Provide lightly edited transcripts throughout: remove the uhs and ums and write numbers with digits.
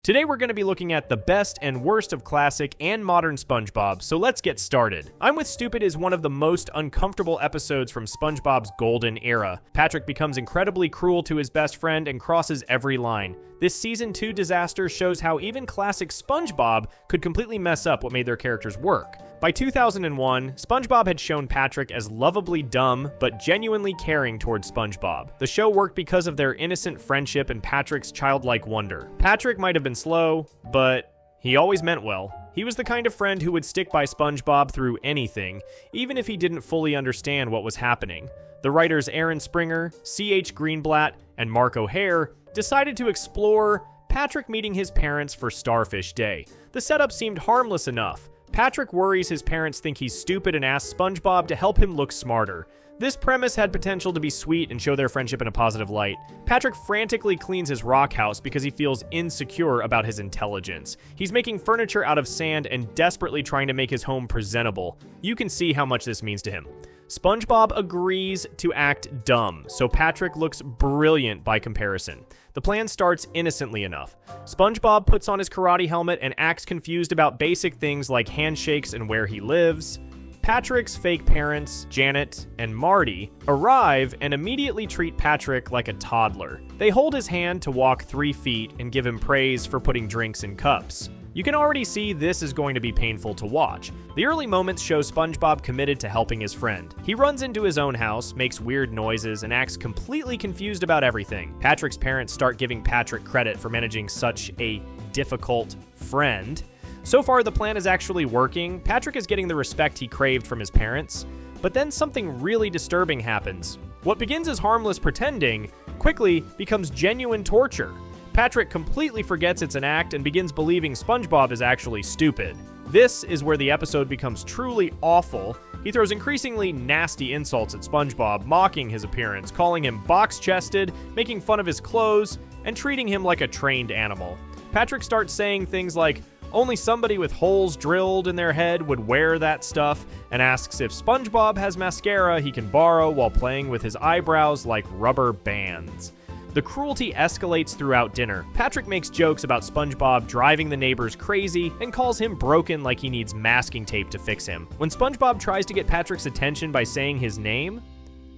Today we're going to be looking at the best and worst of classic and modern SpongeBob, so let's get started. I'm With Stupid is one of the most uncomfortable episodes from SpongeBob's golden era. Patrick becomes incredibly cruel to his best friend and crosses every line. This Season 2 disaster shows how even classic SpongeBob could completely mess up what made their characters work. By 2001, SpongeBob had shown Patrick as lovably dumb, but genuinely caring towards SpongeBob. The show worked because of their innocent friendship and Patrick's childlike wonder. Patrick might have been slow, but he always meant well. He was the kind of friend who would stick by SpongeBob through anything, even if he didn't fully understand what was happening. The writers Aaron Springer, C.H. Greenblatt, and Mark O'Hare decided to explore Patrick meeting his parents for Starfish Day. The setup seemed harmless enough. Patrick worries his parents think he's stupid and asks SpongeBob to help him look smarter. This premise had potential to be sweet and show their friendship in a positive light. Patrick frantically cleans his rock house because he feels insecure about his intelligence. He's making furniture out of sand and desperately trying to make his home presentable. You can see how much this means to him. SpongeBob agrees to act dumb, so Patrick looks brilliant by comparison. The plan starts innocently enough. SpongeBob puts on his karate helmet and acts confused about basic things like handshakes and where he lives. Patrick's fake parents, Janet and Marty, arrive and immediately treat Patrick like a toddler. They hold his hand to walk 3 feet and give him praise for putting drinks in cups. You can already see this is going to be painful to watch. The early moments show SpongeBob committed to helping his friend. He runs into his own house, makes weird noises, and acts completely confused about everything. Patrick's parents start giving Patrick credit for managing such a difficult friend. So far, the plan is actually working. Patrick is getting the respect he craved from his parents, but then something really disturbing happens. What begins as harmless pretending quickly becomes genuine torture. Patrick completely forgets it's an act and begins believing SpongeBob is actually stupid. This is where the episode becomes truly awful. He throws increasingly nasty insults at SpongeBob, mocking his appearance, calling him box-chested, making fun of his clothes, and treating him like a trained animal. Patrick starts saying things like, only somebody with holes drilled in their head would wear that stuff, and asks if SpongeBob has mascara he can borrow while playing with his eyebrows like rubber bands. The cruelty escalates throughout dinner. Patrick makes jokes about SpongeBob driving the neighbors crazy and calls him broken like he needs masking tape to fix him. When SpongeBob tries to get Patrick's attention by saying his name,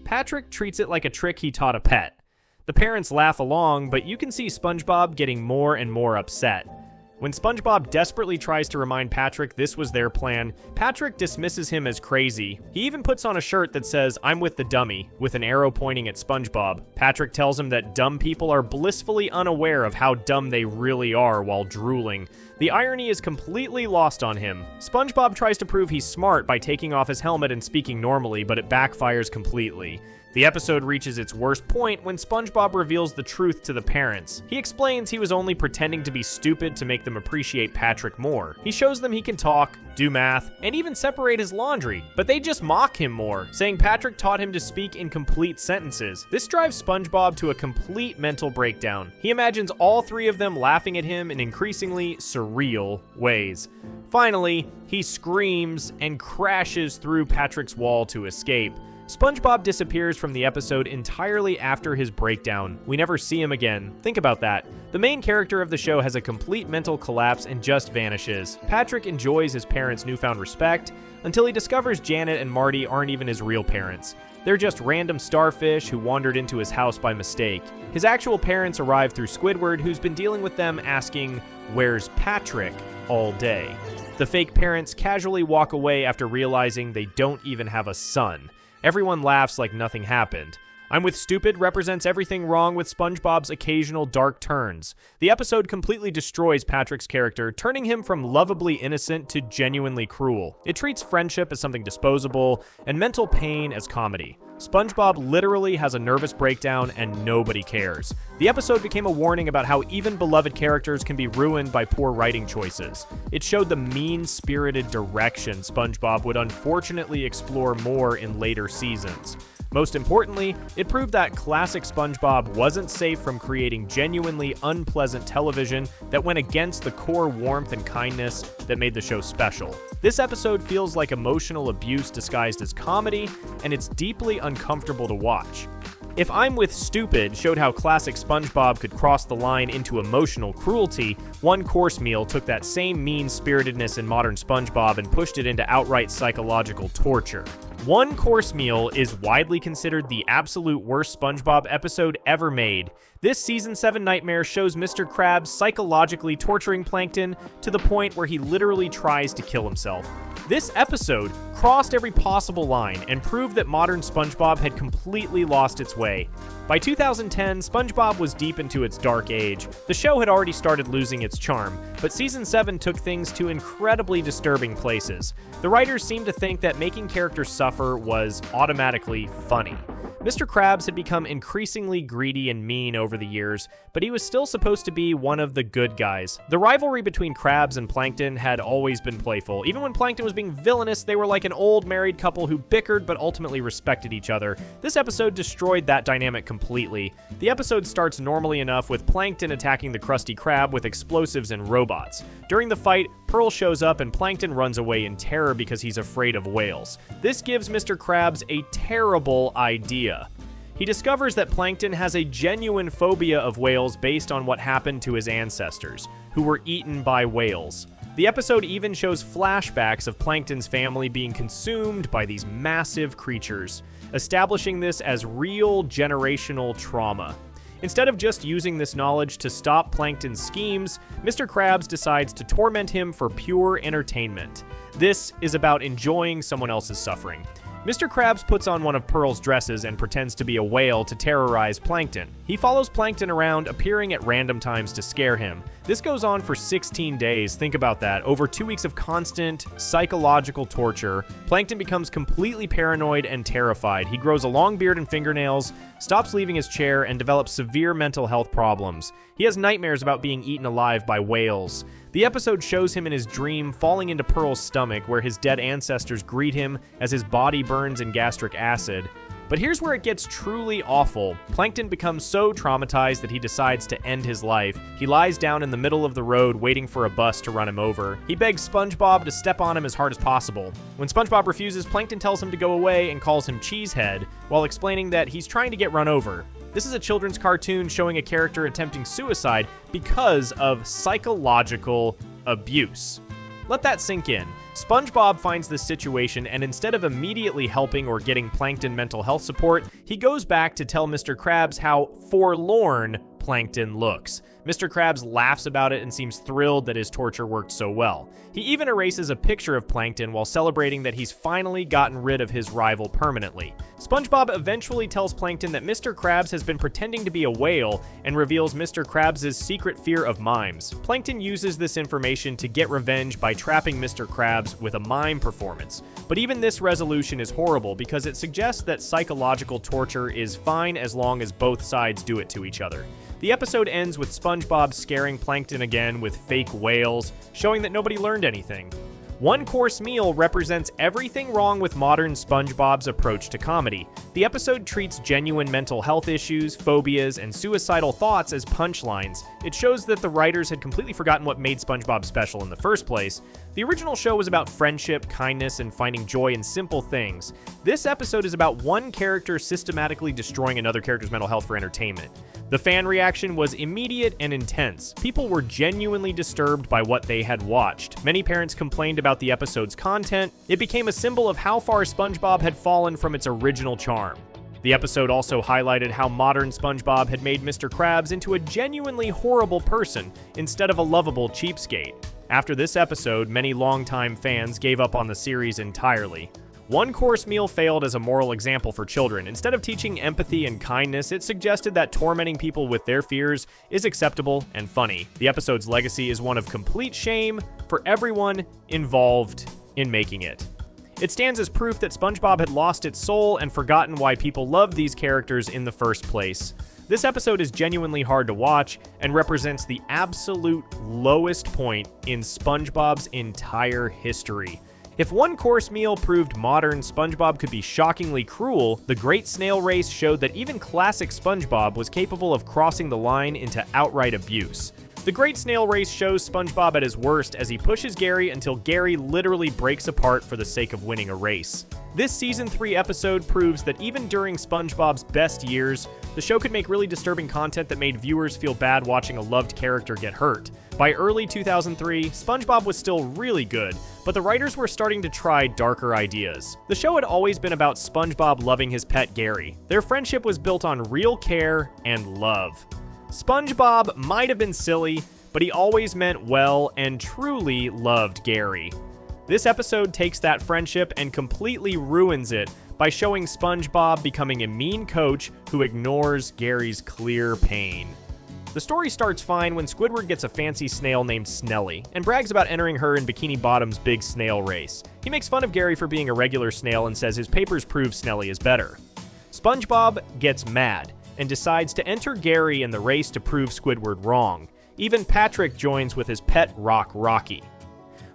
Patrick treats it like a trick he taught a pet. The parents laugh along, but you can see SpongeBob getting more and more upset. When SpongeBob desperately tries to remind Patrick this was their plan, Patrick dismisses him as crazy. He even puts on a shirt that says, "I'm with the dummy," with an arrow pointing at SpongeBob. Patrick tells him that dumb people are blissfully unaware of how dumb they really are while drooling. The irony is completely lost on him. SpongeBob tries to prove he's smart by taking off his helmet and speaking normally, but it backfires completely. The episode reaches its worst point when SpongeBob reveals the truth to the parents. He explains he was only pretending to be stupid to make them appreciate Patrick more. He shows them he can talk, do math, and even separate his laundry, but they just mock him more, saying Patrick taught him to speak in complete sentences. This drives SpongeBob to a complete mental breakdown. He imagines all 3 of them laughing at him in increasingly surreal ways. Finally, he screams and crashes through Patrick's wall to escape. SpongeBob disappears from the episode entirely after his breakdown. We never see him again. Think about that. The main character of the show has a complete mental collapse and just vanishes. Patrick enjoys his parents' newfound respect until he discovers Janet and Marty aren't even his real parents. They're just random starfish who wandered into his house by mistake. His actual parents arrive through Squidward, who's been dealing with them asking, "Where's Patrick?" all day. The fake parents casually walk away after realizing they don't even have a son. Everyone laughs like nothing happened. I'm With Stupid represents everything wrong with SpongeBob's occasional dark turns. The episode completely destroys Patrick's character, turning him from lovably innocent to genuinely cruel. It treats friendship as something disposable and mental pain as comedy. SpongeBob literally has a nervous breakdown and nobody cares. The episode became a warning about how even beloved characters can be ruined by poor writing choices. It showed the mean-spirited direction SpongeBob would unfortunately explore more in later seasons. Most importantly, it proved that classic SpongeBob wasn't safe from creating genuinely unpleasant television that went against the core warmth and kindness that made the show special. This episode feels like emotional abuse disguised as comedy, and it's deeply uncomfortable to watch. If I'm with Stupid showed how classic SpongeBob could cross the line into emotional cruelty, One Course Meal took that same mean-spiritedness in modern SpongeBob and pushed it into outright psychological torture. One Course Meal is widely considered the absolute worst SpongeBob episode ever made. This Season 7 nightmare shows Mr. Krabs psychologically torturing Plankton to the point where he literally tries to kill himself. This episode crossed every possible line and proved that modern SpongeBob had completely lost its way. By 2010, SpongeBob was deep into its dark age. The show had already started losing its charm, but Season 7 took things to incredibly disturbing places. The writers seemed to think that making characters suffer was automatically funny. Mr. Krabs had become increasingly greedy and mean over the years, but he was still supposed to be one of the good guys. The rivalry between Krabs and Plankton had always been playful. Even when Plankton was being villainous, they were like an old married couple who bickered but ultimately respected each other. This episode destroyed that dynamic completely. The episode starts normally enough with Plankton attacking the Krusty Krab with explosives and robots. During the fight, Pearl shows up and Plankton runs away in terror because he's afraid of whales. This gives Mr. Krabs a terrible idea. He discovers that Plankton has a genuine phobia of whales based on what happened to his ancestors, who were eaten by whales. The episode even shows flashbacks of Plankton's family being consumed by these massive creatures, establishing this as real generational trauma. Instead of just using this knowledge to stop Plankton's schemes, Mr. Krabs decides to torment him for pure entertainment. This is about enjoying someone else's suffering. Mr. Krabs puts on one of Pearl's dresses and pretends to be a whale to terrorize Plankton. He follows Plankton around, appearing at random times to scare him. This goes on for 16 days, think about that, over 2 weeks of constant psychological torture. Plankton becomes completely paranoid and terrified. He grows a long beard and fingernails, stops leaving his chair, and develops severe mental health problems. He has nightmares about being eaten alive by whales. The episode shows him in his dream falling into Pearl's stomach, where his dead ancestors greet him as his body burns in gastric acid. But here's where it gets truly awful. Plankton becomes so traumatized that he decides to end his life. He lies down in the middle of the road waiting for a bus to run him over. He begs SpongeBob to step on him as hard as possible. When SpongeBob refuses, Plankton tells him to go away and calls him Cheesehead, while explaining that he's trying to get run over. This is a children's cartoon showing a character attempting suicide because of psychological abuse. Let that sink in. SpongeBob finds this situation, and instead of immediately helping or getting Plankton mental health support, he goes back to tell Mr. Krabs how forlorn Plankton looks. Mr. Krabs laughs about it and seems thrilled that his torture worked so well. He even erases a picture of Plankton while celebrating that he's finally gotten rid of his rival permanently. SpongeBob eventually tells Plankton that Mr. Krabs has been pretending to be a whale and reveals Mr. Krabs' secret fear of mimes. Plankton uses this information to get revenge by trapping Mr. Krabs with a mime performance. But even this resolution is horrible because it suggests that psychological torture is fine as long as both sides do it to each other. The episode ends with SpongeBob scaring Plankton again with fake whales, showing that nobody learned anything. One Course Meal represents everything wrong with modern SpongeBob's approach to comedy. The episode treats genuine mental health issues, phobias, and suicidal thoughts as punchlines. It shows that the writers had completely forgotten what made SpongeBob special in the first place. The original show was about friendship, kindness, and finding joy in simple things. This episode is about one character systematically destroying another character's mental health for entertainment. The fan reaction was immediate and intense. People were genuinely disturbed by what they had watched. Many parents complained about the episode's content. It became a symbol of how far SpongeBob had fallen from its original charm. The episode also highlighted how modern SpongeBob had made Mr. Krabs into a genuinely horrible person instead of a lovable cheapskate. After this episode, many longtime fans gave up on the series entirely. One Course Meal failed as a moral example for children. Instead of teaching empathy and kindness, it suggested that tormenting people with their fears is acceptable and funny. The episode's legacy is one of complete shame for everyone involved in making it. It stands as proof that SpongeBob had lost its soul and forgotten why people loved these characters in the first place. This episode is genuinely hard to watch and represents the absolute lowest point in SpongeBob's entire history. If One Course Meal proved modern SpongeBob could be shockingly cruel, the Great Snail Race showed that even classic SpongeBob was capable of crossing the line into outright abuse. The Great Snail Race shows SpongeBob at his worst as he pushes Gary until Gary literally breaks apart for the sake of winning a race. This Season 3 episode proves that even during SpongeBob's best years, the show could make really disturbing content that made viewers feel bad watching a loved character get hurt. By early 2003, SpongeBob was still really good, but the writers were starting to try darker ideas. The show had always been about SpongeBob loving his pet Gary. Their friendship was built on real care and love. SpongeBob might have been silly, but he always meant well and truly loved Gary. This episode takes that friendship and completely ruins it by showing SpongeBob becoming a mean coach who ignores Gary's clear pain. The story starts fine when Squidward gets a fancy snail named Snelly and brags about entering her in Bikini Bottom's big snail race. He makes fun of Gary for being a regular snail and says his papers prove Snelly is better. SpongeBob gets mad and decides to enter Gary in the race to prove Squidward wrong. Even Patrick joins with his pet rock Rocky.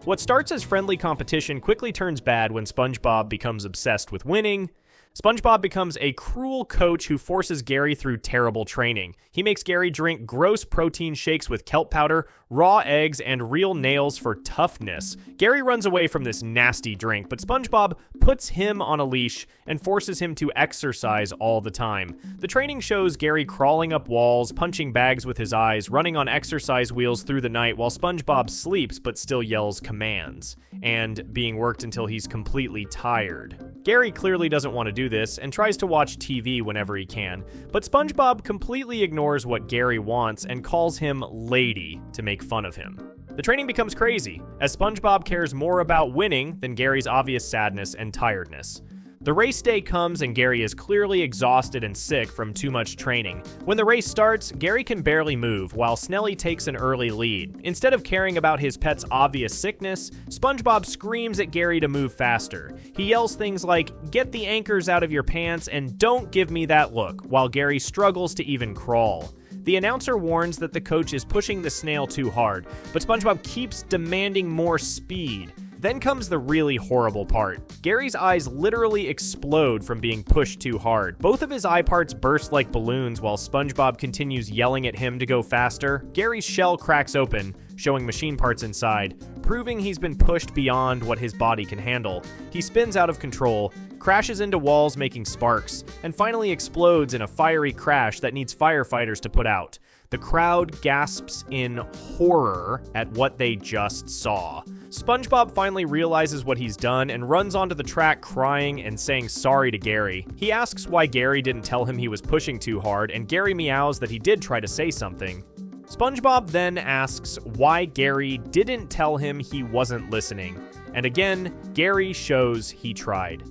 What starts as friendly competition quickly turns bad when SpongeBob becomes obsessed with winning. SpongeBob becomes a cruel coach who forces Gary through terrible training. He makes Gary drink gross protein shakes with kelp powder, raw eggs, and real nails for toughness. Gary runs away from this nasty drink, but SpongeBob puts him on a leash and forces him to exercise all the time. The training shows Gary crawling up walls, punching bags with his eyes, running on exercise wheels through the night while SpongeBob sleeps but still yells commands, and being worked until he's completely tired. Gary clearly doesn't want to do this and tries to watch TV whenever he can, but SpongeBob completely ignores what Gary wants and calls him lady to make fun of him. The training becomes crazy, as SpongeBob cares more about winning than Gary's obvious sadness and tiredness. The race day comes and Gary is clearly exhausted and sick from too much training. When the race starts, Gary can barely move, while Snelly takes an early lead. Instead of caring about his pet's obvious sickness, SpongeBob screams at Gary to move faster. He yells things like, "Get the anchors out of your pants and don't give me that look," while Gary struggles to even crawl. The announcer warns that the coach is pushing the snail too hard, but SpongeBob keeps demanding more speed. Then comes the really horrible part. Gary's eyes literally explode from being pushed too hard. Both of his eye parts burst like balloons while SpongeBob continues yelling at him to go faster. Gary's shell cracks open, showing machine parts inside, proving he's been pushed beyond what his body can handle. He spins out of control, crashes into walls making sparks, and finally explodes in a fiery crash that needs firefighters to put out. The crowd gasps in horror at what they just saw. SpongeBob finally realizes what he's done and runs onto the track crying and saying sorry to Gary. He asks why Gary didn't tell him he was pushing too hard, and Gary meows that he did try to say something. SpongeBob then asks why Gary didn't tell him he wasn't listening, and again, Gary shows he tried.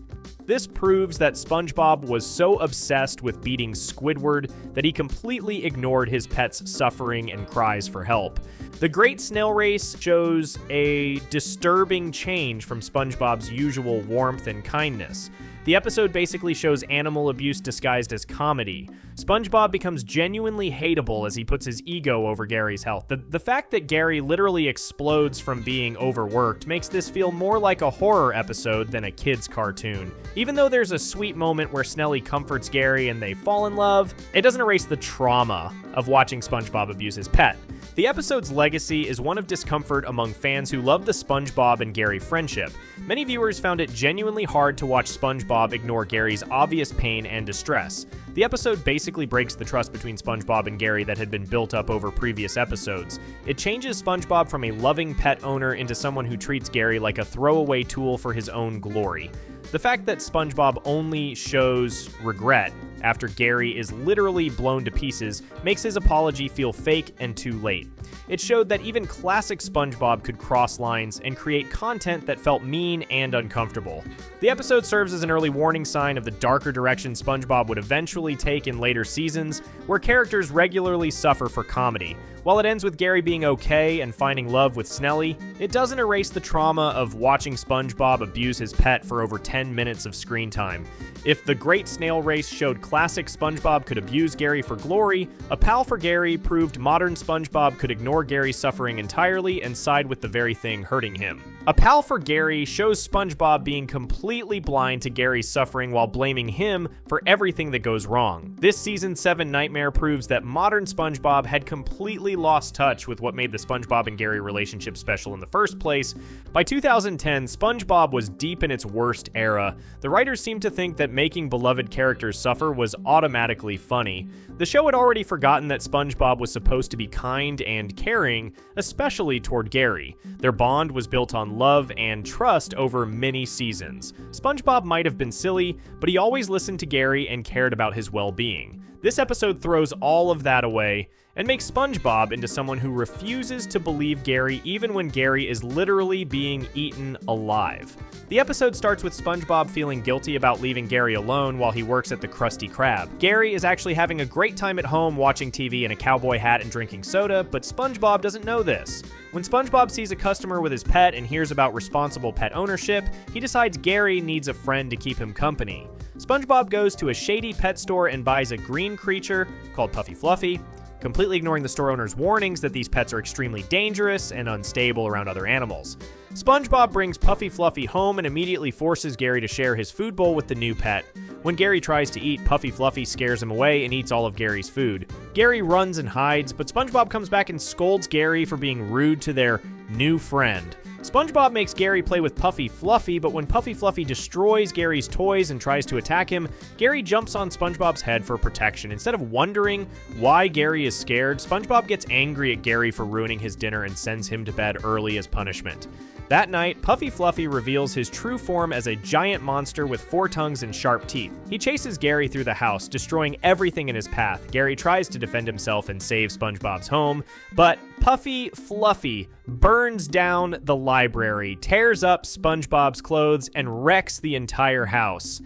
This proves that SpongeBob was so obsessed with beating Squidward that he completely ignored his pet's suffering and cries for help. The Great Snail Race shows a disturbing change from SpongeBob's usual warmth and kindness. The episode basically shows animal abuse disguised as comedy. SpongeBob becomes genuinely hateable as he puts his ego over Gary's health. The fact that Gary literally explodes from being overworked makes this feel more like a horror episode than a kid's cartoon. Even though there's a sweet moment where Snelly comforts Gary and they fall in love, it doesn't erase the trauma of watching SpongeBob abuse his pet. The episode's legacy is one of discomfort among fans who love the SpongeBob and Gary friendship. Many viewers found it genuinely hard to watch SpongeBob ignore Gary's obvious pain and distress. The episode basically breaks the trust between SpongeBob and Gary that had been built up over previous episodes. It changes SpongeBob from a loving pet owner into someone who treats Gary like a throwaway tool for his own glory. The fact that SpongeBob only shows regret after Gary is literally blown to pieces makes his apology feel fake and too late. It showed that even classic SpongeBob could cross lines and create content that felt mean and uncomfortable. The episode serves as an early warning sign of the darker direction SpongeBob would eventually take in later seasons, where characters regularly suffer for comedy. While it ends with Gary being okay and finding love with Snelly, it doesn't erase the trauma of watching SpongeBob abuse his pet for over 10 minutes of screen time. If The Great Snail Race showed classic SpongeBob could abuse Gary for glory, A Pal for Gary proved modern SpongeBob could ignore Gary's suffering entirely and side with the very thing hurting him. A Pal for Gary shows SpongeBob being completely blind to Gary's suffering while blaming him for everything that goes wrong. This Season 7 nightmare proves that modern SpongeBob had completely lost touch with what made the SpongeBob and Gary relationship special in the first place. By 2010, SpongeBob was deep in its worst era. The writers seemed to think that making beloved characters suffer was automatically funny. The show had already forgotten that SpongeBob was supposed to be kind and caring, especially toward Gary. Their bond was built on love and trust over many seasons. SpongeBob might have been silly, but he always listened to Gary and cared about his well-being. This episode throws all of that away and makes SpongeBob into someone who refuses to believe Gary even when Gary is literally being eaten alive. The episode starts with SpongeBob feeling guilty about leaving Gary alone while he works at the Krusty Krab. Gary is actually having a great time at home watching TV in a cowboy hat and drinking soda, but SpongeBob doesn't know this. When SpongeBob sees a customer with his pet and hears about responsible pet ownership, he decides Gary needs a friend to keep him company. SpongeBob goes to a shady pet store and buys a green creature called Puffy Fluffy, completely ignoring the store owner's warnings that these pets are extremely dangerous and unstable around other animals. SpongeBob brings Puffy Fluffy home and immediately forces Gary to share his food bowl with the new pet. When Gary tries to eat, Puffy Fluffy scares him away and eats all of Gary's food. Gary runs and hides, but SpongeBob comes back and scolds Gary for being rude to their new friend. SpongeBob makes Gary play with Puffy Fluffy, but when Puffy Fluffy destroys Gary's toys and tries to attack him, Gary jumps on SpongeBob's head for protection. Instead of wondering why Gary is scared, SpongeBob gets angry at Gary for ruining his dinner and sends him to bed early as punishment. That night, Puffy Fluffy reveals his true form as a giant monster with 4 tongues and sharp teeth. He chases Gary through the house, destroying everything in his path. Gary tries to defend himself and save SpongeBob's home, but Puffy Fluffy burns down the library, tears up SpongeBob's clothes, and wrecks the entire house.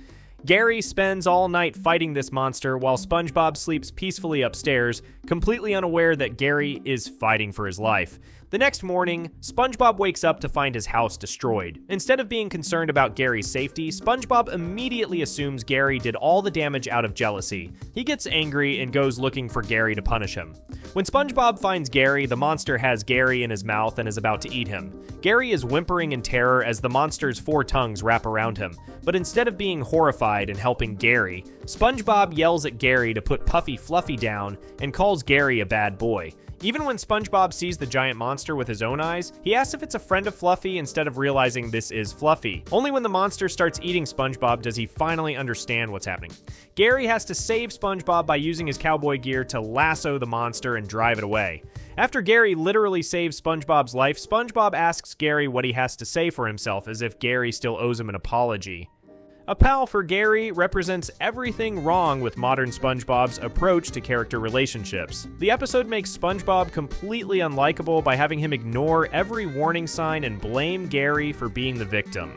Gary spends all night fighting this monster while SpongeBob sleeps peacefully upstairs, completely unaware that Gary is fighting for his life. The next morning, SpongeBob wakes up to find his house destroyed. Instead of being concerned about Gary's safety, SpongeBob immediately assumes Gary did all the damage out of jealousy. He gets angry and goes looking for Gary to punish him. When SpongeBob finds Gary, the monster has Gary in his mouth and is about to eat him. Gary is whimpering in terror as the monster's 4 tongues wrap around him. But instead of being horrified and helping Gary, SpongeBob yells at Gary to put Puffy Fluffy down and calls Gary a bad boy. Even when SpongeBob sees the giant monster with his own eyes, he asks if it's a friend of Fluffy instead of realizing this is Fluffy. Only when the monster starts eating SpongeBob does he finally understand what's happening. Gary has to save SpongeBob by using his cowboy gear to lasso the monster and drive it away. After Gary literally saves SpongeBob's life, SpongeBob asks Gary what he has to say for himself, as if Gary still owes him an apology. A Pal for Gary represents everything wrong with modern SpongeBob's approach to character relationships. The episode makes SpongeBob completely unlikable by having him ignore every warning sign and blame Gary for being the victim.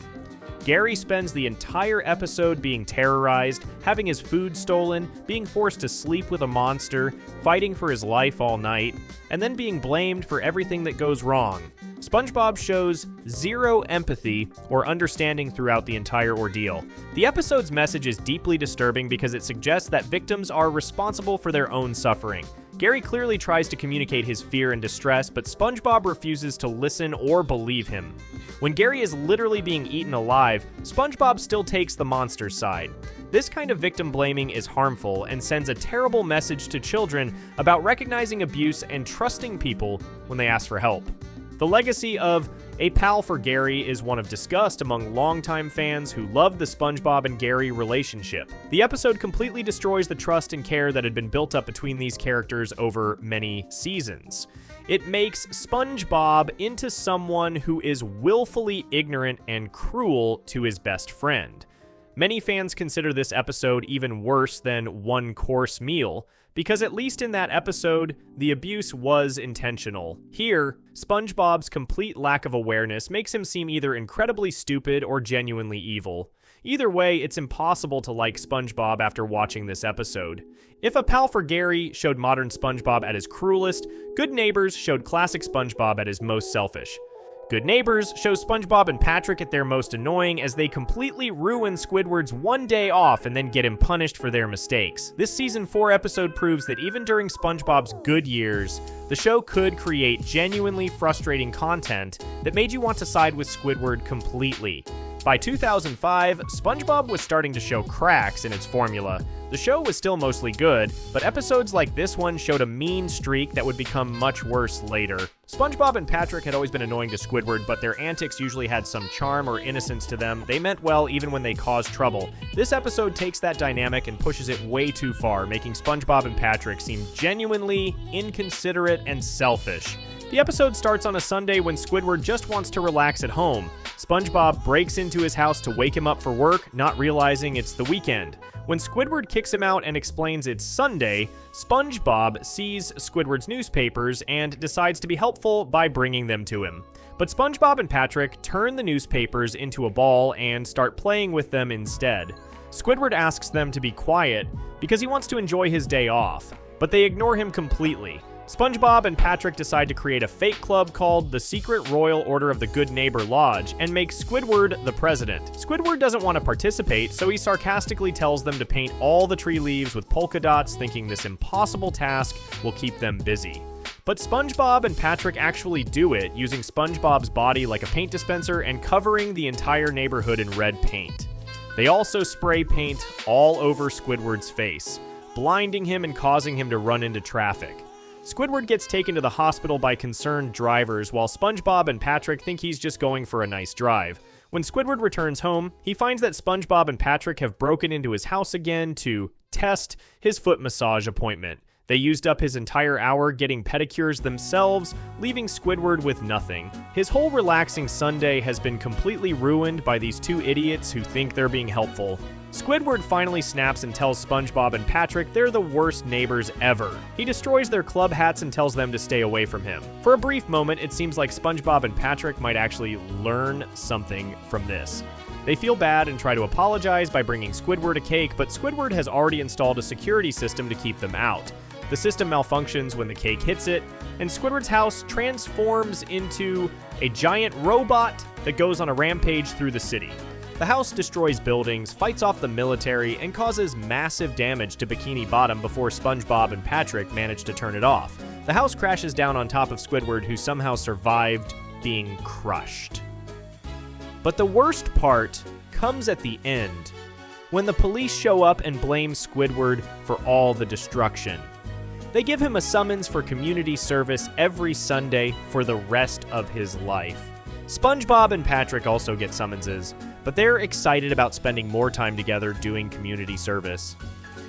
Gary spends the entire episode being terrorized, having his food stolen, being forced to sleep with a monster, fighting for his life all night, and then being blamed for everything that goes wrong. SpongeBob shows zero empathy or understanding throughout the entire ordeal. The episode's message is deeply disturbing because it suggests that victims are responsible for their own suffering. Gary clearly tries to communicate his fear and distress, but SpongeBob refuses to listen or believe him. When Gary is literally being eaten alive, SpongeBob still takes the monster's side. This kind of victim blaming is harmful and sends a terrible message to children about recognizing abuse and trusting people when they ask for help. The legacy of A Pal for Gary is one of disgust among longtime fans who love the SpongeBob and Gary relationship. The episode completely destroys the trust and care that had been built up between these characters over many seasons. It makes SpongeBob into someone who is willfully ignorant and cruel to his best friend. Many fans consider this episode even worse than One Course Meal, because at least in that episode, the abuse was intentional. Here, SpongeBob's complete lack of awareness makes him seem either incredibly stupid or genuinely evil. Either way, it's impossible to like SpongeBob after watching this episode. If A Pal for Gary showed modern SpongeBob at his cruelest, Good Neighbors showed classic SpongeBob at his most selfish. Good Neighbors shows SpongeBob and Patrick at their most annoying as they completely ruin Squidward's one day off and then get him punished for their mistakes. This season 4 episode proves that even during SpongeBob's good years, the show could create genuinely frustrating content that made you want to side with Squidward completely. By 2005, SpongeBob was starting to show cracks in its formula. The show was still mostly good, but episodes like this one showed a mean streak that would become much worse later. SpongeBob and Patrick had always been annoying to Squidward, but their antics usually had some charm or innocence to them. They meant well even when they caused trouble. This episode takes that dynamic and pushes it way too far, making SpongeBob and Patrick seem genuinely inconsiderate and selfish. The episode starts on a Sunday when Squidward just wants to relax at home. SpongeBob breaks into his house to wake him up for work, not realizing it's the weekend. When Squidward kicks him out and explains it's Sunday, SpongeBob sees Squidward's newspapers and decides to be helpful by bringing them to him. But SpongeBob and Patrick turn the newspapers into a ball and start playing with them instead. Squidward asks them to be quiet because he wants to enjoy his day off, but they ignore him completely. SpongeBob and Patrick decide to create a fake club called the Secret Royal Order of the Good Neighbor Lodge and make Squidward the president. Squidward doesn't want to participate, so he sarcastically tells them to paint all the tree leaves with polka dots, thinking this impossible task will keep them busy. But SpongeBob and Patrick actually do it, using SpongeBob's body like a paint dispenser and covering the entire neighborhood in red paint. They also spray paint all over Squidward's face, blinding him and causing him to run into traffic. Squidward gets taken to the hospital by concerned drivers, while SpongeBob and Patrick think he's just going for a nice drive. When Squidward returns home, he finds that SpongeBob and Patrick have broken into his house again to test his foot massage appointment. They used up his entire hour getting pedicures themselves, leaving Squidward with nothing. His whole relaxing Sunday has been completely ruined by these two idiots who think they're being helpful. Squidward finally snaps and tells SpongeBob and Patrick they're the worst neighbors ever. He destroys their club hats and tells them to stay away from him. For a brief moment, it seems like SpongeBob and Patrick might actually learn something from this. They feel bad and try to apologize by bringing Squidward a cake, but Squidward has already installed a security system to keep them out. The system malfunctions when the cake hits it, and Squidward's house transforms into a giant robot that goes on a rampage through the city. The house destroys buildings, fights off the military, and causes massive damage to Bikini Bottom before SpongeBob and Patrick manage to turn it off. The house crashes down on top of Squidward, who somehow survived being crushed. But the worst part comes at the end, when the police show up and blame Squidward for all the destruction. They give him a summons for community service every Sunday for the rest of his life. SpongeBob and Patrick also get summonses, but they're excited about spending more time together doing community service.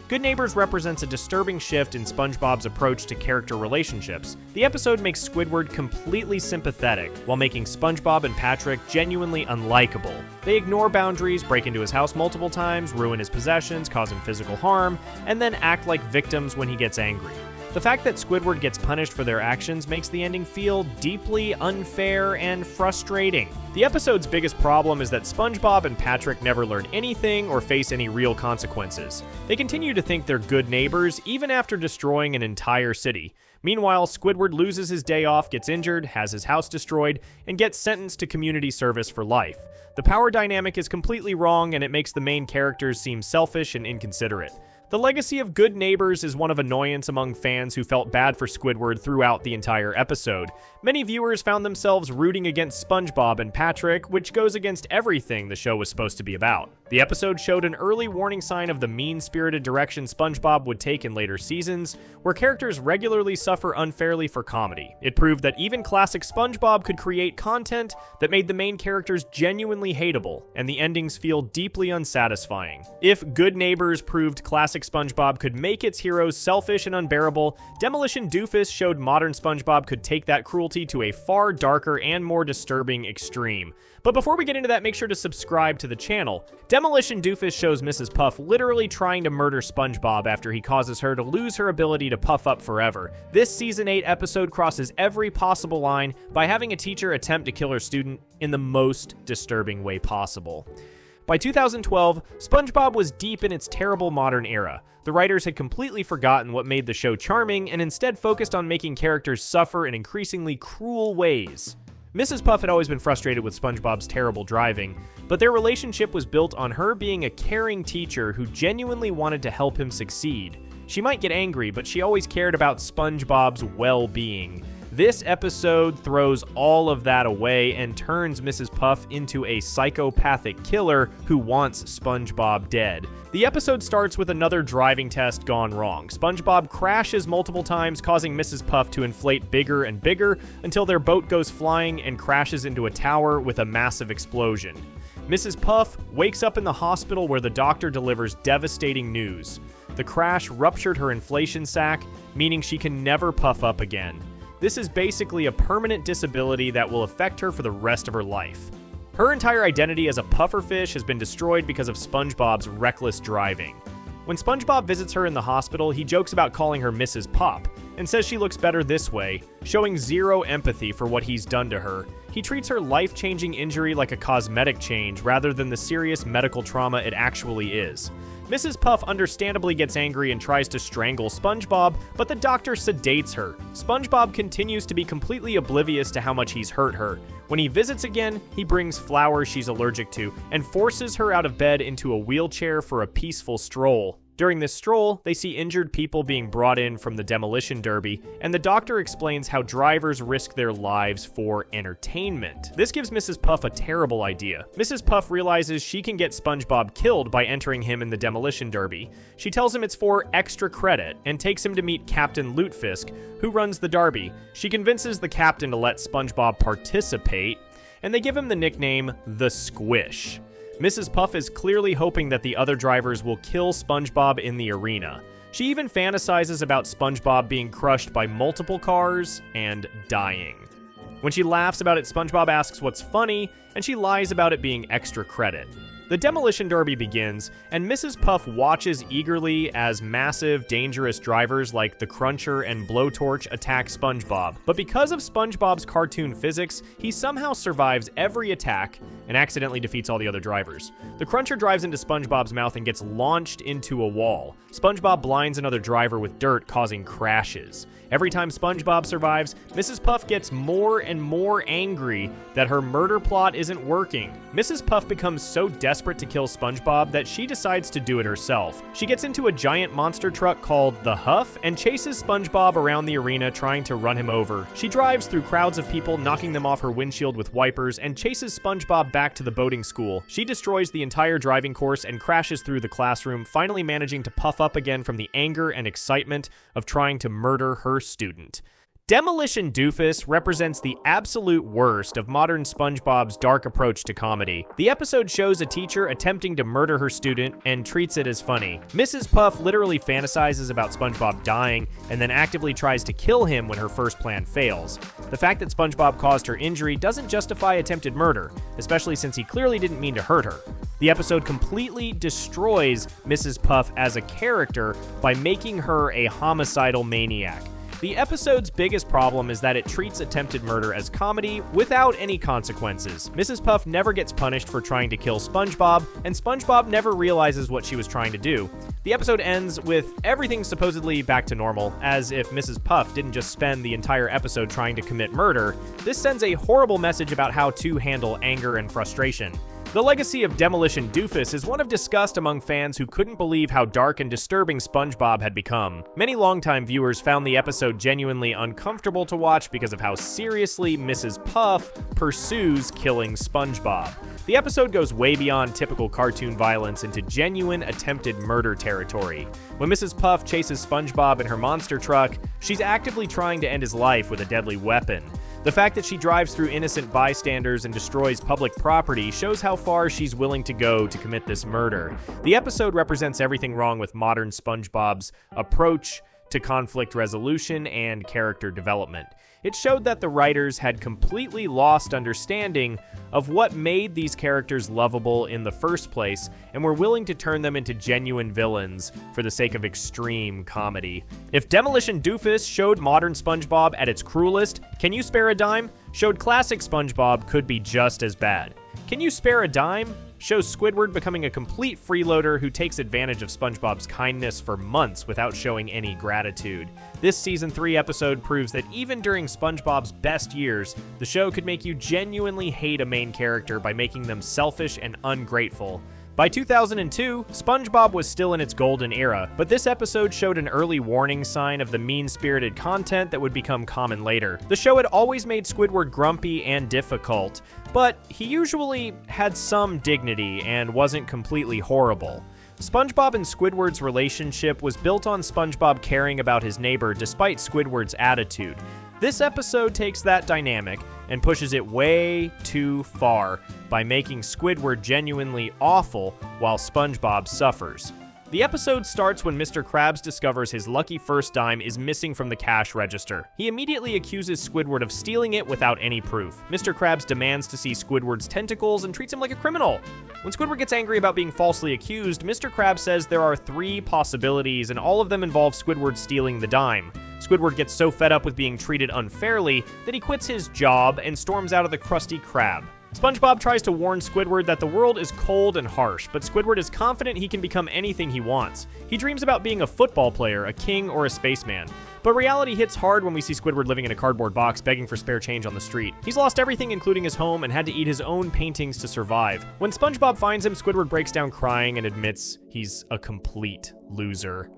Good Neighbors represents a disturbing shift in SpongeBob's approach to character relationships. The episode makes Squidward completely sympathetic, while making SpongeBob and Patrick genuinely unlikable. They ignore boundaries, break into his house multiple times, ruin his possessions, cause him physical harm, and then act like victims when he gets angry. The fact that Squidward gets punished for their actions makes the ending feel deeply unfair and frustrating. The episode's biggest problem is that SpongeBob and Patrick never learn anything or face any real consequences. They continue to think they're good neighbors even after destroying an entire city. Meanwhile, Squidward loses his day off, gets injured, has his house destroyed, and gets sentenced to community service for life. The power dynamic is completely wrong, and it makes the main characters seem selfish and inconsiderate. The legacy of Good Neighbors is one of annoyance among fans who felt bad for Squidward throughout the entire episode. Many viewers found themselves rooting against SpongeBob and Patrick, which goes against everything the show was supposed to be about. The episode showed an early warning sign of the mean-spirited direction SpongeBob would take in later seasons, where characters regularly suffer unfairly for comedy. It proved that even classic SpongeBob could create content that made the main characters genuinely hateable, and the endings feel deeply unsatisfying. If Good Neighbors proved classic SpongeBob could make its heroes selfish and unbearable, Demolition Doofus showed modern SpongeBob could take that cruelty to a far darker and more disturbing extreme. But before we get into that, make sure to subscribe to the channel. Demolition Doofus shows Mrs. Puff literally trying to murder SpongeBob after he causes her to lose her ability to puff up forever. This Season 8 episode crosses every possible line by having a teacher attempt to kill her student in the most disturbing way possible. By 2012, SpongeBob was deep in its terrible modern era. The writers had completely forgotten what made the show charming and instead focused on making characters suffer in increasingly cruel ways. Mrs. Puff had always been frustrated with SpongeBob's terrible driving, but their relationship was built on her being a caring teacher who genuinely wanted to help him succeed. She might get angry, but she always cared about SpongeBob's well-being. This episode throws all of that away and turns Mrs. Puff into a psychopathic killer who wants SpongeBob dead. The episode starts with another driving test gone wrong. SpongeBob crashes multiple times, causing Mrs. Puff to inflate bigger and bigger until their boat goes flying and crashes into a tower with a massive explosion. Mrs. Puff wakes up in the hospital where the doctor delivers devastating news. The crash ruptured her inflation sac, meaning she can never puff up again. This is basically a permanent disability that will affect her for the rest of her life. Her entire identity as a pufferfish has been destroyed because of SpongeBob's reckless driving. When SpongeBob visits her in the hospital, he jokes about calling her Mrs. Pop, and says she looks better this way, showing zero empathy for what he's done to her. He treats her life-changing injury like a cosmetic change rather than the serious medical trauma it actually is. Mrs. Puff understandably gets angry and tries to strangle SpongeBob, but the doctor sedates her. SpongeBob continues to be completely oblivious to how much he's hurt her. When he visits again, he brings flowers she's allergic to and forces her out of bed into a wheelchair for a peaceful stroll. During this stroll, they see injured people being brought in from the Demolition Derby, and the doctor explains how drivers risk their lives for entertainment. This gives Mrs. Puff a terrible idea. Mrs. Puff realizes she can get SpongeBob killed by entering him in the Demolition Derby. She tells him it's for extra credit, and takes him to meet Captain Lutefisk, who runs the derby. She convinces the captain to let SpongeBob participate, and they give him the nickname The Squish. Mrs. Puff is clearly hoping that the other drivers will kill SpongeBob in the arena. She even fantasizes about SpongeBob being crushed by multiple cars and dying. When she laughs about it, SpongeBob asks what's funny, and she lies about it being extra credit. The Demolition Derby begins, and Mrs. Puff watches eagerly as massive, dangerous drivers like the Cruncher and Blowtorch attack SpongeBob. But because of SpongeBob's cartoon physics, he somehow survives every attack and accidentally defeats all the other drivers. The Cruncher drives into SpongeBob's mouth and gets launched into a wall. SpongeBob blinds another driver with dirt, causing crashes. Every time SpongeBob survives, Mrs. Puff gets more and more angry that her murder plot isn't working. Mrs. Puff becomes so desperate to kill SpongeBob that she decides to do it herself. She gets into a giant monster truck called the Huff and chases SpongeBob around the arena trying to run him over. She drives through crowds of people, knocking them off her windshield with wipers, and chases SpongeBob back to the boating school. She destroys the entire driving course and crashes through the classroom, finally managing to puff up again from the anger and excitement of trying to murder her student. Demolition Doofus represents the absolute worst of modern SpongeBob's dark approach to comedy. The episode shows a teacher attempting to murder her student and treats it as funny. Mrs. Puff literally fantasizes about SpongeBob dying and then actively tries to kill him when her first plan fails. The fact that SpongeBob caused her injury doesn't justify attempted murder, especially since he clearly didn't mean to hurt her. The episode completely destroys Mrs. Puff as a character by making her a homicidal maniac. The episode's biggest problem is that it treats attempted murder as comedy without any consequences. Mrs. Puff never gets punished for trying to kill SpongeBob, and SpongeBob never realizes what she was trying to do. The episode ends with everything supposedly back to normal, as if Mrs. Puff didn't just spend the entire episode trying to commit murder. This sends a horrible message about how to handle anger and frustration. The legacy of Demolition Doofus is one of disgust among fans who couldn't believe how dark and disturbing SpongeBob had become. Many longtime viewers found the episode genuinely uncomfortable to watch because of how seriously Mrs. Puff pursues killing SpongeBob. The episode goes way beyond typical cartoon violence into genuine attempted murder territory. When Mrs. Puff chases SpongeBob in her monster truck, she's actively trying to end his life with a deadly weapon. The fact that she drives through innocent bystanders and destroys public property shows how far she's willing to go to commit this murder. The episode represents everything wrong with modern SpongeBob's approach to conflict resolution and character development. It showed that the writers had completely lost understanding of what made these characters lovable in the first place and were willing to turn them into genuine villains for the sake of extreme comedy. If Demolition Doofus showed modern SpongeBob at its cruelest, Can You Spare a Dime showed classic SpongeBob could be just as bad. Can You Spare a Dime shows Squidward becoming a complete freeloader who takes advantage of SpongeBob's kindness for months without showing any gratitude. This Season 3 episode proves that even during SpongeBob's best years, the show could make you genuinely hate a main character by making them selfish and ungrateful. By 2002, SpongeBob was still in its golden era, but this episode showed an early warning sign of the mean-spirited content that would become common later. The show had always made Squidward grumpy and difficult, but he usually had some dignity and wasn't completely horrible. SpongeBob and Squidward's relationship was built on SpongeBob caring about his neighbor despite Squidward's attitude. This episode takes that dynamic and pushes it way too far by making Squidward genuinely awful while SpongeBob suffers. The episode starts when Mr. Krabs discovers his lucky first dime is missing from the cash register. He immediately accuses Squidward of stealing it without any proof. Mr. Krabs demands to see Squidward's tentacles and treats him like a criminal. When Squidward gets angry about being falsely accused, Mr. Krabs says there are 3 possibilities and all of them involve Squidward stealing the dime. Squidward gets so fed up with being treated unfairly that he quits his job and storms out of the Krusty Krab. SpongeBob tries to warn Squidward that the world is cold and harsh, but Squidward is confident he can become anything he wants. He dreams about being a football player, a king, or a spaceman. But reality hits hard when we see Squidward living in a cardboard box begging for spare change on the street. He's lost everything including his home and had to eat his own paintings to survive. When SpongeBob finds him, Squidward breaks down crying and admits he's a complete loser.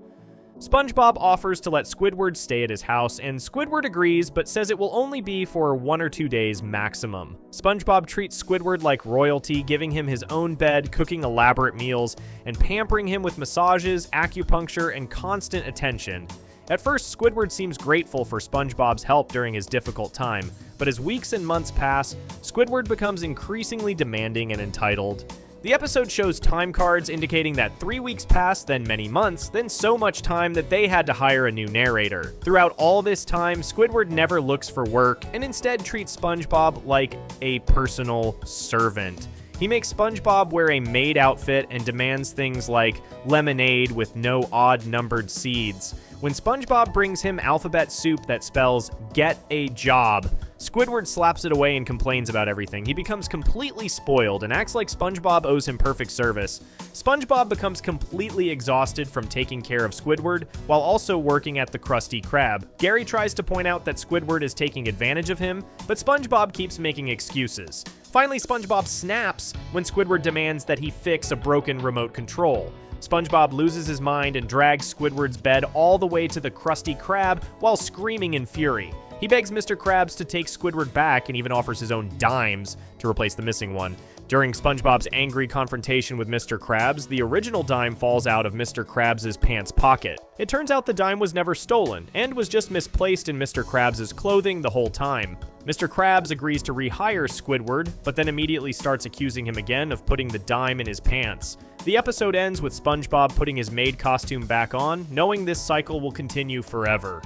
SpongeBob offers to let Squidward stay at his house, and Squidward agrees, but says it will only be for 1 or 2 days maximum. SpongeBob treats Squidward like royalty, giving him his own bed, cooking elaborate meals, and pampering him with massages, acupuncture, and constant attention. At first, Squidward seems grateful for SpongeBob's help during his difficult time, but as weeks and months pass, Squidward becomes increasingly demanding and entitled. The episode shows time cards indicating that 3 weeks pass, then many months, then so much time that they had to hire a new narrator. Throughout all this time, Squidward never looks for work and instead treats SpongeBob like a personal servant. He makes SpongeBob wear a maid outfit and demands things like lemonade with no odd-numbered seeds. When SpongeBob brings him alphabet soup that spells, "get a job," Squidward slaps it away and complains about everything. He becomes completely spoiled and acts like SpongeBob owes him perfect service. SpongeBob becomes completely exhausted from taking care of Squidward while also working at the Krusty Krab. Gary tries to point out that Squidward is taking advantage of him, but SpongeBob keeps making excuses. Finally, SpongeBob snaps when Squidward demands that he fix a broken remote control. SpongeBob loses his mind and drags Squidward's bed all the way to the Krusty Krab while screaming in fury. He begs Mr. Krabs to take Squidward back and even offers his own dimes to replace the missing one. During SpongeBob's angry confrontation with Mr. Krabs, the original dime falls out of Mr. Krabs' pants pocket. It turns out the dime was never stolen and was just misplaced in Mr. Krabs' clothing the whole time. Mr. Krabs agrees to rehire Squidward, but then immediately starts accusing him again of putting the dime in his pants. The episode ends with SpongeBob putting his maid costume back on, knowing this cycle will continue forever.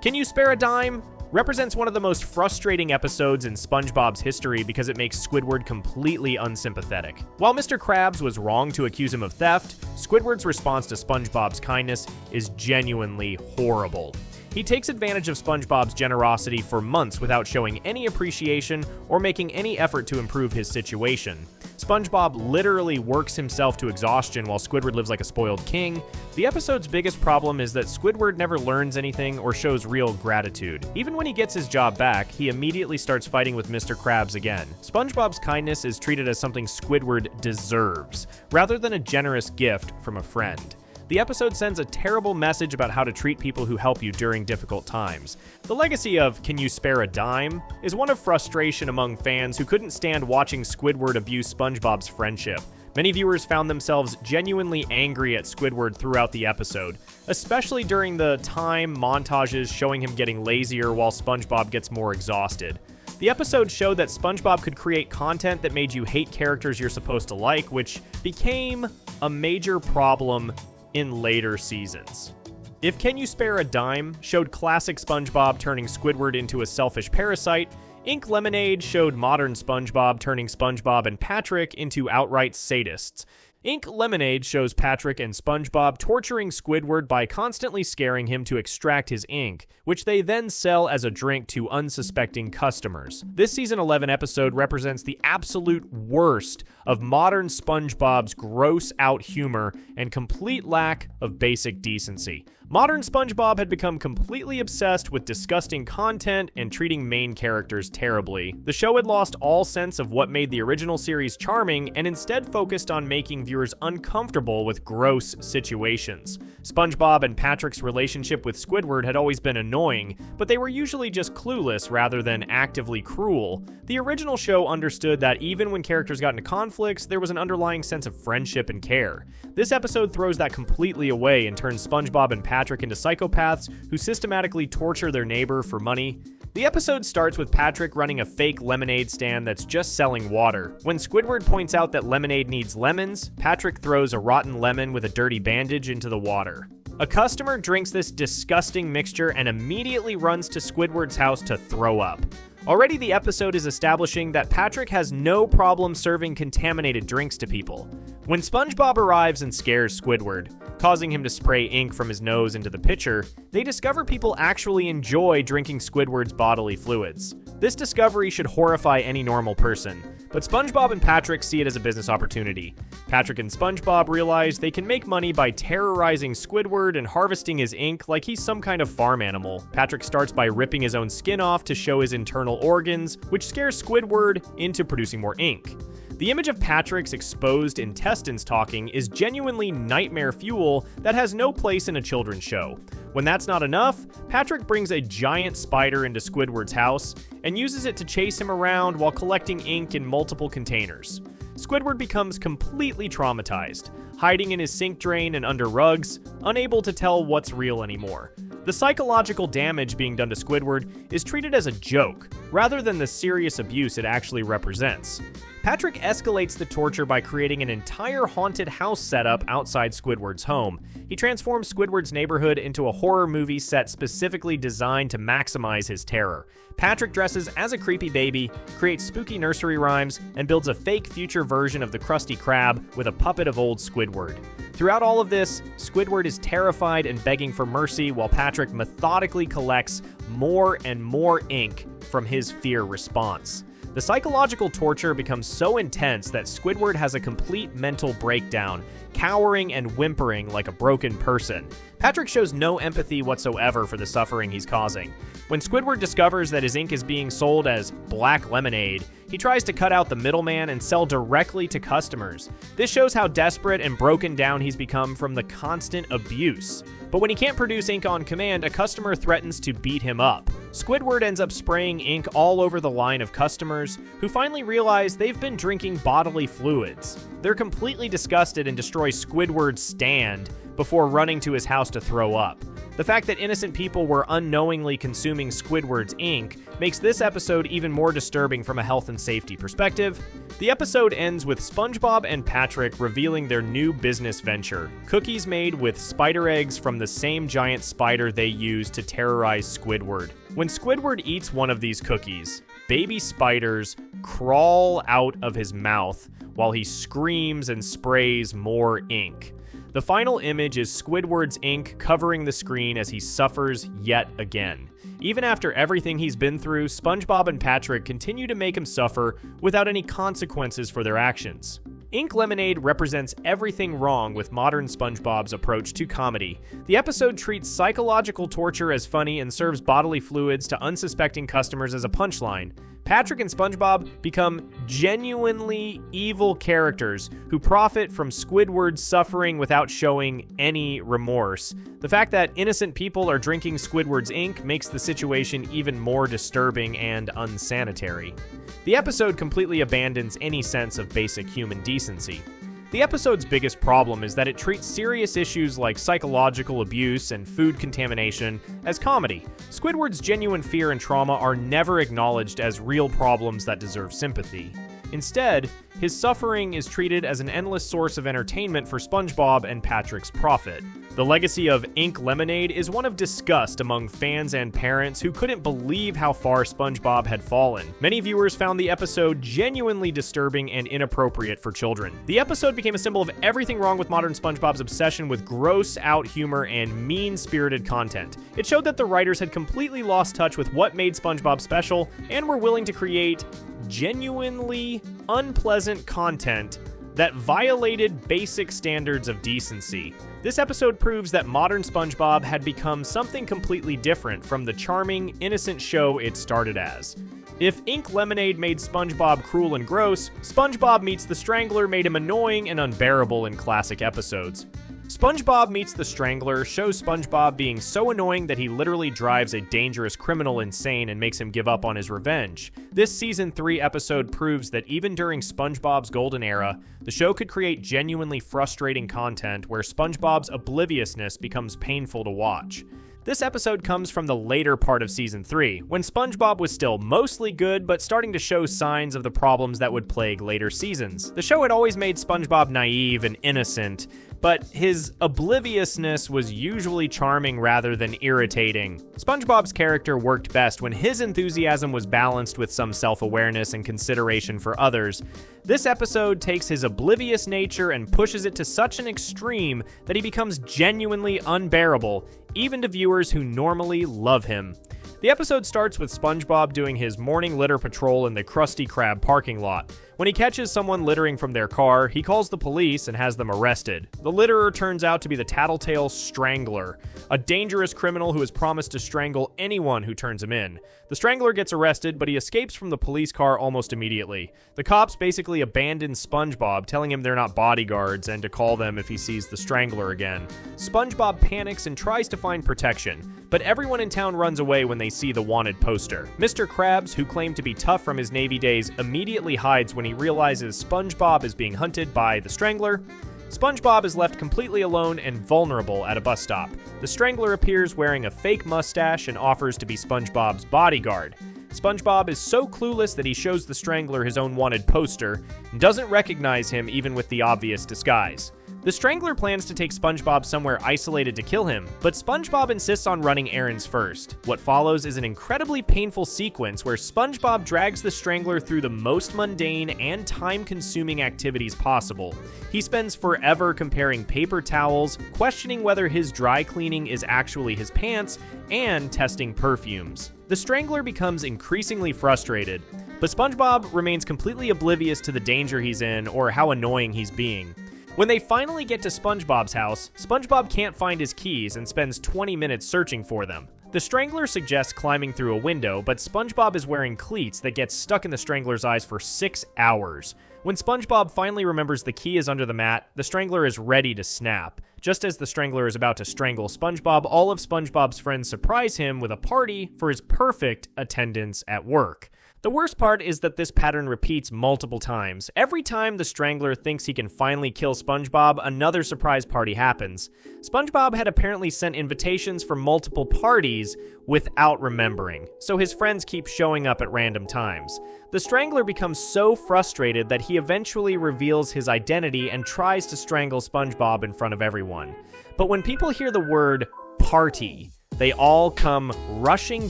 Can You Spare a Dime? Represents one of the most frustrating episodes in SpongeBob's history because it makes Squidward completely unsympathetic. While Mr. Krabs was wrong to accuse him of theft, Squidward's response to SpongeBob's kindness is genuinely horrible. He takes advantage of SpongeBob's generosity for months without showing any appreciation or making any effort to improve his situation. SpongeBob literally works himself to exhaustion while Squidward lives like a spoiled king. The episode's biggest problem is that Squidward never learns anything or shows real gratitude. Even when he gets his job back, he immediately starts fighting with Mr. Krabs again. SpongeBob's kindness is treated as something Squidward deserves, rather than a generous gift from a friend. The episode sends a terrible message about how to treat people who help you during difficult times. The legacy of Can You Spare a Dime? Is one of frustration among fans who couldn't stand watching Squidward abuse SpongeBob's friendship. Many viewers found themselves genuinely angry at Squidward throughout the episode, especially during the time montages showing him getting lazier while SpongeBob gets more exhausted. The episode showed that SpongeBob could create content that made you hate characters you're supposed to like, which became a major problem in later seasons. If Can You Spare a Dime showed classic SpongeBob turning Squidward into a selfish parasite, Ink Lemonade showed modern SpongeBob turning SpongeBob and Patrick into outright sadists. Ink Lemonade shows Patrick and SpongeBob torturing Squidward by constantly scaring him to extract his ink, which they then sell as a drink to unsuspecting customers. This season 11 episode represents the absolute worst of modern SpongeBob's gross-out humor and complete lack of basic decency. Modern SpongeBob had become completely obsessed with disgusting content and treating main characters terribly. The show had lost all sense of what made the original series charming and instead focused on making viewers uncomfortable with gross situations. SpongeBob and Patrick's relationship with Squidward had always been annoying, but they were usually just clueless rather than actively cruel. The original show understood that even when characters got into conflicts, there was an underlying sense of friendship and care. This episode throws that completely away and turns SpongeBob and Patrick into psychopaths who systematically torture their neighbor for money. The episode starts with Patrick running a fake lemonade stand that's just selling water. When Squidward points out that lemonade needs lemons, Patrick throws a rotten lemon with a dirty bandage into the water. A customer drinks this disgusting mixture and immediately runs to Squidward's house to throw up. Already the episode is establishing that Patrick has no problem serving contaminated drinks to people. When SpongeBob arrives and scares Squidward, causing him to spray ink from his nose into the pitcher, they discover people actually enjoy drinking Squidward's bodily fluids. This discovery should horrify any normal person, but SpongeBob and Patrick see it as a business opportunity. Patrick and SpongeBob realize they can make money by terrorizing Squidward and harvesting his ink like he's some kind of farm animal. Patrick starts by ripping his own skin off to show his internal organs, which scares Squidward into producing more ink. The image of Patrick's exposed intestines talking is genuinely nightmare fuel that has no place in a children's show. When that's not enough, Patrick brings a giant spider into Squidward's house and uses it to chase him around while collecting ink in multiple containers. Squidward becomes completely traumatized, hiding in his sink drain and under rugs, unable to tell what's real anymore. The psychological damage being done to Squidward is treated as a joke, rather than the serious abuse it actually represents. Patrick escalates the torture by creating an entire haunted house setup outside Squidward's home. He transforms Squidward's neighborhood into a horror movie set specifically designed to maximize his terror. Patrick dresses as a creepy baby, creates spooky nursery rhymes, and builds a fake future version of the Krusty Krab with a puppet of old Squidward. Throughout all of this, Squidward is terrified and begging for mercy while Patrick methodically collects more and more ink from his fear response. The psychological torture becomes so intense that Squidward has a complete mental breakdown, cowering and whimpering like a broken person. Patrick shows no empathy whatsoever for the suffering he's causing. When Squidward discovers that his ink is being sold as black lemonade, he tries to cut out the middleman and sell directly to customers. This shows how desperate and broken down he's become from the constant abuse. But when he can't produce ink on command, a customer threatens to beat him up. Squidward ends up spraying ink all over the line of customers, who finally realize they've been drinking bodily fluids. They're completely disgusted and destroy Squidward's stand before running to his house to throw up. The fact that innocent people were unknowingly consuming Squidward's ink makes this episode even more disturbing from a health and safety perspective. The episode ends with SpongeBob and Patrick revealing their new business venture, cookies made with spider eggs from the same giant spider they used to terrorize Squidward. When Squidward eats one of these cookies, baby spiders crawl out of his mouth while he screams and sprays more ink. The final image is Squidward's ink covering the screen as he suffers yet again. Even after everything he's been through, SpongeBob and Patrick continue to make him suffer without any consequences for their actions. Ink Lemonade represents everything wrong with modern SpongeBob's approach to comedy. The episode treats psychological torture as funny and serves bodily fluids to unsuspecting customers as a punchline. Patrick and SpongeBob become genuinely evil characters who profit from Squidward's suffering without showing any remorse. The fact that innocent people are drinking Squidward's ink makes the situation even more disturbing and unsanitary. The episode completely abandons any sense of basic human decency. The episode's biggest problem is that it treats serious issues like psychological abuse and food contamination as comedy. Squidward's genuine fear and trauma are never acknowledged as real problems that deserve sympathy. Instead, his suffering is treated as an endless source of entertainment for SpongeBob and Patrick's profit. The legacy of Ink Lemonade is one of disgust among fans and parents who couldn't believe how far SpongeBob had fallen. Many viewers found the episode genuinely disturbing and inappropriate for children. The episode became a symbol of everything wrong with modern SpongeBob's obsession with gross-out humor and mean-spirited content. It showed that the writers had completely lost touch with what made SpongeBob special and were willing to create genuinely unpleasant content that violated basic standards of decency. This episode proves that modern SpongeBob had become something completely different from the charming, innocent show it started as. If Ink Lemonade made SpongeBob cruel and gross, SpongeBob Meets the Strangler made him annoying and unbearable in classic episodes. SpongeBob Meets the Strangler shows SpongeBob being so annoying that he literally drives a dangerous criminal insane and makes him give up on his revenge. This Season 3 episode proves that even during SpongeBob's golden era, the show could create genuinely frustrating content where SpongeBob's obliviousness becomes painful to watch. This episode comes from the later part of Season 3, when SpongeBob was still mostly good, but starting to show signs of the problems that would plague later seasons. The show had always made SpongeBob naive and innocent, but his obliviousness was usually charming rather than irritating. SpongeBob's character worked best when his enthusiasm was balanced with some self-awareness and consideration for others. This episode takes his oblivious nature and pushes it to such an extreme that he becomes genuinely unbearable, even to viewers who normally love him. The episode starts with SpongeBob doing his morning litter patrol in the Krusty Krab parking lot. When he catches someone littering from their car, he calls the police and has them arrested. The litterer turns out to be the tattletale Strangler, a dangerous criminal who has promised to strangle anyone who turns him in. The Strangler gets arrested, but he escapes from the police car almost immediately. The cops basically abandon SpongeBob, telling him they're not bodyguards and to call them if he sees the Strangler again. SpongeBob panics and tries to find protection, but everyone in town runs away when they see the wanted poster. Mr. Krabs, who claimed to be tough from his Navy days, immediately hides when he realizes SpongeBob is being hunted by the Strangler. SpongeBob is left completely alone and vulnerable at a bus stop. The Strangler appears wearing a fake mustache and offers to be SpongeBob's bodyguard. SpongeBob is so clueless that he shows the Strangler his own wanted poster and doesn't recognize him even with the obvious disguise. The Strangler plans to take SpongeBob somewhere isolated to kill him, but SpongeBob insists on running errands first. What follows is an incredibly painful sequence where SpongeBob drags the Strangler through the most mundane and time-consuming activities possible. He spends forever comparing paper towels, questioning whether his dry cleaning is actually his pants, and testing perfumes. The Strangler becomes increasingly frustrated, but SpongeBob remains completely oblivious to the danger he's in or how annoying he's being. When they finally get to SpongeBob's house, SpongeBob can't find his keys and spends 20 minutes searching for them. The Strangler suggests climbing through a window, but SpongeBob is wearing cleats that get stuck in the Strangler's eyes for 6 hours. When SpongeBob finally remembers the key is under the mat, the Strangler is ready to snap. Just as the Strangler is about to strangle SpongeBob, all of SpongeBob's friends surprise him with a party for his perfect attendance at work. The worst part is that this pattern repeats multiple times. Every time the Strangler thinks he can finally kill SpongeBob, another surprise party happens. SpongeBob had apparently sent invitations for multiple parties without remembering, so his friends keep showing up at random times. The Strangler becomes so frustrated that he eventually reveals his identity and tries to strangle SpongeBob in front of everyone. But when people hear the word party, they all come rushing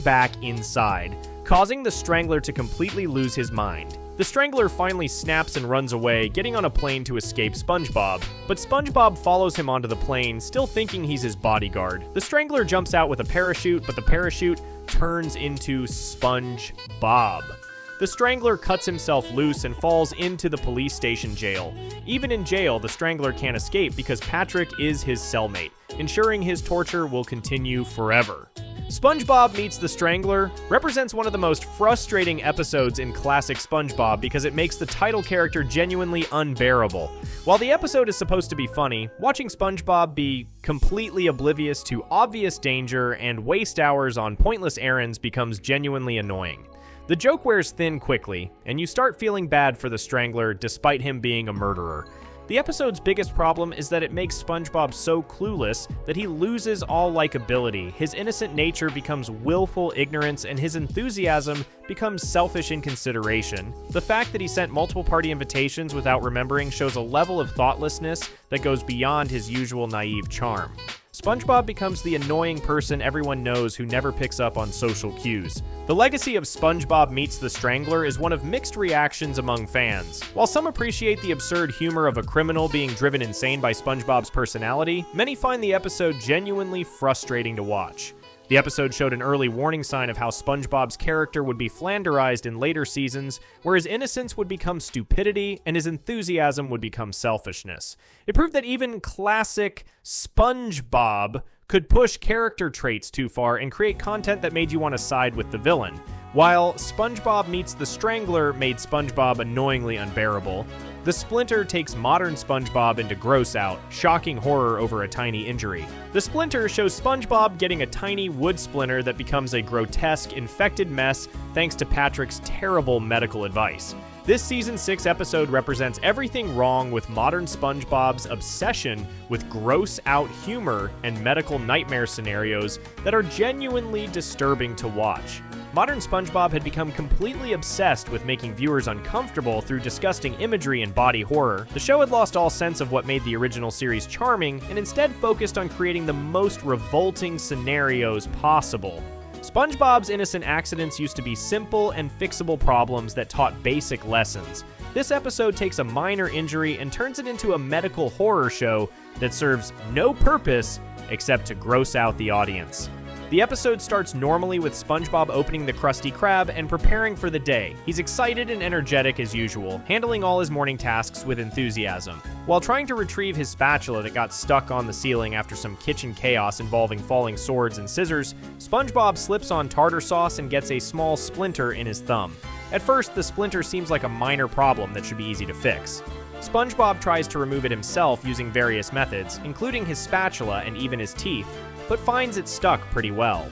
back inside, causing the Strangler to completely lose his mind. The Strangler finally snaps and runs away, getting on a plane to escape SpongeBob, but SpongeBob follows him onto the plane, still thinking he's his bodyguard. The Strangler jumps out with a parachute, but the parachute turns into SpongeBob. The Strangler cuts himself loose and falls into the police station jail. Even in jail, the Strangler can't escape because Patrick is his cellmate, ensuring his torture will continue forever. SpongeBob Meets the Strangler represents one of the most frustrating episodes in classic SpongeBob because it makes the title character genuinely unbearable. While the episode is supposed to be funny, watching SpongeBob be completely oblivious to obvious danger and waste hours on pointless errands becomes genuinely annoying. The joke wears thin quickly, and you start feeling bad for the Strangler despite him being a murderer. The episode's biggest problem is that it makes SpongeBob so clueless that he loses all likability. His innocent nature becomes willful ignorance, and his enthusiasm becomes selfish inconsideration. The fact that he sent multiple party invitations without remembering shows a level of thoughtlessness that goes beyond his usual naive charm. SpongeBob becomes the annoying person everyone knows who never picks up on social cues. The legacy of SpongeBob Meets the Strangler is one of mixed reactions among fans. While some appreciate the absurd humor of a criminal being driven insane by SpongeBob's personality, many find the episode genuinely frustrating to watch. The episode showed an early warning sign of how SpongeBob's character would be flanderized in later seasons, where his innocence would become stupidity and his enthusiasm would become selfishness. It proved that even classic SpongeBob could push character traits too far and create content that made you want to side with the villain. While SpongeBob Meets the Strangler made SpongeBob annoyingly unbearable, the Splinter takes modern SpongeBob into gross out, shocking horror over a tiny injury. The Splinter shows SpongeBob getting a tiny wood splinter that becomes a grotesque, infected mess thanks to Patrick's terrible medical advice. This Season 6 episode represents everything wrong with modern SpongeBob's obsession with gross-out humor and medical nightmare scenarios that are genuinely disturbing to watch. Modern SpongeBob had become completely obsessed with making viewers uncomfortable through disgusting imagery and body horror. The show had lost all sense of what made the original series charming and instead focused on creating the most revolting scenarios possible. SpongeBob's innocent accidents used to be simple and fixable problems that taught basic lessons. This episode takes a minor injury and turns it into a medical horror show that serves no purpose except to gross out the audience. The episode starts normally with SpongeBob opening the Krusty Krab and preparing for the day. He's excited and energetic as usual, handling all his morning tasks with enthusiasm. While trying to retrieve his spatula that got stuck on the ceiling after some kitchen chaos involving falling swords and scissors, SpongeBob slips on tartar sauce and gets a small splinter in his thumb. At first, the splinter seems like a minor problem that should be easy to fix. SpongeBob tries to remove it himself using various methods, including his spatula and even his teeth, but finds it stuck pretty well.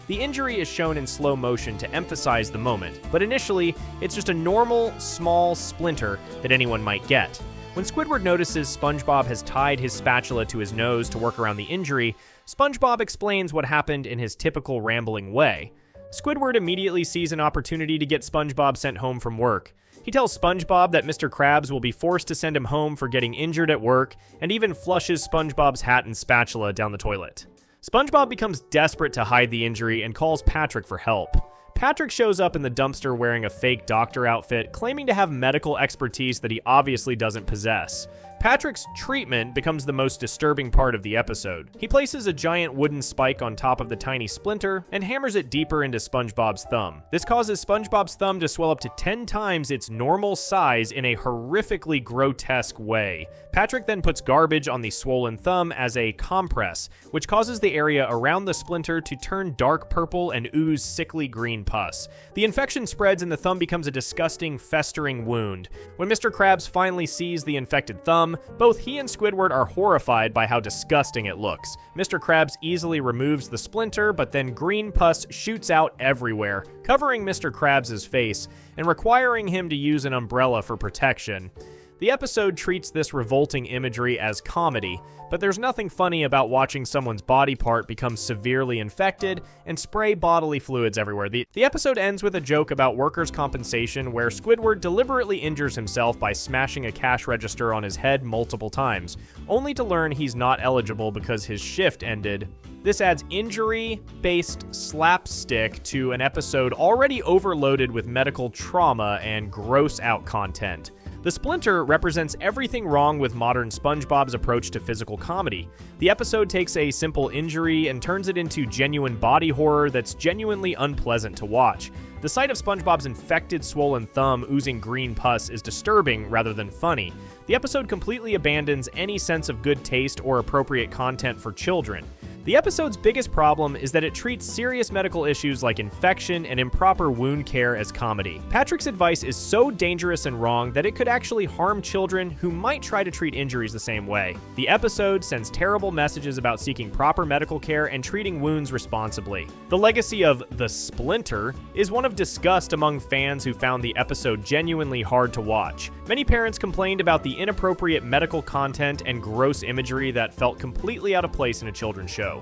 The injury is shown in slow motion to emphasize the moment, but initially, it's just a normal, small splinter that anyone might get. When Squidward notices SpongeBob has tied his spatula to his nose to work around the injury, SpongeBob explains what happened in his typical rambling way. Squidward immediately sees an opportunity to get SpongeBob sent home from work. He tells SpongeBob that Mr. Krabs will be forced to send him home for getting injured at work, and even flushes SpongeBob's hat and spatula down the toilet. SpongeBob becomes desperate to hide the injury and calls Patrick for help. Patrick shows up in the dumpster wearing a fake doctor outfit, claiming to have medical expertise that he obviously doesn't possess. Patrick's treatment becomes the most disturbing part of the episode. He places a giant wooden spike on top of the tiny splinter and hammers it deeper into SpongeBob's thumb. This causes SpongeBob's thumb to swell up to 10 times its normal size in a horrifically grotesque way. Patrick then puts garbage on the swollen thumb as a compress, which causes the area around the splinter to turn dark purple and ooze sickly green pus. The infection spreads and the thumb becomes a disgusting, festering wound. When Mr. Krabs finally sees the infected thumb, both he and Squidward are horrified by how disgusting it looks. Mr. Krabs easily removes the splinter, but then green pus shoots out everywhere, covering Mr. Krabs' face and requiring him to use an umbrella for protection. The episode treats this revolting imagery as comedy, but there's nothing funny about watching someone's body part become severely infected and spray bodily fluids everywhere. The episode ends with a joke about workers' compensation where Squidward deliberately injures himself by smashing a cash register on his head multiple times, only to learn he's not eligible because his shift ended. This adds injury-based slapstick to an episode already overloaded with medical trauma and gross-out content. The Splinter represents everything wrong with modern SpongeBob's approach to physical comedy. The episode takes a simple injury and turns it into genuine body horror that's genuinely unpleasant to watch. The sight of SpongeBob's infected, swollen thumb oozing green pus is disturbing rather than funny. The episode completely abandons any sense of good taste or appropriate content for children. The episode's biggest problem is that it treats serious medical issues like infection and improper wound care as comedy. Patrick's advice is so dangerous and wrong that it could actually harm children who might try to treat injuries the same way. The episode sends terrible messages about seeking proper medical care and treating wounds responsibly. The legacy of the Splinter is one of disgust among fans who found the episode genuinely hard to watch. Many parents complained about the inappropriate medical content and gross imagery that felt completely out of place in a children's show.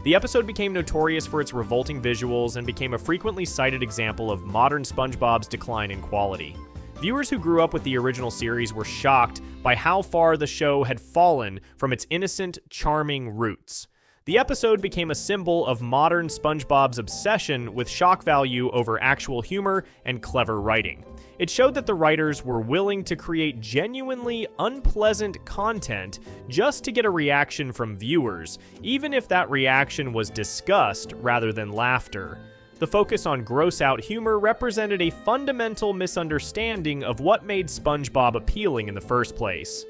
The episode became notorious for its revolting visuals and became a frequently cited example of modern SpongeBob's decline in quality. Viewers who grew up with the original series were shocked by how far the show had fallen from its innocent, charming roots. The episode became a symbol of modern SpongeBob's obsession with shock value over actual humor and clever writing. It showed that the writers were willing to create genuinely unpleasant content just to get a reaction from viewers, even if that reaction was disgust rather than laughter. The focus on gross-out humor represented a fundamental misunderstanding of what made SpongeBob appealing in the first place.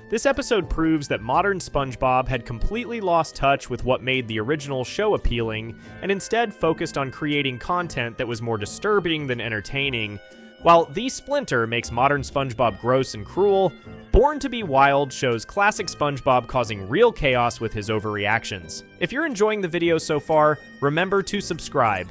This episode proves that modern SpongeBob had completely lost touch with what made the original show appealing, and instead focused on creating content that was more disturbing than entertaining. While The Splinter makes modern SpongeBob gross and cruel, Born to be Wild shows classic SpongeBob causing real chaos with his overreactions. If you're enjoying the video so far, remember to subscribe.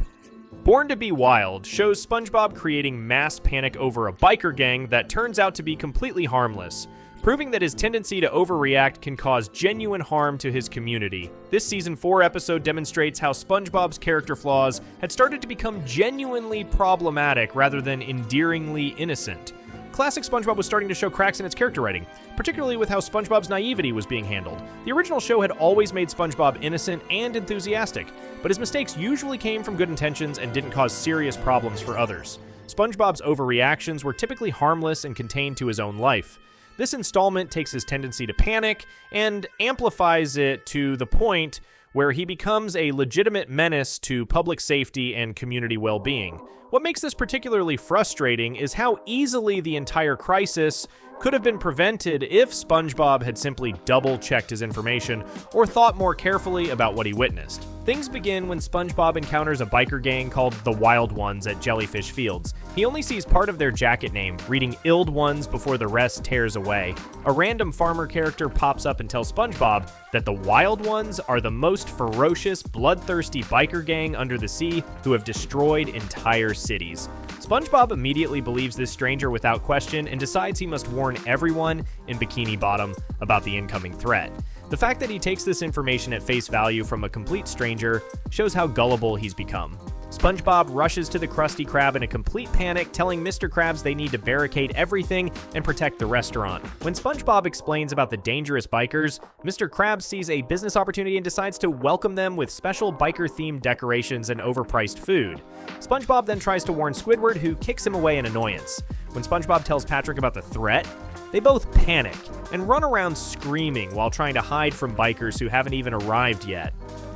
Born to be Wild shows SpongeBob creating mass panic over a biker gang that turns out to be completely harmless, proving that his tendency to overreact can cause genuine harm to his community. This Season 4 episode demonstrates how SpongeBob's character flaws had started to become genuinely problematic rather than endearingly innocent. Classic SpongeBob was starting to show cracks in its character writing, particularly with how SpongeBob's naivety was being handled. The original show had always made SpongeBob innocent and enthusiastic, but his mistakes usually came from good intentions and didn't cause serious problems for others. SpongeBob's overreactions were typically harmless and contained to his own life. This installment takes his tendency to panic and amplifies it to the point where he becomes a legitimate menace to public safety and community well-being. What makes this particularly frustrating is how easily the entire crisis could have been prevented if SpongeBob had simply double-checked his information or thought more carefully about what he witnessed. Things begin when SpongeBob encounters a biker gang called the Wild Ones at Jellyfish Fields. He only sees part of their jacket name, reading Ild Ones before the rest tears away. A random farmer character pops up and tells SpongeBob that the Wild Ones are the most ferocious, bloodthirsty biker gang under the sea who have destroyed entire cities. SpongeBob immediately believes this stranger without question and decides he must warn everyone in Bikini Bottom about the incoming threat. The fact that he takes this information at face value from a complete stranger shows how gullible he's become. SpongeBob rushes to the Krusty Krab in a complete panic, telling Mr. Krabs they need to barricade everything and protect the restaurant. When SpongeBob explains about the dangerous bikers, Mr. Krabs sees a business opportunity and decides to welcome them with special biker-themed decorations and overpriced food. SpongeBob then tries to warn Squidward, who kicks him away in annoyance. When SpongeBob tells Patrick about the threat, they both panic and run around screaming while trying to hide from bikers who haven't even arrived yet.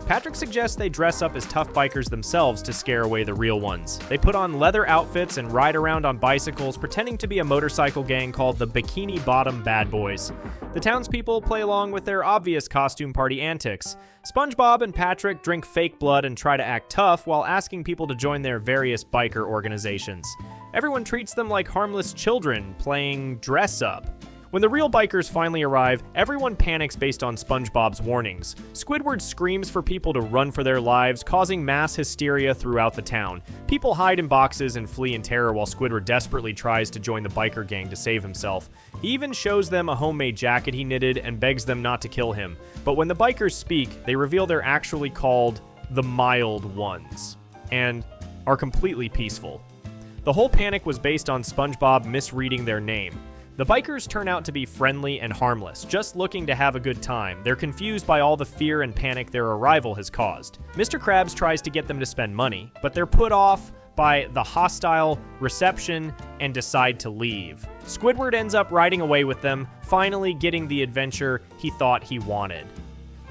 Patrick suggests they dress up as tough bikers themselves to scare away the real ones. They put on leather outfits and ride around on bicycles, pretending to be a motorcycle gang called the Bikini Bottom Bad Boys. The townspeople play along with their obvious costume party antics. SpongeBob and Patrick drink fake blood and try to act tough while asking people to join their various biker organizations. Everyone treats them like harmless children playing dress up. When the real bikers finally arrive, everyone panics based on SpongeBob's warnings. Squidward screams for people to run for their lives, causing mass hysteria throughout the town. People hide in boxes and flee in terror while Squidward desperately tries to join the biker gang to save himself. He even shows them a homemade jacket he knitted and begs them not to kill him. But when the bikers speak, they reveal they're actually called the Mild Ones and are completely peaceful. The whole panic was based on SpongeBob misreading their name. The bikers turn out to be friendly and harmless, just looking to have a good time. They're confused by all the fear and panic their arrival has caused. Mr. Krabs tries to get them to spend money, but they're put off by the hostile reception and decide to leave. Squidward ends up riding away with them, finally getting the adventure he thought he wanted.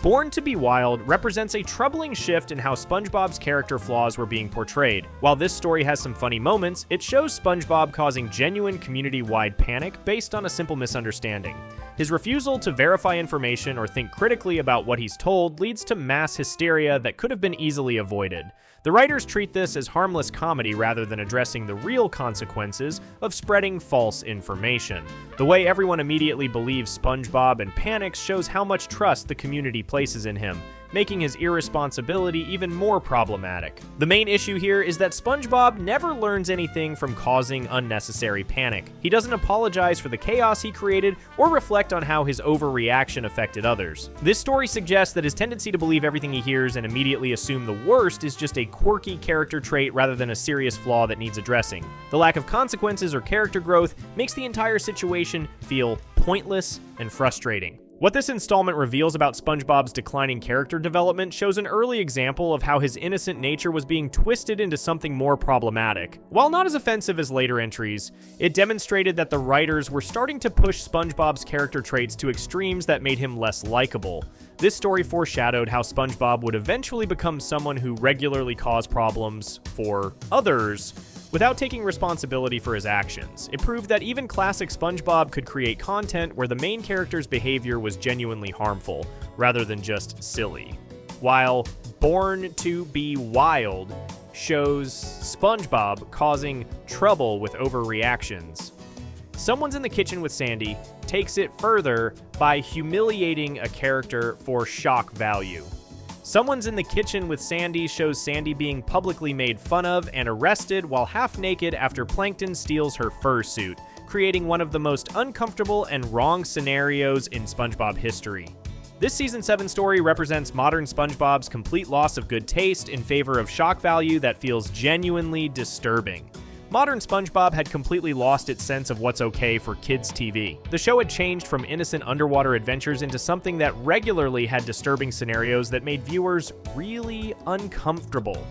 Born to be Wild represents a troubling shift in how SpongeBob's character flaws were being portrayed. While this story has some funny moments, it shows SpongeBob causing genuine community-wide panic based on a simple misunderstanding. His refusal to verify information or think critically about what he's told leads to mass hysteria that could have been easily avoided. The writers treat this as harmless comedy rather than addressing the real consequences of spreading false information. The way everyone immediately believes SpongeBob and panics shows how much trust the community places in him, making his irresponsibility even more problematic. The main issue here is that SpongeBob never learns anything from causing unnecessary panic. He doesn't apologize for the chaos he created or reflect on how his overreaction affected others. This story suggests that his tendency to believe everything he hears and immediately assume the worst is just a quirky character trait rather than a serious flaw that needs addressing. The lack of consequences or character growth makes the entire situation feel pointless and frustrating. What this installment reveals about SpongeBob's declining character development shows an early example of how his innocent nature was being twisted into something more problematic. While not as offensive as later entries, it demonstrated that the writers were starting to push SpongeBob's character traits to extremes that made him less likable. This story foreshadowed how SpongeBob would eventually become someone who regularly caused problems for others without taking responsibility for his actions. It proved that even classic SpongeBob could create content where the main character's behavior was genuinely harmful, rather than just silly. While Born to Be Wild shows SpongeBob causing trouble with overreactions, Someone's in the Kitchen with Sandy takes it further by humiliating a character for shock value. Someone's in the Kitchen with Sandy shows Sandy being publicly made fun of and arrested while half naked after Plankton steals her fursuit, creating one of the most uncomfortable and wrong scenarios in SpongeBob history. This Season 7 story represents modern SpongeBob's complete loss of good taste in favor of shock value that feels genuinely disturbing. Modern SpongeBob had completely lost its sense of what's okay for kids' TV. The show had changed from innocent underwater adventures into something that regularly had disturbing scenarios that made viewers really uncomfortable.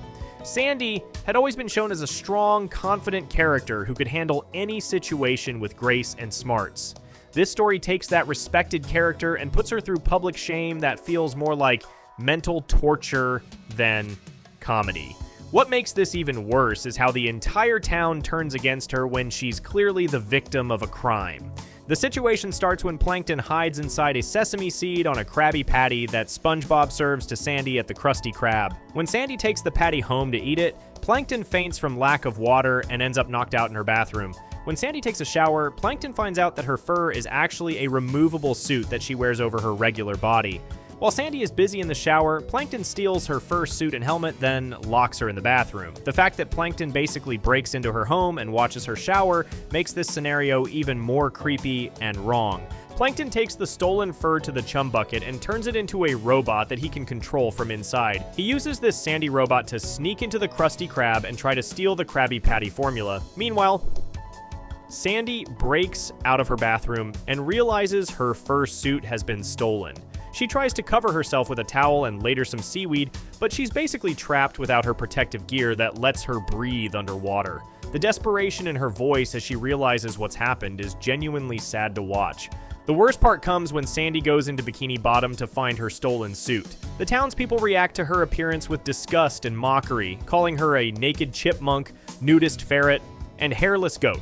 Sandy had always been shown as a strong, confident character who could handle any situation with grace and smarts. This story takes that respected character and puts her through public shame that feels more like mental torture than comedy. What makes this even worse is how the entire town turns against her when she's clearly the victim of a crime. The situation starts when Plankton hides inside a sesame seed on a Krabby Patty that SpongeBob serves to Sandy at the Krusty Krab. When Sandy takes the patty home to eat it, Plankton faints from lack of water and ends up knocked out in her bathroom. When Sandy takes a shower, Plankton finds out that her fur is actually a removable suit that she wears over her regular body. While Sandy is busy in the shower, Plankton steals her fur suit and helmet, then locks her in the bathroom. The fact that Plankton basically breaks into her home and watches her shower makes this scenario even more creepy and wrong. Plankton takes the stolen fur to the chum bucket and turns it into a robot that he can control from inside. He uses this Sandy robot to sneak into the Krusty Krab and try to steal the Krabby Patty formula. Meanwhile, Sandy breaks out of her bathroom and realizes her fur suit has been stolen. She tries to cover herself with a towel and later some seaweed, but she's basically trapped without her protective gear that lets her breathe underwater. The desperation in her voice as she realizes what's happened is genuinely sad to watch. The worst part comes when Sandy goes into Bikini Bottom to find her stolen suit. The townspeople react to her appearance with disgust and mockery, calling her a naked chipmunk, nudist ferret, and hairless goat.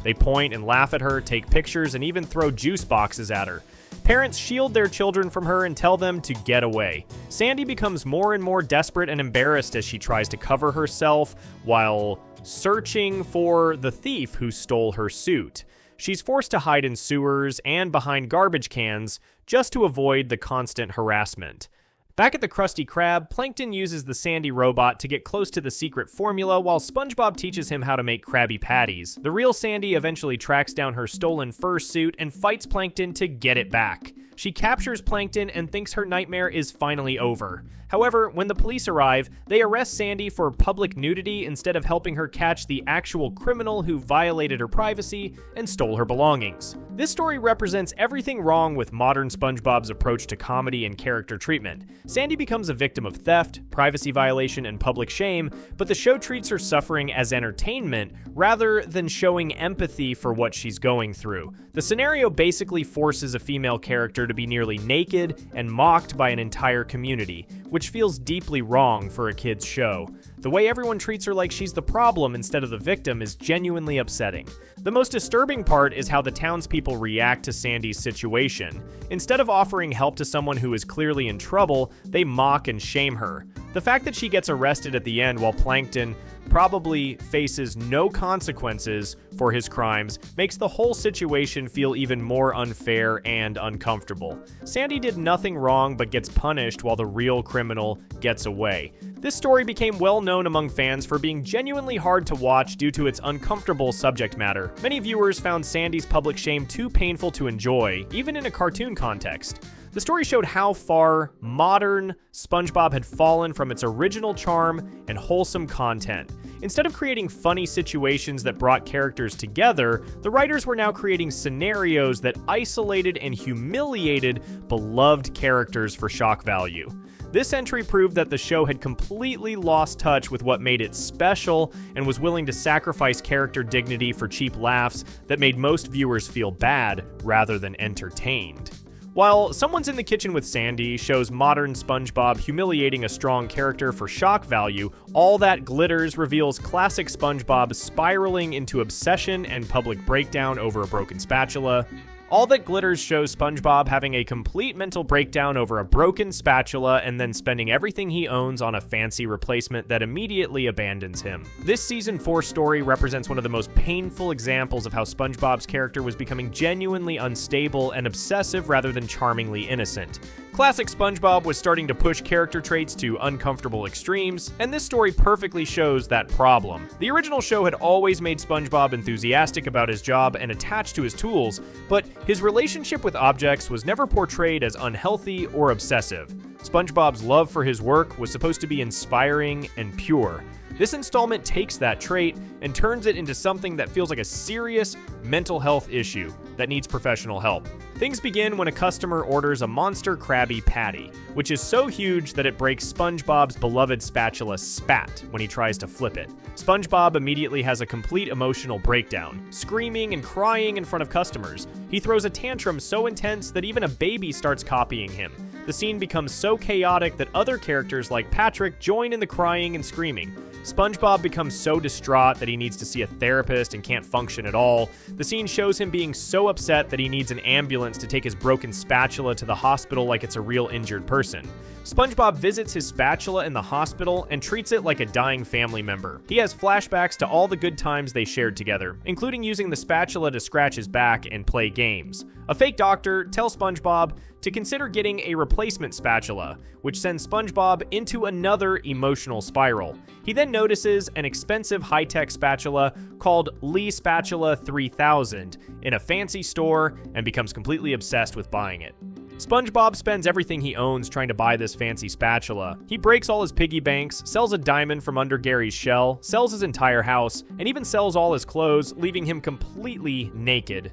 They point and laugh at her, take pictures, and even throw juice boxes at her. Parents shield their children from her and tell them to get away. Sandy becomes more and more desperate and embarrassed as she tries to cover herself while searching for the thief who stole her suit. She's forced to hide in sewers and behind garbage cans just to avoid the constant harassment. Back at the Krusty Krab, Plankton uses the Sandy robot to get close to the secret formula while SpongeBob teaches him how to make Krabby Patties. The real Sandy eventually tracks down her stolen fursuit and fights Plankton to get it back. She captures Plankton and thinks her nightmare is finally over. However, when the police arrive, they arrest Sandy for public nudity instead of helping her catch the actual criminal who violated her privacy and stole her belongings. This story represents everything wrong with modern SpongeBob's approach to comedy and character treatment. Sandy becomes a victim of theft, privacy violation, and public shame, but the show treats her suffering as entertainment rather than showing empathy for what she's going through. The scenario basically forces a female character to be nearly naked and mocked by an entire community, which feels deeply wrong for a kid's show. The way everyone treats her like she's the problem instead of the victim is genuinely upsetting. The most disturbing part is how the townspeople react to Sandy's situation. Instead of offering help to someone who is clearly in trouble, they mock and shame her. The fact that she gets arrested at the end while Plankton probably faces no consequences for his crimes makes the whole situation feel even more unfair and uncomfortable. Sandy did nothing wrong but gets punished while the real criminal gets away. This story became well known among fans for being genuinely hard to watch due to its uncomfortable subject matter. Many viewers found Sandy's public shame too painful to enjoy, even in a cartoon context. The story showed how far modern SpongeBob had fallen from its original charm and wholesome content. Instead of creating funny situations that brought characters together, the writers were now creating scenarios that isolated and humiliated beloved characters for shock value. This entry proved that the show had completely lost touch with what made it special and was willing to sacrifice character dignity for cheap laughs that made most viewers feel bad rather than entertained. While Someone's in the Kitchen with Sandy shows modern SpongeBob humiliating a strong character for shock value, All That Glitters reveals classic SpongeBob spiraling into obsession and public breakdown over a broken spatula. All That Glitters shows SpongeBob having a complete mental breakdown over a broken spatula and then spending everything he owns on a fancy replacement that immediately abandons him. This Season 4 story represents one of the most painful examples of how SpongeBob's character was becoming genuinely unstable and obsessive rather than charmingly innocent. Classic SpongeBob was starting to push character traits to uncomfortable extremes, and this story perfectly shows that problem. The original show had always made SpongeBob enthusiastic about his job and attached to his tools, but his relationship with objects was never portrayed as unhealthy or obsessive. SpongeBob's love for his work was supposed to be inspiring and pure. This installment takes that trait and turns it into something that feels like a serious mental health issue that needs professional help. Things begin when a customer orders a monster Krabby Patty, which is so huge that it breaks SpongeBob's beloved spatula spat when he tries to flip it. SpongeBob immediately has a complete emotional breakdown, screaming and crying in front of customers. He throws a tantrum so intense that even a baby starts copying him. The scene becomes so chaotic that other characters like Patrick join in the crying and screaming. SpongeBob becomes so distraught that he needs to see a therapist and can't function at all. The scene shows him being so upset that he needs an ambulance to take his broken spatula to the hospital like it's a real injured person. SpongeBob visits his spatula in the hospital and treats it like a dying family member. He has flashbacks to all the good times they shared together, including using the spatula to scratch his back and play games. A fake doctor tells SpongeBob to consider getting a replacement spatula, which sends SpongeBob into another emotional spiral. He then notices an expensive high-tech spatula called Lee Spatula 3000 in a fancy store and becomes completely obsessed with buying it. SpongeBob spends everything he owns trying to buy this fancy spatula. He breaks all his piggy banks, sells a diamond from under Gary's shell, sells his entire house, and even sells all his clothes, leaving him completely naked.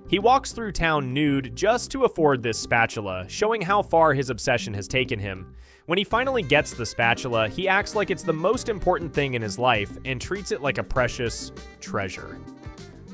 He walks through town nude just to afford this spatula, showing how far his obsession has taken him. When he finally gets the spatula, he acts like it's the most important thing in his life and treats it like a precious treasure.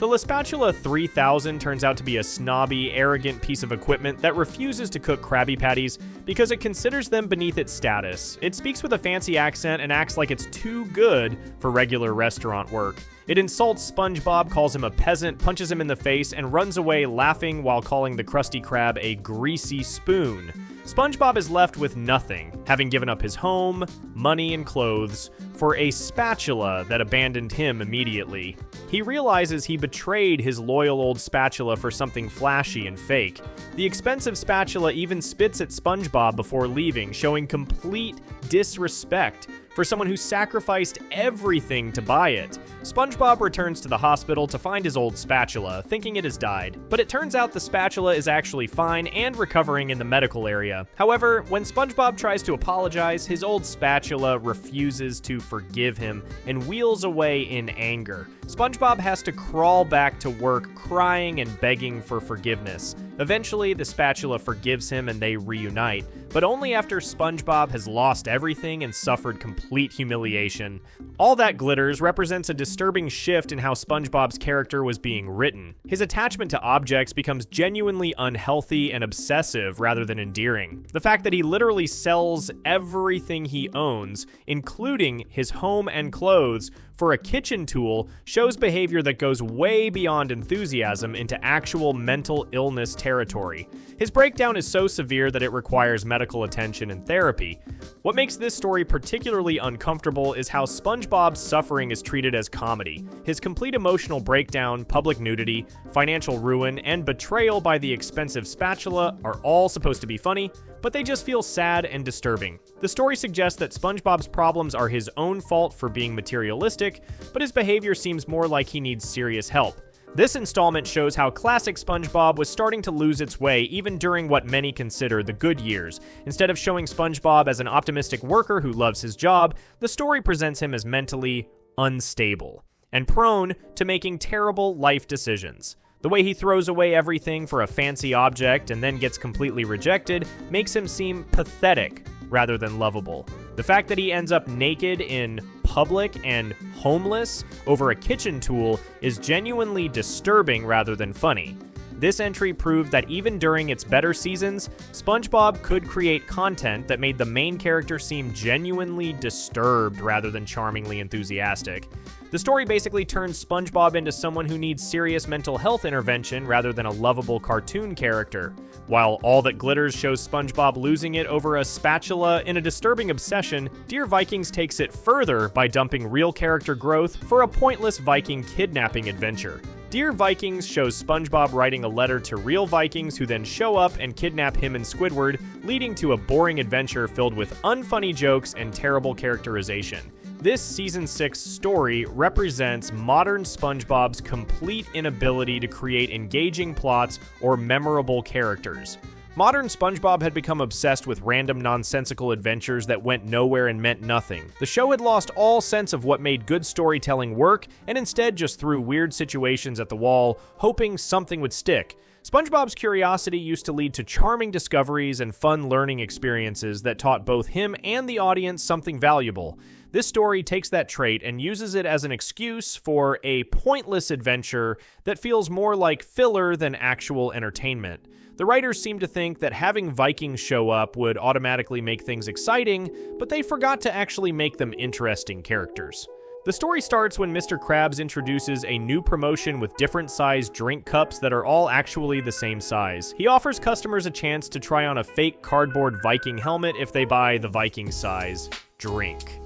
The La Spatula 3000 turns out to be a snobby, arrogant piece of equipment that refuses to cook Krabby Patties because it considers them beneath its status. It speaks with a fancy accent and acts like it's too good for regular restaurant work. It insults SpongeBob, calls him a peasant, punches him in the face, and runs away laughing while calling the Krusty Krab a greasy spoon. SpongeBob is left with nothing, having given up his home, money, and clothes for a spatula that abandoned him immediately. He realizes he betrayed his loyal old spatula for something flashy and fake. The expensive spatula even spits at SpongeBob before leaving, showing complete disrespect for someone who sacrificed everything to buy it. SpongeBob returns to the hospital to find his old spatula, thinking it has died. But it turns out the spatula is actually fine and recovering in the medical area. However, when SpongeBob tries to apologize, his old spatula refuses to forgive him and wheels away in anger. SpongeBob has to crawl back to work crying and begging for forgiveness. Eventually, the spatula forgives him and they reunite, but only after SpongeBob has lost everything and suffered complete humiliation. All That Glitters represents a disturbing shift in how SpongeBob's character was being written. His attachment to objects becomes genuinely unhealthy and obsessive rather than endearing. The fact that he literally sells everything he owns, including his home and clothes, for a kitchen tool shows behavior that goes way beyond enthusiasm into actual mental illness territory. His breakdown is so severe that it requires medical attention and therapy. What makes this story particularly uncomfortable is how SpongeBob's suffering is treated as comedy. His complete emotional breakdown, public nudity, financial ruin, and betrayal by the expensive spatula are all supposed to be funny, but they just feel sad and disturbing. The story suggests that SpongeBob's problems are his own fault for being materialistic, but his behavior seems more like he needs serious help. This installment shows how classic SpongeBob was starting to lose its way even during what many consider the good years. Instead of showing SpongeBob as an optimistic worker who loves his job, the story presents him as mentally unstable and prone to making terrible life decisions. The way he throws away everything for a fancy object and then gets completely rejected makes him seem pathetic rather than lovable. The fact that he ends up naked in public and homeless over a kitchen tool is genuinely disturbing rather than funny. This entry proved that even during its better seasons, SpongeBob could create content that made the main character seem genuinely disturbed rather than charmingly enthusiastic. The story basically turns SpongeBob into someone who needs serious mental health intervention rather than a lovable cartoon character. While All That Glitters shows SpongeBob losing it over a spatula in a disturbing obsession, Dear Vikings takes it further by dumping real character growth for a pointless Viking kidnapping adventure. Dear Vikings shows SpongeBob writing a letter to real Vikings who then show up and kidnap him and Squidward, leading to a boring adventure filled with unfunny jokes and terrible characterization. This Season 6 story represents modern SpongeBob's complete inability to create engaging plots or memorable characters. Modern SpongeBob had become obsessed with random nonsensical adventures that went nowhere and meant nothing. The show had lost all sense of what made good storytelling work and instead just threw weird situations at the wall, hoping something would stick. SpongeBob's curiosity used to lead to charming discoveries and fun learning experiences that taught both him and the audience something valuable. This story takes that trait and uses it as an excuse for a pointless adventure that feels more like filler than actual entertainment. The writers seem to think that having Vikings show up would automatically make things exciting, but they forgot to actually make them interesting characters. The story starts when Mr. Krabs introduces a new promotion with different sized drink cups that are all actually the same size. He offers customers a chance to try on a fake cardboard Viking helmet if they buy the Viking size drink.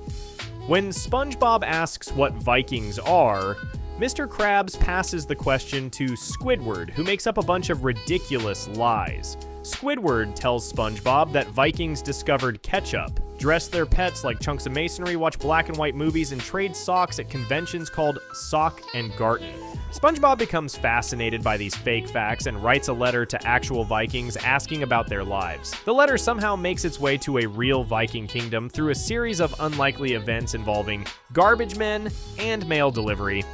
When SpongeBob asks what Vikings are, Mr. Krabs passes the question to Squidward, who makes up a bunch of ridiculous lies. Squidward tells SpongeBob that Vikings discovered ketchup, dress their pets like chunks of masonry, watch black and white movies, and trade socks at conventions called Sock and Garten. SpongeBob becomes fascinated by these fake facts and writes a letter to actual Vikings asking about their lives. The letter somehow makes its way to a real Viking kingdom through a series of unlikely events involving garbage men and mail delivery.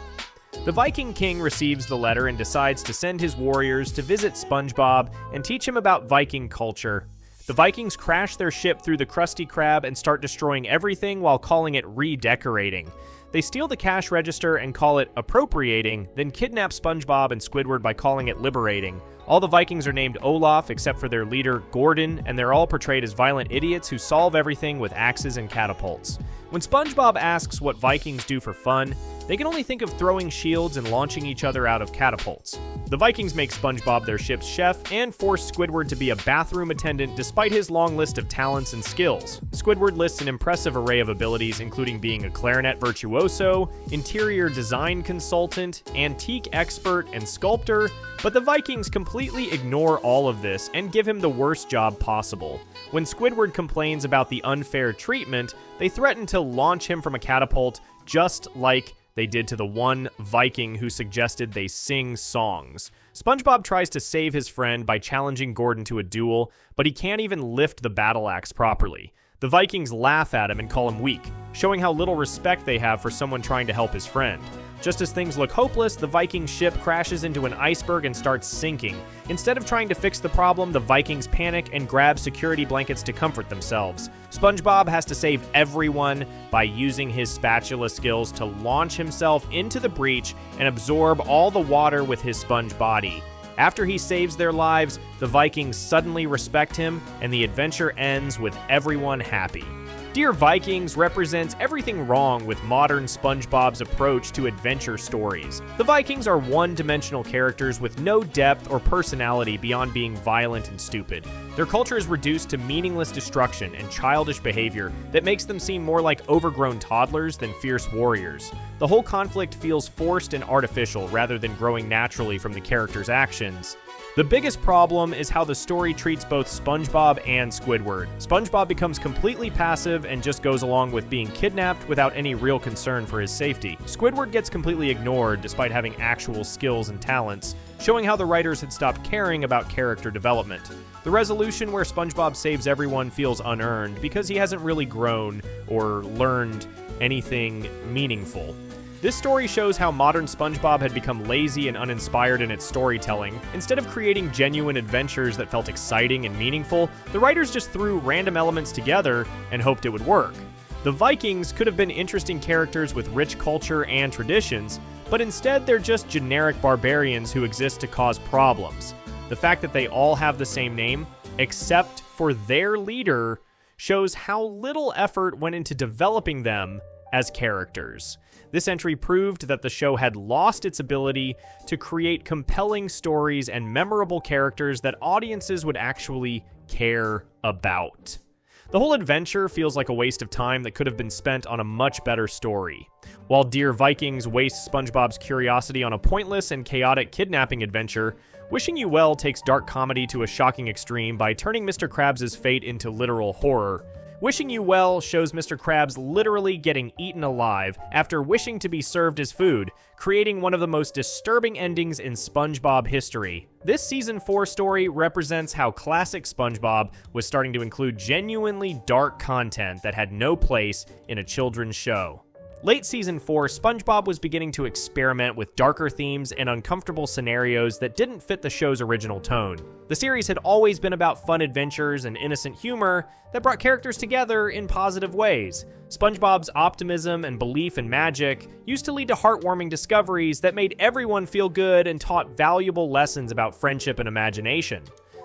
The Viking King receives the letter and decides to send his warriors to visit SpongeBob and teach him about Viking culture. The Vikings crash their ship through the Krusty Krab and start destroying everything while calling it redecorating. They steal the cash register and call it appropriating, then kidnap SpongeBob and Squidward by calling it liberating. All the Vikings are named Olaf except for their leader, Gordon, and they're all portrayed as violent idiots who solve everything with axes and catapults. When SpongeBob asks what Vikings do for fun, they can only think of throwing shields and launching each other out of catapults. The Vikings make SpongeBob their ship's chef and force Squidward to be a bathroom attendant despite his long list of talents and skills. Squidward lists an impressive array of abilities, including being a clarinet virtuoso, interior design consultant, antique expert, and sculptor, but the Vikings completely ignore all of this and give him the worst job possible. When Squidward complains about the unfair treatment, they threaten to launch him from a catapult, just like they did to the one Viking who suggested they sing songs. SpongeBob tries to save his friend by challenging Gordon to a duel, but he can't even lift the battle axe properly. The Vikings laugh at him and call him weak, showing how little respect they have for someone trying to help his friend. Just as things look hopeless, the Viking ship crashes into an iceberg and starts sinking. Instead of trying to fix the problem, the Vikings panic and grab security blankets to comfort themselves. SpongeBob has to save everyone by using his spatula skills to launch himself into the breach and absorb all the water with his sponge body. After he saves their lives, the Vikings suddenly respect him, and the adventure ends with everyone happy. Dear Vikings represents everything wrong with modern SpongeBob's approach to adventure stories. The Vikings are one-dimensional characters with no depth or personality beyond being violent and stupid. Their culture is reduced to meaningless destruction and childish behavior that makes them seem more like overgrown toddlers than fierce warriors. The whole conflict feels forced and artificial rather than growing naturally from the characters' actions. The The biggest problem is how the story treats both SpongeBob and Squidward. SpongeBob becomes completely passive and just goes along with being kidnapped without any real concern for his safety. Squidward gets completely ignored despite having actual skills and talents, showing how the writers had stopped caring about character development. The resolution where SpongeBob saves everyone feels unearned because he hasn't really grown or learned anything meaningful. This story shows how modern SpongeBob had become lazy and uninspired in its storytelling. Instead of creating genuine adventures that felt exciting and meaningful, the writers just threw random elements together and hoped it would work. The Vikings could have been interesting characters with rich culture and traditions, but instead they're just generic barbarians who exist to cause problems. The fact that they all have the same name, except for their leader, shows how little effort went into developing them as characters. This entry proved that the show had lost its ability to create compelling stories and memorable characters that audiences would actually care about. The whole adventure feels like a waste of time that could have been spent on a much better story. While Dear Vikings wastes SpongeBob's curiosity on a pointless and chaotic kidnapping adventure, Wishing You Well takes dark comedy to a shocking extreme by turning Mr. Krabs' fate into literal horror. Wishing You Well shows Mr. Krabs literally getting eaten alive after wishing to be served as food, creating one of the most disturbing endings in SpongeBob history. This Season 4 story represents how classic SpongeBob was starting to include genuinely dark content that had no place in a children's show. Late Season 4, SpongeBob was beginning to experiment with darker themes and uncomfortable scenarios that didn't fit the show's original tone. The series had always been about fun adventures and innocent humor that brought characters together in positive ways. SpongeBob's optimism and belief in magic used to lead to heartwarming discoveries that made everyone feel good and taught valuable lessons about friendship and imagination.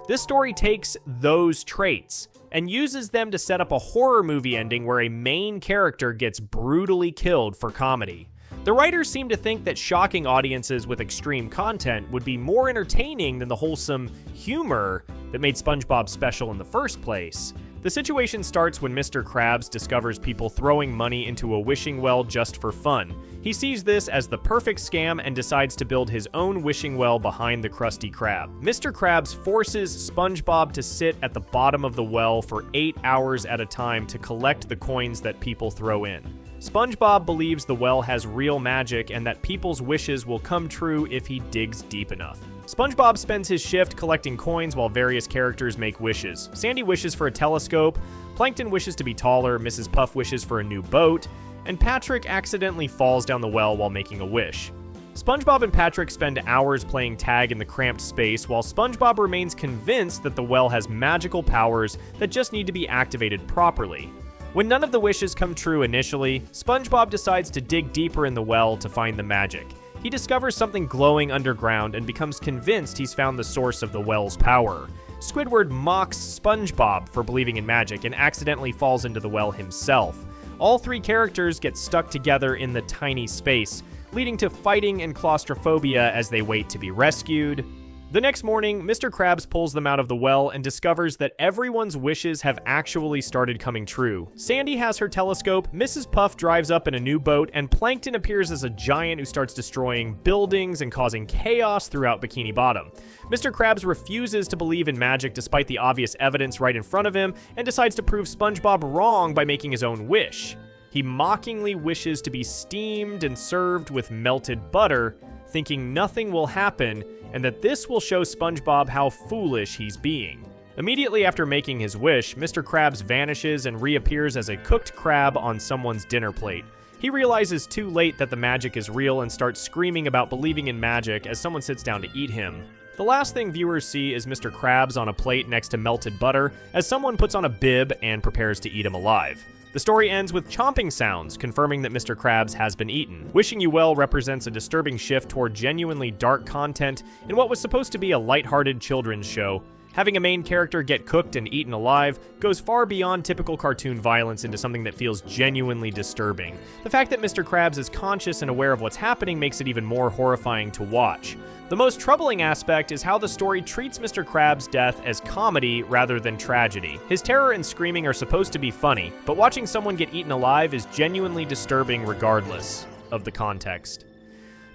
This story takes those traits and uses them to set up a horror movie ending where a main character gets brutally killed for comedy. The writers seem to think that shocking audiences with extreme content would be more entertaining than the wholesome humor that made SpongeBob special in the first place. The situation starts when Mr. Krabs discovers people throwing money into a wishing well just for fun. He sees this as the perfect scam and decides to build his own wishing well behind the Krusty Krab. Mr. Krabs forces SpongeBob to sit at the bottom of the well for 8 hours at a time to collect the coins that people throw in. SpongeBob believes the well has real magic and that people's wishes will come true if he digs deep enough. SpongeBob spends his shift collecting coins while various characters make wishes. Sandy wishes for a telescope, Plankton wishes to be taller, Mrs. Puff wishes for a new boat, and Patrick accidentally falls down the well while making a wish. SpongeBob and Patrick spend hours playing tag in the cramped space while SpongeBob remains convinced that the well has magical powers that just need to be activated properly. When none of the wishes come true initially, SpongeBob decides to dig deeper in the well to find the magic. He discovers something glowing underground and becomes convinced he's found the source of the well's power. Squidward mocks SpongeBob for believing in magic and accidentally falls into the well himself. All three characters get stuck together in the tiny space, leading to fighting and claustrophobia as they wait to be rescued. The next morning, Mr. Krabs pulls them out of the well and discovers that everyone's wishes have actually started coming true. Sandy has her telescope, Mrs. Puff drives up in a new boat, and Plankton appears as a giant who starts destroying buildings and causing chaos throughout Bikini Bottom. Mr. Krabs refuses to believe in magic despite the obvious evidence right in front of him and decides to prove SpongeBob wrong by making his own wish. He mockingly wishes to be steamed and served with melted butter, thinking nothing will happen and that this will show SpongeBob how foolish he's being. Immediately after making his wish, Mr. Krabs vanishes and reappears as a cooked crab on someone's dinner plate. He realizes too late that the magic is real and starts screaming about believing in magic as someone sits down to eat him. The last thing viewers see is Mr. Krabs on a plate next to melted butter as someone puts on a bib and prepares to eat him alive. The story ends with chomping sounds, confirming that Mr. Krabs has been eaten. Wishing You Well represents a disturbing shift toward genuinely dark content in what was supposed to be a lighthearted children's show. Having a main character get cooked and eaten alive goes far beyond typical cartoon violence into something that feels genuinely disturbing. The fact that Mr. Krabs is conscious and aware of what's happening makes it even more horrifying to watch. The most troubling aspect is how the story treats Mr. Krabs' death as comedy rather than tragedy. His terror and screaming are supposed to be funny, but watching someone get eaten alive is genuinely disturbing regardless of the context.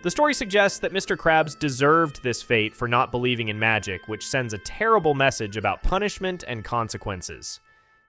The story suggests that Mr. Krabs deserved this fate for not believing in magic, which sends a terrible message about punishment and consequences.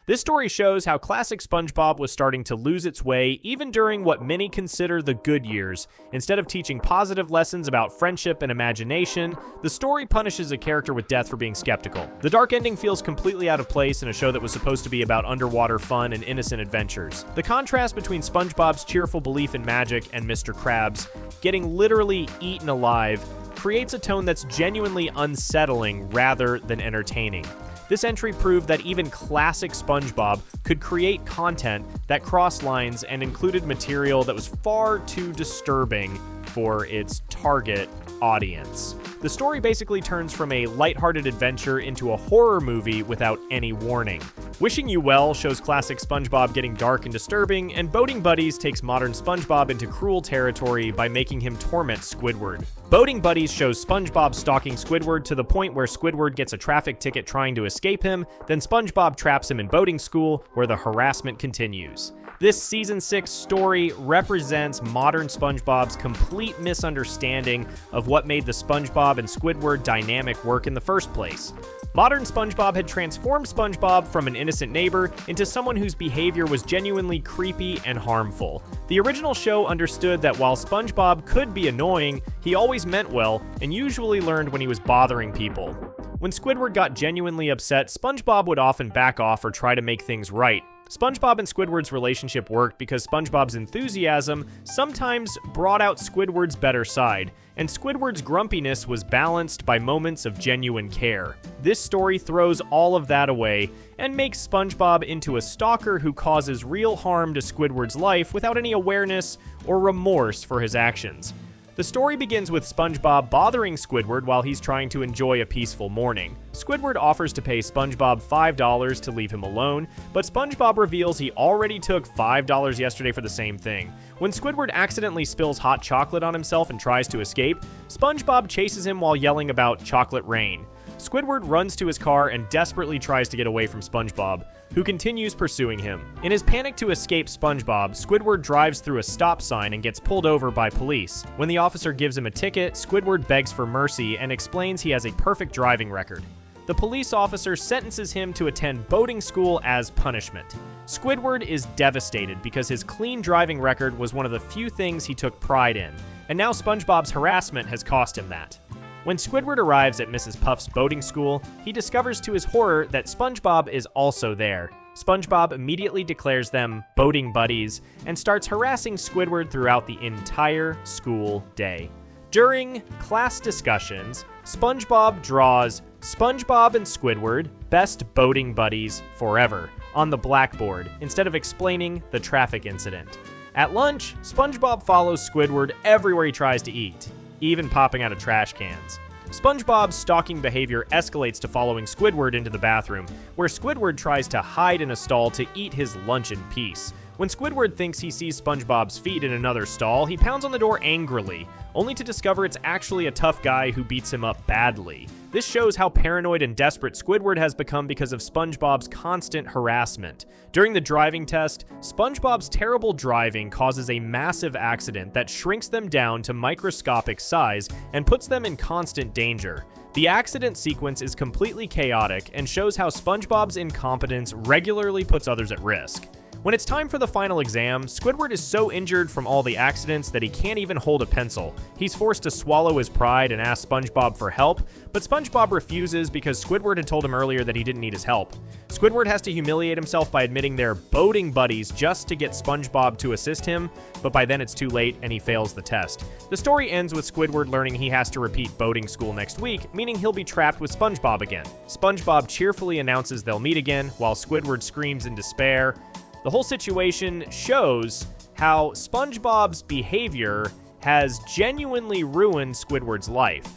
This story shows how classic SpongeBob was starting to lose its way even during what many consider the good years. Instead of teaching positive lessons about friendship and imagination, the story punishes a character with death for being skeptical. The dark ending feels completely out of place in a show that was supposed to be about underwater fun and innocent adventures. The contrast between SpongeBob's cheerful belief in magic and Mr. Krabs getting literally eaten alive creates a tone that's genuinely unsettling rather than entertaining. This entry proved that even classic SpongeBob could create content that crossed lines and included material that was far too disturbing for its target audience. The story basically turns from a lighthearted adventure into a horror movie without any warning. Wishing You Well shows classic SpongeBob getting dark and disturbing, and Boating Buddies takes modern SpongeBob into cruel territory by making him torment Squidward. Boating Buddies shows SpongeBob stalking Squidward to the point where Squidward gets a traffic ticket trying to escape him, then SpongeBob traps him in boating school, where the harassment continues. This Season 6 story represents modern SpongeBob's complete misunderstanding of what made the SpongeBob and Squidward dynamic work in the first place. Modern SpongeBob had transformed SpongeBob from an innocent neighbor into someone whose behavior was genuinely creepy and harmful. The original show understood that while SpongeBob could be annoying, he always meant well and usually learned when he was bothering people. When Squidward got genuinely upset, SpongeBob would often back off or try to make things right. SpongeBob and Squidward's relationship worked because SpongeBob's enthusiasm sometimes brought out Squidward's better side, and Squidward's grumpiness was balanced by moments of genuine care. This story throws all of that away and makes SpongeBob into a stalker who causes real harm to Squidward's life without any awareness or remorse for his actions. The story begins with SpongeBob bothering Squidward while he's trying to enjoy a peaceful morning. Squidward offers to pay SpongeBob $5 to leave him alone, but SpongeBob reveals he already took $5 yesterday for the same thing. When Squidward accidentally spills hot chocolate on himself and tries to escape, SpongeBob chases him while yelling about chocolate rain. Squidward runs to his car and desperately tries to get away from SpongeBob, who continues pursuing him. In his panic to escape SpongeBob, Squidward drives through a stop sign and gets pulled over by police. When the officer gives him a ticket, Squidward begs for mercy and explains he has a perfect driving record. The police officer sentences him to attend boating school as punishment. Squidward is devastated because his clean driving record was one of the few things he took pride in, and now SpongeBob's harassment has cost him that. When Squidward arrives at Mrs. Puff's boating school, he discovers to his horror that SpongeBob is also there. SpongeBob immediately declares them boating buddies and starts harassing Squidward throughout the entire school day. During class discussions, SpongeBob draws SpongeBob and Squidward, best boating buddies forever, on the blackboard instead of explaining the traffic incident. At lunch, SpongeBob follows Squidward everywhere he tries to eat, even popping out of trash cans. SpongeBob's stalking behavior escalates to following Squidward into the bathroom, where Squidward tries to hide in a stall to eat his lunch in peace. When Squidward thinks he sees SpongeBob's feet in another stall, he pounds on the door angrily, only to discover it's actually a tough guy who beats him up badly. This shows how paranoid and desperate Squidward has become because of SpongeBob's constant harassment. During the driving test, SpongeBob's terrible driving causes a massive accident that shrinks them down to microscopic size and puts them in constant danger. The accident sequence is completely chaotic and shows how SpongeBob's incompetence regularly puts others at risk. When it's time for the final exam, Squidward is so injured from all the accidents that he can't even hold a pencil. He's forced to swallow his pride and ask SpongeBob for help, but SpongeBob refuses because Squidward had told him earlier that he didn't need his help. Squidward has to humiliate himself by admitting they're boating buddies just to get SpongeBob to assist him, but by then it's too late and he fails the test. The story ends with Squidward learning he has to repeat boating school next week, meaning he'll be trapped with SpongeBob again. SpongeBob cheerfully announces they'll meet again, while Squidward screams in despair. The whole situation shows how SpongeBob's behavior has genuinely ruined Squidward's life,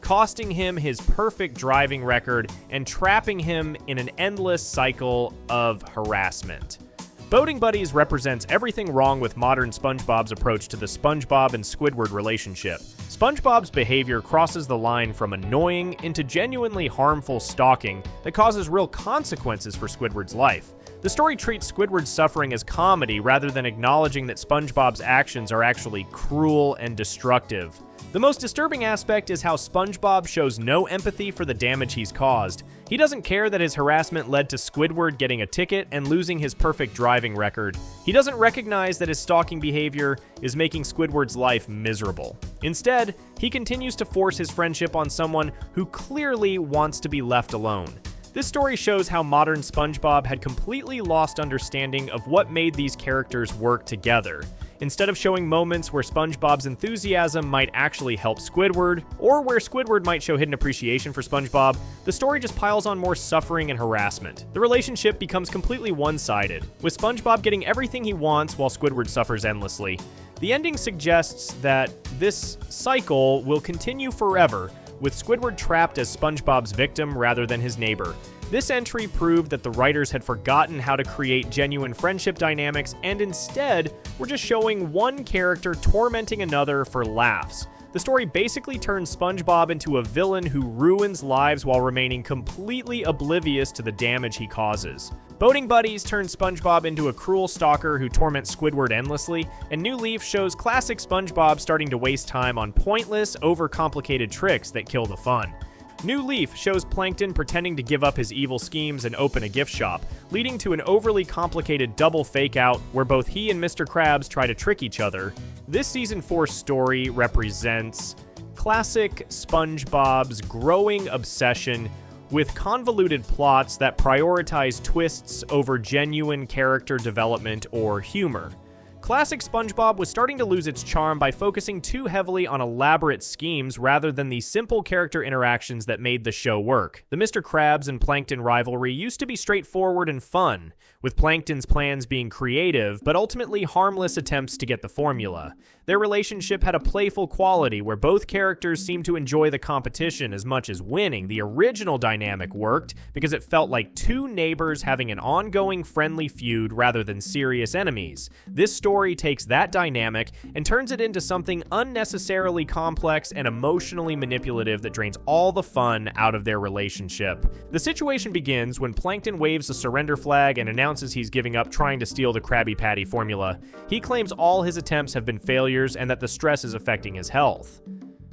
costing him his perfect driving record and trapping him in an endless cycle of harassment. Boating Buddies represents everything wrong with modern SpongeBob's approach to the SpongeBob and Squidward relationship. SpongeBob's behavior crosses the line from annoying into genuinely harmful stalking that causes real consequences for Squidward's life. The story treats Squidward's suffering as comedy rather than acknowledging that SpongeBob's actions are actually cruel and destructive. The most disturbing aspect is how SpongeBob shows no empathy for the damage he's caused. He doesn't care that his harassment led to Squidward getting a ticket and losing his perfect driving record. He doesn't recognize that his stalking behavior is making Squidward's life miserable. Instead, he continues to force his friendship on someone who clearly wants to be left alone. This story shows how modern SpongeBob had completely lost understanding of what made these characters work together. Instead of showing moments where SpongeBob's enthusiasm might actually help Squidward, or where Squidward might show hidden appreciation for SpongeBob, the story just piles on more suffering and harassment. The relationship becomes completely one-sided, with SpongeBob getting everything he wants while Squidward suffers endlessly. The ending suggests that this cycle will continue forever, with Squidward trapped as SpongeBob's victim rather than his neighbor. This entry proved that the writers had forgotten how to create genuine friendship dynamics and instead were just showing one character tormenting another for laughs. The story basically turns SpongeBob into a villain who ruins lives while remaining completely oblivious to the damage he causes. Boating Buddies turns SpongeBob into a cruel stalker who torments Squidward endlessly, and New Leaf shows classic SpongeBob starting to waste time on pointless, overcomplicated tricks that kill the fun. New Leaf shows Plankton pretending to give up his evil schemes and open a gift shop, leading to an overly complicated double fake-out where both he and Mr. Krabs try to trick each other. This Season 4 story represents classic SpongeBob's growing obsession with convoluted plots that prioritize twists over genuine character development or humor. Classic SpongeBob was starting to lose its charm by focusing too heavily on elaborate schemes rather than the simple character interactions that made the show work. The Mr. Krabs and Plankton rivalry used to be straightforward and fun, with Plankton's plans being creative but ultimately harmless attempts to get the formula. Their relationship had a playful quality where both characters seemed to enjoy the competition as much as winning. The original dynamic worked because it felt like two neighbors having an ongoing friendly feud rather than serious enemies. This story takes that dynamic and turns it into something unnecessarily complex and emotionally manipulative that drains all the fun out of their relationship. The situation begins when Plankton waves a surrender flag and announces he's giving up trying to steal the Krabby Patty formula. He claims all his attempts have been failures and that the stress is affecting his health.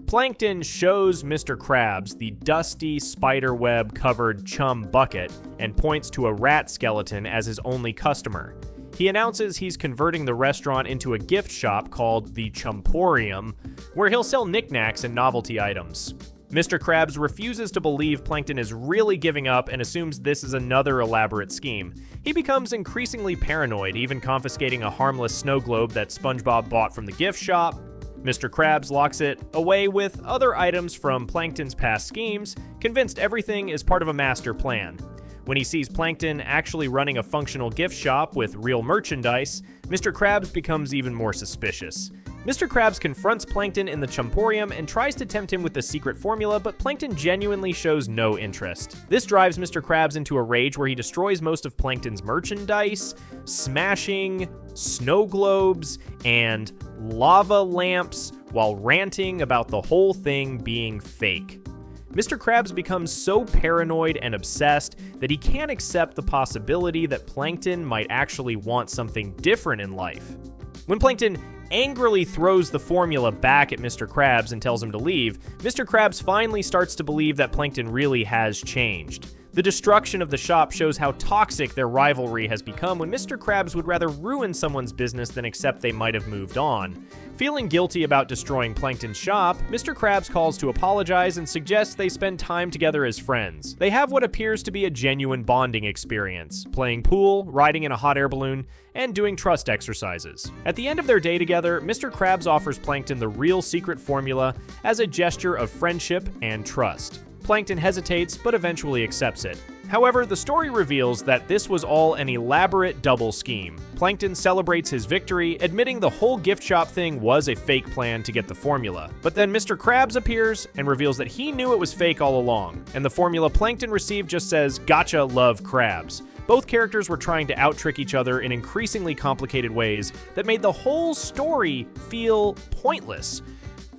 Plankton shows Mr. Krabs the dusty spiderweb-covered chum bucket and points to a rat skeleton as his only customer. He announces he's converting the restaurant into a gift shop called the Chumporium, where he'll sell knickknacks and novelty items. Mr. Krabs refuses to believe Plankton is really giving up and assumes this is another elaborate scheme. He becomes increasingly paranoid, even confiscating a harmless snow globe that SpongeBob bought from the gift shop. Mr. Krabs locks it away with other items from Plankton's past schemes, convinced everything is part of a master plan. When he sees Plankton actually running a functional gift shop with real merchandise, Mr. Krabs becomes even more suspicious. Mr. Krabs confronts Plankton in the Chumporium and tries to tempt him with the secret formula, but Plankton genuinely shows no interest. This drives Mr. Krabs into a rage where he destroys most of Plankton's merchandise, smashing snow globes and lava lamps while ranting about the whole thing being fake. Mr. Krabs becomes so paranoid and obsessed that he can't accept the possibility that Plankton might actually want something different in life. When Plankton angrily throws the formula back at Mr. Krabs and tells him to leave, Mr. Krabs finally starts to believe that Plankton really has changed. The destruction of the shop shows how toxic their rivalry has become when Mr. Krabs would rather ruin someone's business than accept they might have moved on. Feeling guilty about destroying Plankton's shop, Mr. Krabs calls to apologize and suggests they spend time together as friends. They have what appears to be a genuine bonding experience, playing pool, riding in a hot air balloon, and doing trust exercises. At the end of their day together, Mr. Krabs offers Plankton the real secret formula as a gesture of friendship and trust. Plankton hesitates, but eventually accepts it. However, the story reveals that this was all an elaborate double scheme. Plankton celebrates his victory, admitting the whole gift shop thing was a fake plan to get the formula. But then Mr. Krabs appears and reveals that he knew it was fake all along, and the formula Plankton received just says, "Gotcha, love crabs." Both characters were trying to out-trick each other in increasingly complicated ways that made the whole story feel pointless.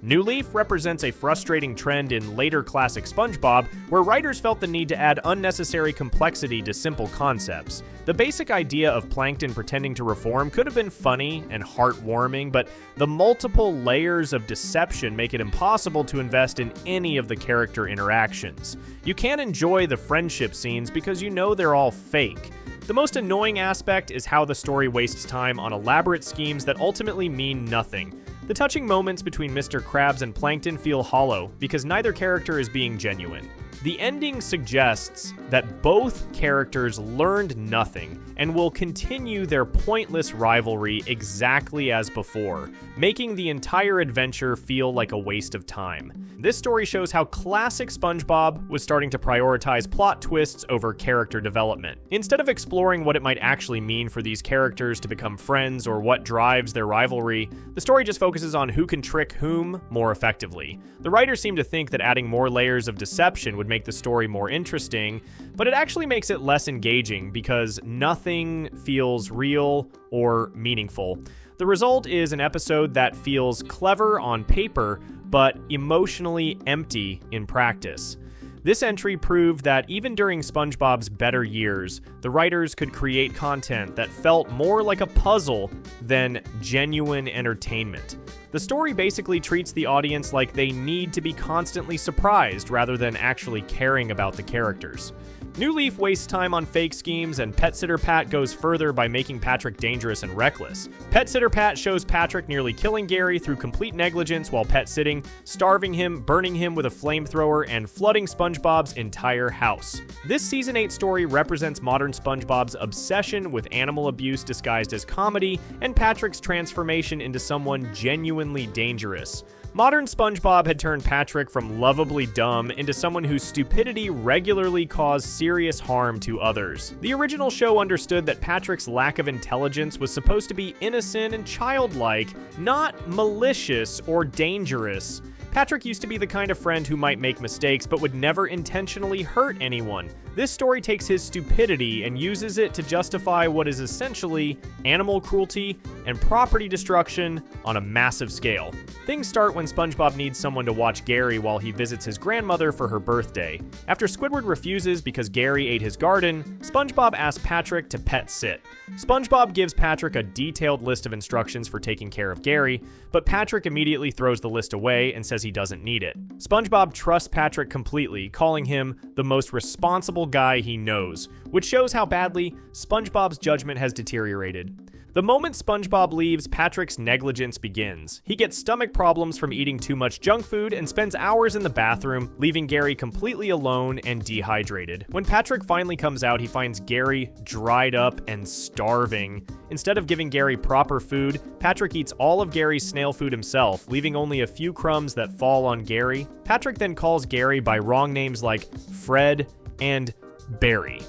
New Leaf represents a frustrating trend in later classic SpongeBob, where writers felt the need to add unnecessary complexity to simple concepts. The basic idea of Plankton pretending to reform could have been funny and heartwarming, but the multiple layers of deception make it impossible to invest in any of the character interactions. You can't enjoy the friendship scenes because you know they're all fake. The most annoying aspect is how the story wastes time on elaborate schemes that ultimately mean nothing. The touching moments between Mr. Krabs and Plankton feel hollow because neither character is being genuine. The ending suggests that both characters learned nothing and will continue their pointless rivalry exactly as before, making the entire adventure feel like a waste of time. This story shows how classic SpongeBob was starting to prioritize plot twists over character development. Instead of exploring what it might actually mean for these characters to become friends or what drives their rivalry, the story just focuses on who can trick whom more effectively. The writers seem to think that adding more layers of deception would make the story more interesting, but it actually makes it less engaging because nothing feels real or meaningful. The result is an episode that feels clever on paper, but emotionally empty in practice. This entry proved that even during SpongeBob's better years, the writers could create content that felt more like a puzzle than genuine entertainment. The story basically treats the audience like they need to be constantly surprised rather than actually caring about the characters. New Leaf wastes time on fake schemes, and Petsitter Pat goes further by making Patrick dangerous and reckless. Petsitter Pat shows Patrick nearly killing Gary through complete negligence while pet-sitting, starving him, burning him with a flamethrower, and flooding SpongeBob's entire house. This Season 8 story represents modern SpongeBob's obsession with animal abuse disguised as comedy, and Patrick's transformation into someone genuinely dangerous. Modern SpongeBob had turned Patrick from lovably dumb into someone whose stupidity regularly caused serious harm to others. The original show understood that Patrick's lack of intelligence was supposed to be innocent and childlike, not malicious or dangerous. Patrick used to be the kind of friend who might make mistakes but would never intentionally hurt anyone. This story takes his stupidity and uses it to justify what is essentially animal cruelty and property destruction on a massive scale. Things start when SpongeBob needs someone to watch Gary while he visits his grandmother for her birthday. After Squidward refuses because Gary ate his garden, SpongeBob asks Patrick to pet sit. SpongeBob gives Patrick a detailed list of instructions for taking care of Gary, but Patrick immediately throws the list away and says he doesn't need it. SpongeBob trusts Patrick completely, calling him the most responsible guy he knows, which shows how badly SpongeBob's judgment has deteriorated. The moment SpongeBob leaves, Patrick's negligence begins. He gets stomach problems from eating too much junk food and spends hours in the bathroom, leaving Gary completely alone and dehydrated. When Patrick finally comes out, he finds Gary dried up and starving. Instead of giving Gary proper food, Patrick eats all of Gary's snail food himself, leaving only a few crumbs that fall on Gary. Patrick then calls Gary by wrong names like Fred and Barry,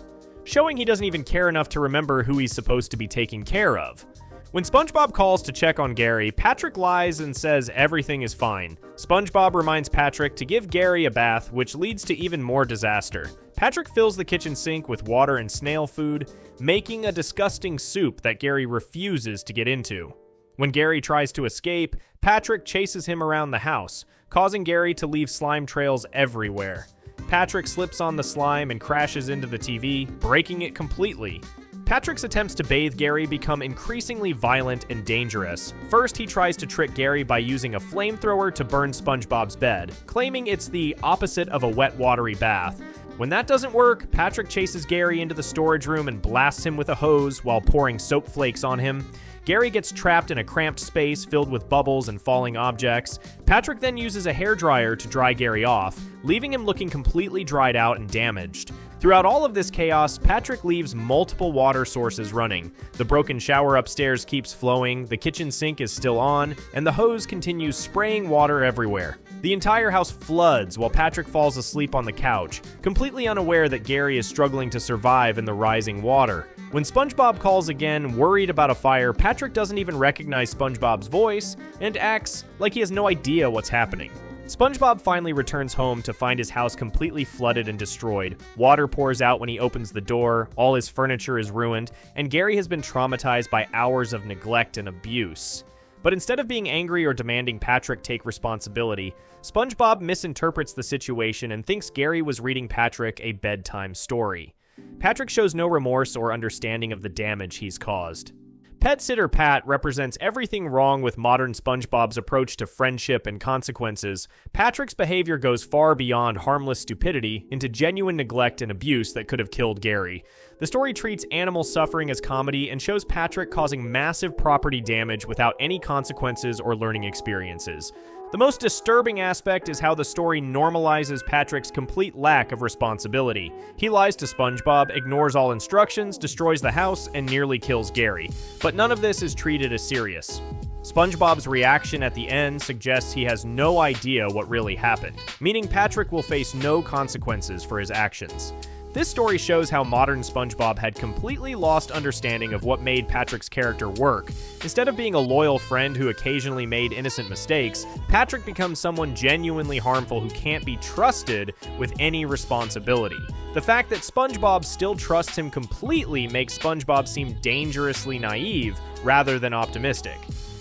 showing he doesn't even care enough to remember who he's supposed to be taking care of. When SpongeBob calls to check on Gary, Patrick lies and says everything is fine. SpongeBob reminds Patrick to give Gary a bath, which leads to even more disaster. Patrick fills the kitchen sink with water and snail food, making a disgusting soup that Gary refuses to get into. When Gary tries to escape, Patrick chases him around the house, causing Gary to leave slime trails everywhere. Patrick slips on the slime and crashes into the TV, breaking it completely. Patrick's attempts to bathe Gary become increasingly violent and dangerous. First, he tries to trick Gary by using a flamethrower to burn SpongeBob's bed, claiming it's the opposite of a wet, watery bath. When that doesn't work, Patrick chases Gary into the storage room and blasts him with a hose while pouring soap flakes on him. Gary gets trapped in a cramped space filled with bubbles and falling objects. Patrick then uses a hairdryer to dry Gary off, leaving him looking completely dried out and damaged. Throughout all of this chaos, Patrick leaves multiple water sources running. The broken shower upstairs keeps flowing, the kitchen sink is still on, and the hose continues spraying water everywhere. The entire house floods while Patrick falls asleep on the couch, completely unaware that Gary is struggling to survive in the rising water. When SpongeBob calls again, worried about a fire, Patrick doesn't even recognize SpongeBob's voice and acts like he has no idea what's happening. SpongeBob finally returns home to find his house completely flooded and destroyed. Water pours out when he opens the door, all his furniture is ruined, and Gary has been traumatized by hours of neglect and abuse. But instead of being angry or demanding Patrick take responsibility, SpongeBob misinterprets the situation and thinks Gary was reading Patrick a bedtime story. Patrick shows no remorse or understanding of the damage he's caused. Petsitter Pat represents everything wrong with modern SpongeBob's approach to friendship and consequences. Patrick's behavior goes far beyond harmless stupidity into genuine neglect and abuse that could have killed Gary. The story treats animal suffering as comedy and shows Patrick causing massive property damage without any consequences or learning experiences. The most disturbing aspect is how the story normalizes Patrick's complete lack of responsibility. He lies to SpongeBob, ignores all instructions, destroys the house, and nearly kills Gary. But none of this is treated as serious. SpongeBob's reaction at the end suggests he has no idea what really happened, meaning Patrick will face no consequences for his actions. This story shows how modern SpongeBob had completely lost understanding of what made Patrick's character work. Instead of being a loyal friend who occasionally made innocent mistakes, Patrick becomes someone genuinely harmful who can't be trusted with any responsibility. The fact that SpongeBob still trusts him completely makes SpongeBob seem dangerously naive rather than optimistic.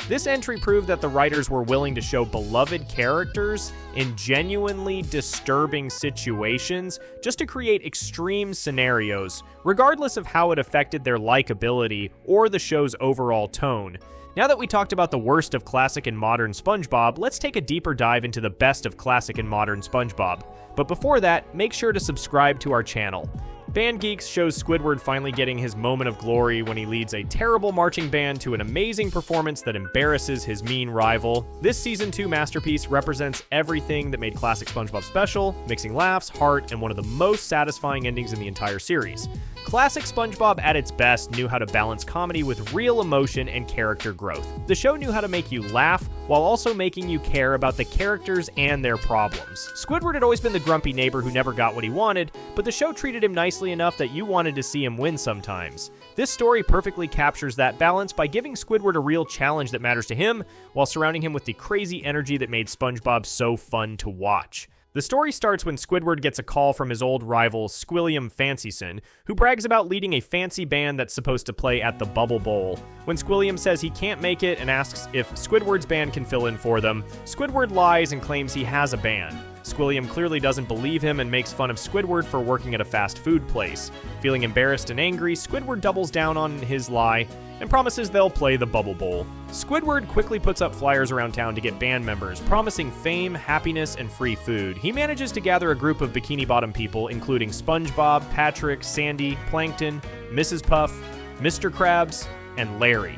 This entry proved that the writers were willing to show beloved characters in genuinely disturbing situations just to create extreme scenarios, regardless of how it affected their likability or the show's overall tone. Now that we talked about the worst of classic and modern SpongeBob, let's take a deeper dive into the best of classic and modern SpongeBob. But before that, make sure to subscribe to our channel. Band Geeks shows Squidward finally getting his moment of glory when he leads a terrible marching band to an amazing performance that embarrasses his mean rival. This Season 2 masterpiece represents everything that made classic SpongeBob special, mixing laughs, heart, and one of the most satisfying endings in the entire series. Classic SpongeBob at its best knew how to balance comedy with real emotion and character growth. The show knew how to make you laugh while also making you care about the characters and their problems. Squidward had always been the grumpy neighbor who never got what he wanted, but the show treated him nicely enough that you wanted to see him win sometimes. This story perfectly captures that balance by giving Squidward a real challenge that matters to him, while surrounding him with the crazy energy that made SpongeBob so fun to watch. The story starts when Squidward gets a call from his old rival, Squilliam Fancyson, who brags about leading a fancy band that's supposed to play at the Bubble Bowl. When Squilliam says he can't make it and asks if Squidward's band can fill in for them, Squidward lies and claims he has a band. Squilliam clearly doesn't believe him and makes fun of Squidward for working at a fast food place. Feeling embarrassed and angry, Squidward doubles down on his lie and promises they'll play the Bubble Bowl. Squidward quickly puts up flyers around town to get band members, promising fame, happiness, and free food. He manages to gather a group of Bikini Bottom people, including SpongeBob, Patrick, Sandy, Plankton, Mrs. Puff, Mr. Krabs, and Larry.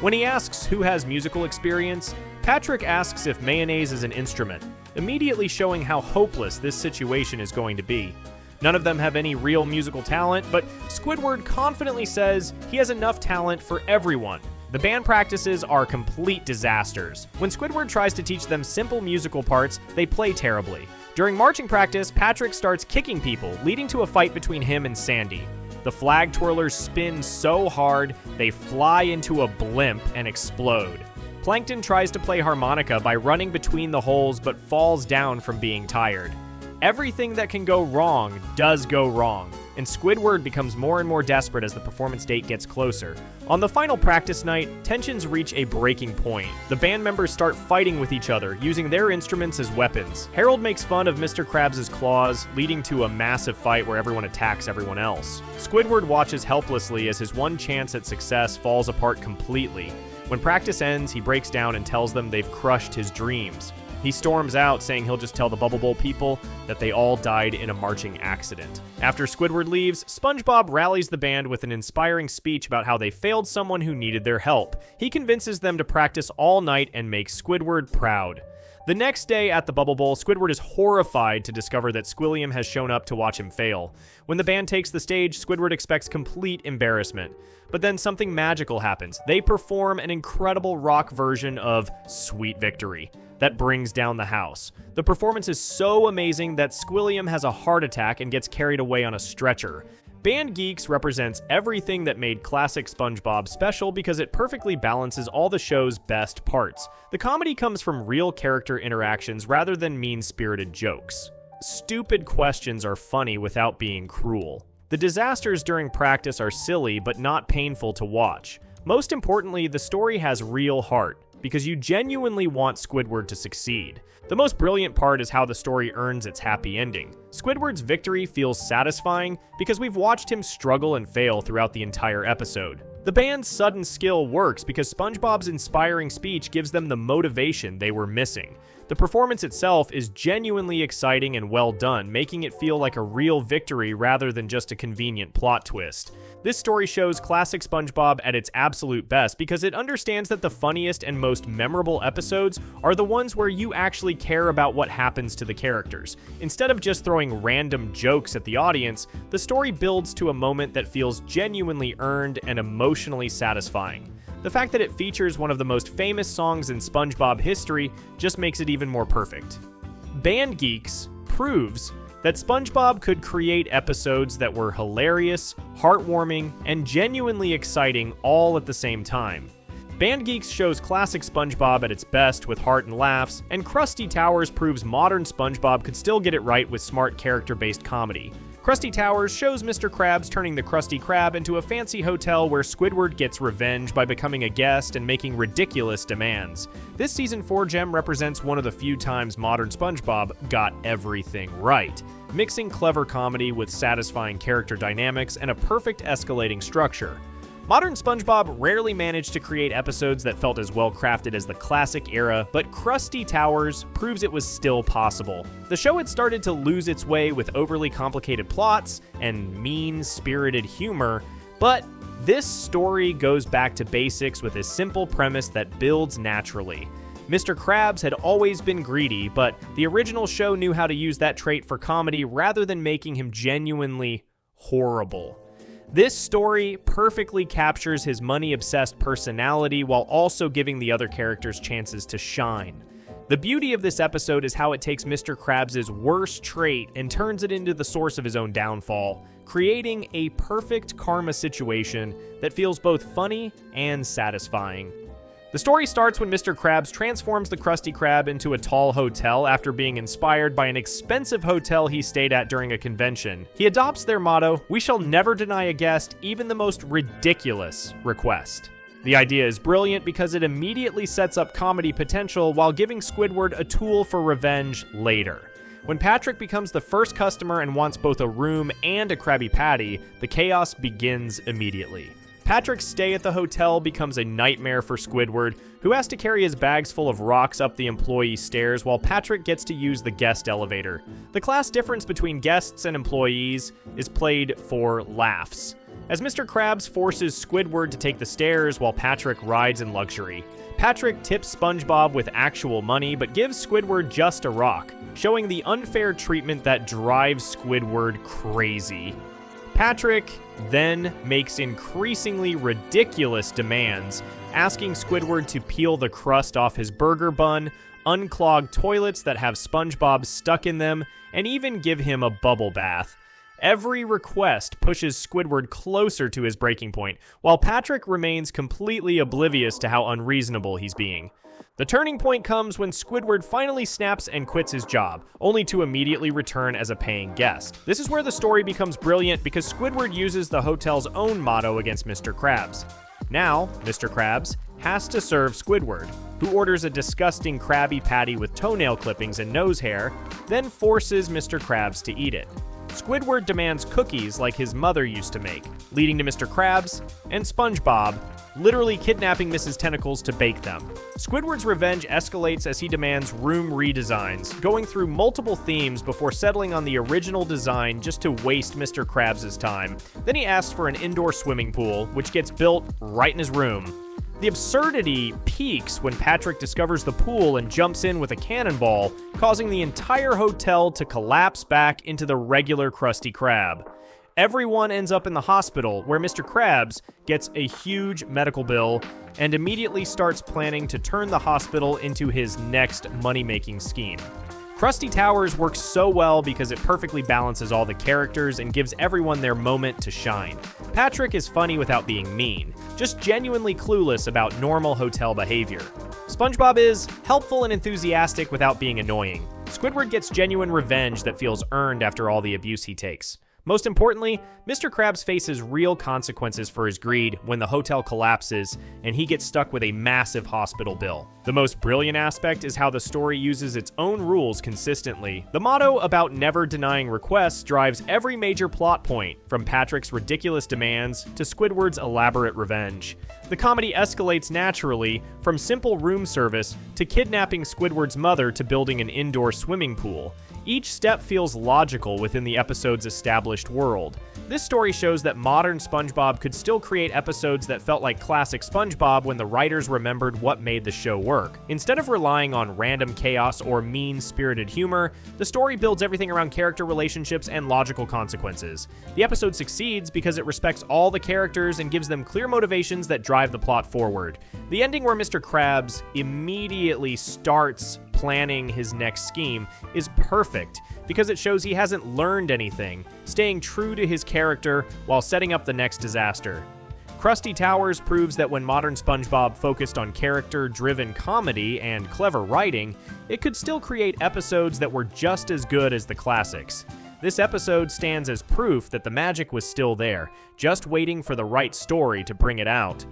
When he asks who has musical experience, Patrick asks if mayonnaise is an instrument, immediately showing how hopeless this situation is going to be. None of them have any real musical talent, but Squidward confidently says he has enough talent for everyone. The band practices are complete disasters. When Squidward tries to teach them simple musical parts, they play terribly. During marching practice, Patrick starts kicking people, leading to a fight between him and Sandy. The flag twirlers spin so hard, they fly into a blimp and explode. Plankton tries to play harmonica by running between the holes but falls down from being tired. Everything that can go wrong does go wrong, and Squidward becomes more and more desperate as the performance date gets closer. On the final practice night, tensions reach a breaking point. The band members start fighting with each other, using their instruments as weapons. Harold makes fun of Mr. Krabs' claws, leading to a massive fight where everyone attacks everyone else. Squidward watches helplessly as his one chance at success falls apart completely. When practice ends, he breaks down and tells them they've crushed his dreams. He storms out, saying he'll just tell the Bubble Bowl people that they all died in a marching accident. After Squidward leaves, SpongeBob rallies the band with an inspiring speech about how they failed someone who needed their help. He convinces them to practice all night and makes Squidward proud. The next day at the Bubble Bowl, Squidward is horrified to discover that Squilliam has shown up to watch him fail. When the band takes the stage, Squidward expects complete embarrassment. But then something magical happens. They perform an incredible rock version of Sweet Victory that brings down the house. The performance is so amazing that Squilliam has a heart attack and gets carried away on a stretcher. Band Geeks represents everything that made classic SpongeBob special because it perfectly balances all the show's best parts. The comedy comes from real character interactions rather than mean-spirited jokes. Stupid questions are funny without being cruel. The disasters during practice are silly but not painful to watch. Most importantly, the story has real heart. because you genuinely want Squidward to succeed. The most brilliant part is how the story earns its happy ending. Squidward's victory feels satisfying because we've watched him struggle and fail throughout the entire episode. The band's sudden skill works because SpongeBob's inspiring speech gives them the motivation they were missing. The performance itself is genuinely exciting and well done, making it feel like a real victory rather than just a convenient plot twist. This story shows classic SpongeBob at its absolute best because it understands that the funniest and most memorable episodes are the ones where you actually care about what happens to the characters. Instead of just throwing random jokes at the audience, the story builds to a moment that feels genuinely earned and emotionally satisfying. The fact that it features one of the most famous songs in SpongeBob history just makes it even more perfect. Band Geeks proves that SpongeBob could create episodes that were hilarious, heartwarming, and genuinely exciting all at the same time. Band Geeks shows classic SpongeBob at its best with heart and laughs, and Krusty Towers proves modern SpongeBob could still get it right with smart character-based comedy. Krusty Towers shows Mr. Krabs turning the Krusty Krab into a fancy hotel where Squidward gets revenge by becoming a guest and making ridiculous demands. This Season 4 gem represents one of the few times modern SpongeBob got everything right, mixing clever comedy with satisfying character dynamics and a perfect escalating structure. Modern SpongeBob rarely managed to create episodes that felt as well crafted as the classic era, but Krusty Towers proves it was still possible. The show had started to lose its way with overly complicated plots and mean-spirited humor, but this story goes back to basics with a simple premise that builds naturally. Mr. Krabs had always been greedy, but the original show knew how to use that trait for comedy rather than making him genuinely horrible. This story perfectly captures his money-obsessed personality while also giving the other characters chances to shine. The beauty of this episode is how it takes Mr. Krabs' worst trait and turns it into the source of his own downfall, creating a perfect karma situation that feels both funny and satisfying. The story starts when Mr. Krabs transforms the Krusty Krab into a tall hotel after being inspired by an expensive hotel he stayed at during a convention. He adopts their motto, "We shall never deny a guest, even the most ridiculous request." The idea is brilliant because it immediately sets up comedy potential while giving Squidward a tool for revenge later. When Patrick becomes the first customer and wants both a room and a Krabby Patty, the chaos begins immediately. Patrick's stay at the hotel becomes a nightmare for Squidward, who has to carry his bags full of rocks up the employee stairs while Patrick gets to use the guest elevator. The class difference between guests and employees is played for laughs, as Mr. Krabs forces Squidward to take the stairs while Patrick rides in luxury. Patrick tips SpongeBob with actual money but gives Squidward just a rock, showing the unfair treatment that drives Squidward crazy. Patrick then makes increasingly ridiculous demands, asking Squidward to peel the crust off his burger bun, unclog toilets that have SpongeBob stuck in them, and even give him a bubble bath. Every request pushes Squidward closer to his breaking point, while Patrick remains completely oblivious to how unreasonable he's being. The turning point comes when Squidward finally snaps and quits his job, only to immediately return as a paying guest. This is where the story becomes brilliant because Squidward uses the hotel's own motto against Mr. Krabs. Now, Mr. Krabs has to serve Squidward, who orders a disgusting Krabby Patty with toenail clippings and nose hair, then forces Mr. Krabs to eat it. Squidward demands cookies like his mother used to make, leading to Mr. Krabs and SpongeBob literally kidnapping Mrs. Tentacles to bake them. Squidward's revenge escalates as he demands room redesigns, going through multiple themes before settling on the original design just to waste Mr. Krabs' time. Then he asks for an indoor swimming pool, which gets built right in his room. The absurdity peaks when Patrick discovers the pool and jumps in with a cannonball, causing the entire hotel to collapse back into the regular Krusty Krab. Everyone ends up in the hospital, where Mr. Krabs gets a huge medical bill and immediately starts planning to turn the hospital into his next money-making scheme. Krusty Towers works so well because it perfectly balances all the characters and gives everyone their moment to shine. Patrick is funny without being mean, just genuinely clueless about normal hotel behavior. SpongeBob is helpful and enthusiastic without being annoying. Squidward gets genuine revenge that feels earned after all the abuse he takes. Most importantly, Mr. Krabs faces real consequences for his greed when the hotel collapses and he gets stuck with a massive hospital bill. The most brilliant aspect is how the story uses its own rules consistently. The motto about never denying requests drives every major plot point, from Patrick's ridiculous demands to Squidward's elaborate revenge. The comedy escalates naturally, from simple room service to kidnapping Squidward's mother to building an indoor swimming pool. Each step feels logical within the episode's established world. This story shows that modern SpongeBob could still create episodes that felt like classic SpongeBob when the writers remembered what made the show work. Instead of relying on random chaos or mean-spirited humor, the story builds everything around character relationships and logical consequences. The episode succeeds because it respects all the characters and gives them clear motivations that drive the plot forward. The ending where Mr. Krabs immediately starts planning his next scheme is perfect because it shows he hasn't learned anything, staying true to his character while setting up the next disaster. Krusty Towers proves that when modern SpongeBob focused on character-driven comedy and clever writing, it could still create episodes that were just as good as the classics. This episode stands as proof that the magic was still there, just waiting for the right story to bring it out.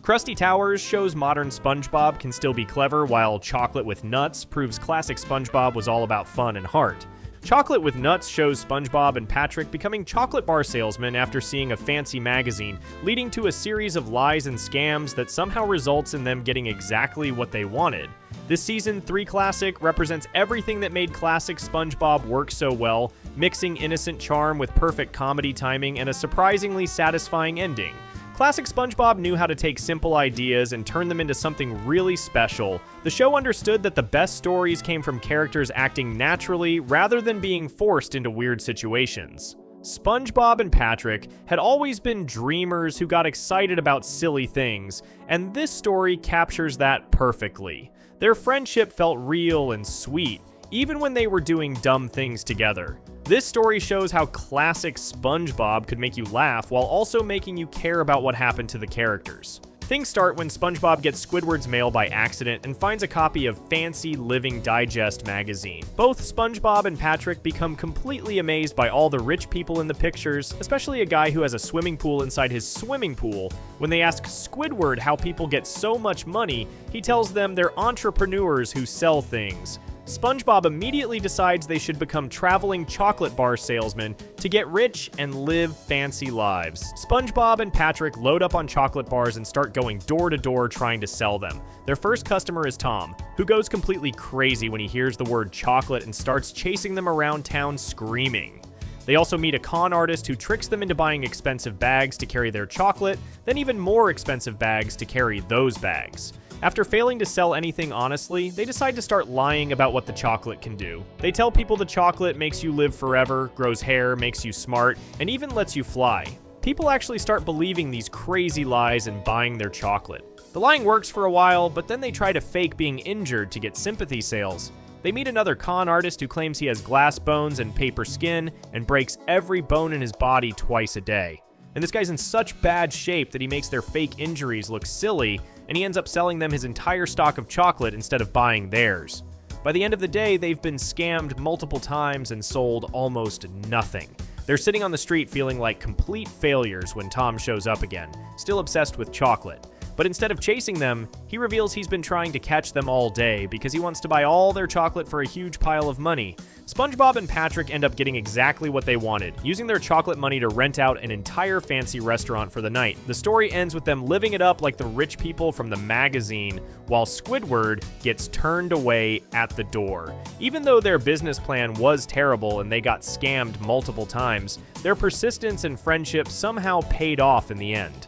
Crusty Towers shows modern SpongeBob can still be clever, while Chocolate with Nuts proves classic SpongeBob was all about fun and heart. Chocolate with Nuts shows SpongeBob and Patrick becoming chocolate bar salesmen after seeing a fancy magazine, leading to a series of lies and scams that somehow results in them getting exactly what they wanted. This Season 3 classic represents everything that made classic SpongeBob work so well, mixing innocent charm with perfect comedy timing and a surprisingly satisfying ending. Classic SpongeBob knew how to take simple ideas and turn them into something really special. The show understood that the best stories came from characters acting naturally rather than being forced into weird situations. SpongeBob and Patrick had always been dreamers who got excited about silly things, and this story captures that perfectly. Their friendship felt real and sweet, even when they were doing dumb things together. This story shows how classic SpongeBob could make you laugh while also making you care about what happened to the characters. Things start when SpongeBob gets Squidward's mail by accident and finds a copy of Fancy Living Digest magazine. Both SpongeBob and Patrick become completely amazed by all the rich people in the pictures, especially a guy who has a swimming pool inside his swimming pool. When they ask Squidward how people get so much money, he tells them they're entrepreneurs who sell things. SpongeBob immediately decides they should become traveling chocolate bar salesmen to get rich and live fancy lives. SpongeBob and Patrick load up on chocolate bars and start going door to door trying to sell them. Their first customer is Tom, who goes completely crazy when he hears the word chocolate and starts chasing them around town screaming. They also meet a con artist who tricks them into buying expensive bags to carry their chocolate, then even more expensive bags to carry those bags. After failing to sell anything honestly, they decide to start lying about what the chocolate can do. They tell people the chocolate makes you live forever, grows hair, makes you smart, and even lets you fly. People actually start believing these crazy lies and buying their chocolate. The lying works for a while, but then they try to fake being injured to get sympathy sales. They meet another con artist who claims he has glass bones and paper skin and breaks every bone in his body twice a day. And this guy's in such bad shape that he makes their fake injuries look silly, and he ends up selling them his entire stock of chocolate instead of buying theirs. By the end of the day, they've been scammed multiple times and sold almost nothing. They're sitting on the street feeling like complete failures when Tom shows up again, still obsessed with chocolate. But instead of chasing them, he reveals he's been trying to catch them all day because he wants to buy all their chocolate for a huge pile of money. SpongeBob and Patrick end up getting exactly what they wanted, using their chocolate money to rent out an entire fancy restaurant for the night. The story ends with them living it up like the rich people from the magazine, while Squidward gets turned away at the door. Even though their business plan was terrible and they got scammed multiple times, their persistence and friendship somehow paid off in the end.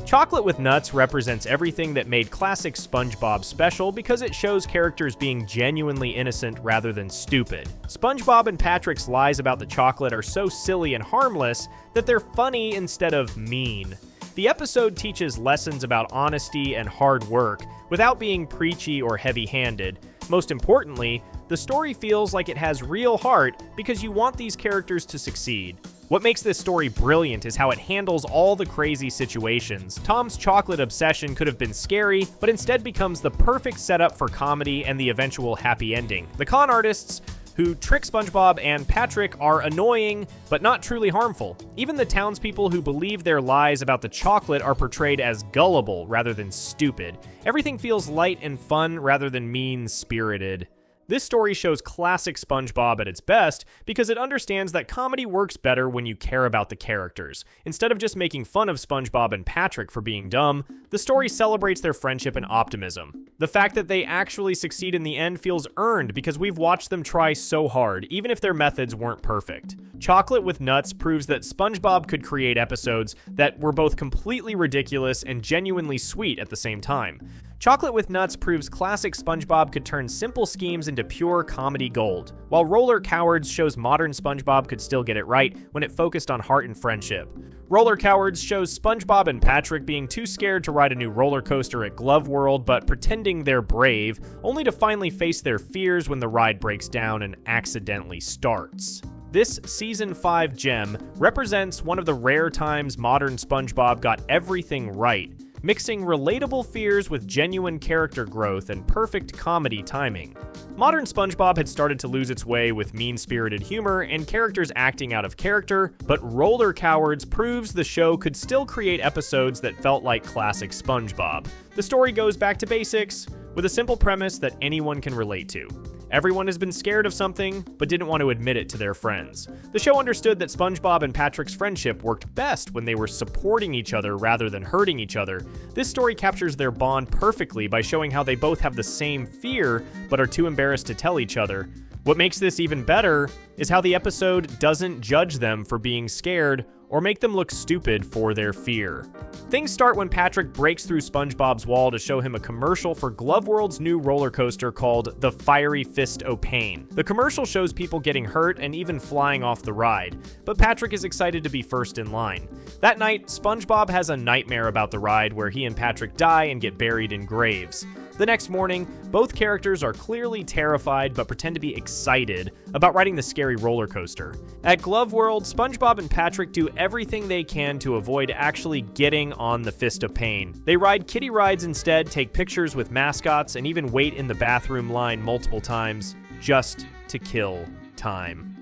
Chocolate with Nuts represents everything that made classic SpongeBob special because it shows characters being genuinely innocent rather than stupid. SpongeBob and Patrick's lies about the chocolate are so silly and harmless that they're funny instead of mean. The episode teaches lessons about honesty and hard work without being preachy or heavy-handed. Most importantly, the story feels like it has real heart because you want these characters to succeed. What makes this story brilliant is how it handles all the crazy situations. Tom's chocolate obsession could have been scary, but instead becomes the perfect setup for comedy and the eventual happy ending. The con artists who trick SpongeBob and Patrick are annoying, but not truly harmful. Even the townspeople who believe their lies about the chocolate are portrayed as gullible rather than stupid. Everything feels light and fun rather than mean-spirited. This story shows classic SpongeBob at its best because it understands that comedy works better when you care about the characters. Instead of just making fun of SpongeBob and Patrick for being dumb, the story celebrates their friendship and optimism. The fact that they actually succeed in the end feels earned because we've watched them try so hard, even if their methods weren't perfect. Chocolate with Nuts proves that SpongeBob could create episodes that were both completely ridiculous and genuinely sweet at the same time. Chocolate with Nuts proves classic SpongeBob could turn simple schemes into pure comedy gold, while Roller Cowards shows modern SpongeBob could still get it right when it focused on heart and friendship. Roller Cowards shows SpongeBob and Patrick being too scared to ride a new roller coaster at Glove World, but pretending they're brave, only to finally face their fears when the ride breaks down and accidentally starts. This Season 5 gem represents one of the rare times modern SpongeBob got everything right, mixing relatable fears with genuine character growth and perfect comedy timing. Modern SpongeBob had started to lose its way with mean-spirited humor and characters acting out of character, but Roller Cowards proves the show could still create episodes that felt like classic SpongeBob. The story goes back to basics, with a simple premise that anyone can relate to. Everyone has been scared of something, but didn't want to admit it to their friends. The show understood that SpongeBob and Patrick's friendship worked best when they were supporting each other rather than hurting each other. This story captures their bond perfectly by showing how they both have the same fear, but are too embarrassed to tell each other. What makes this even better is how the episode doesn't judge them for being scared or make them look stupid for their fear. Things start when Patrick breaks through SpongeBob's wall to show him a commercial for Glove World's new roller coaster called the Fiery Fist o' Pain. The commercial shows people getting hurt and even flying off the ride, but Patrick is excited to be first in line. That night, SpongeBob has a nightmare about the ride where he and Patrick die and get buried in graves. The next morning, both characters are clearly terrified but pretend to be excited about riding the scary roller coaster. At Glove World, SpongeBob and Patrick do everything they can to avoid actually getting on the Fist of Pain. They ride kiddie rides instead, take pictures with mascots, and even wait in the bathroom line multiple times just to kill time.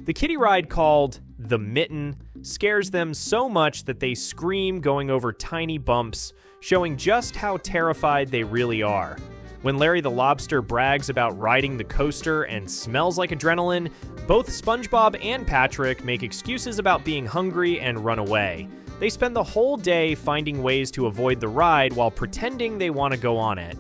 The kiddie ride, called the Mitten, scares them so much that they scream going over tiny bumps, showing just how terrified they really are. When Larry the Lobster brags about riding the coaster and smells like adrenaline, both SpongeBob and Patrick make excuses about being hungry and run away. They spend the whole day finding ways to avoid the ride while pretending they want to go on it.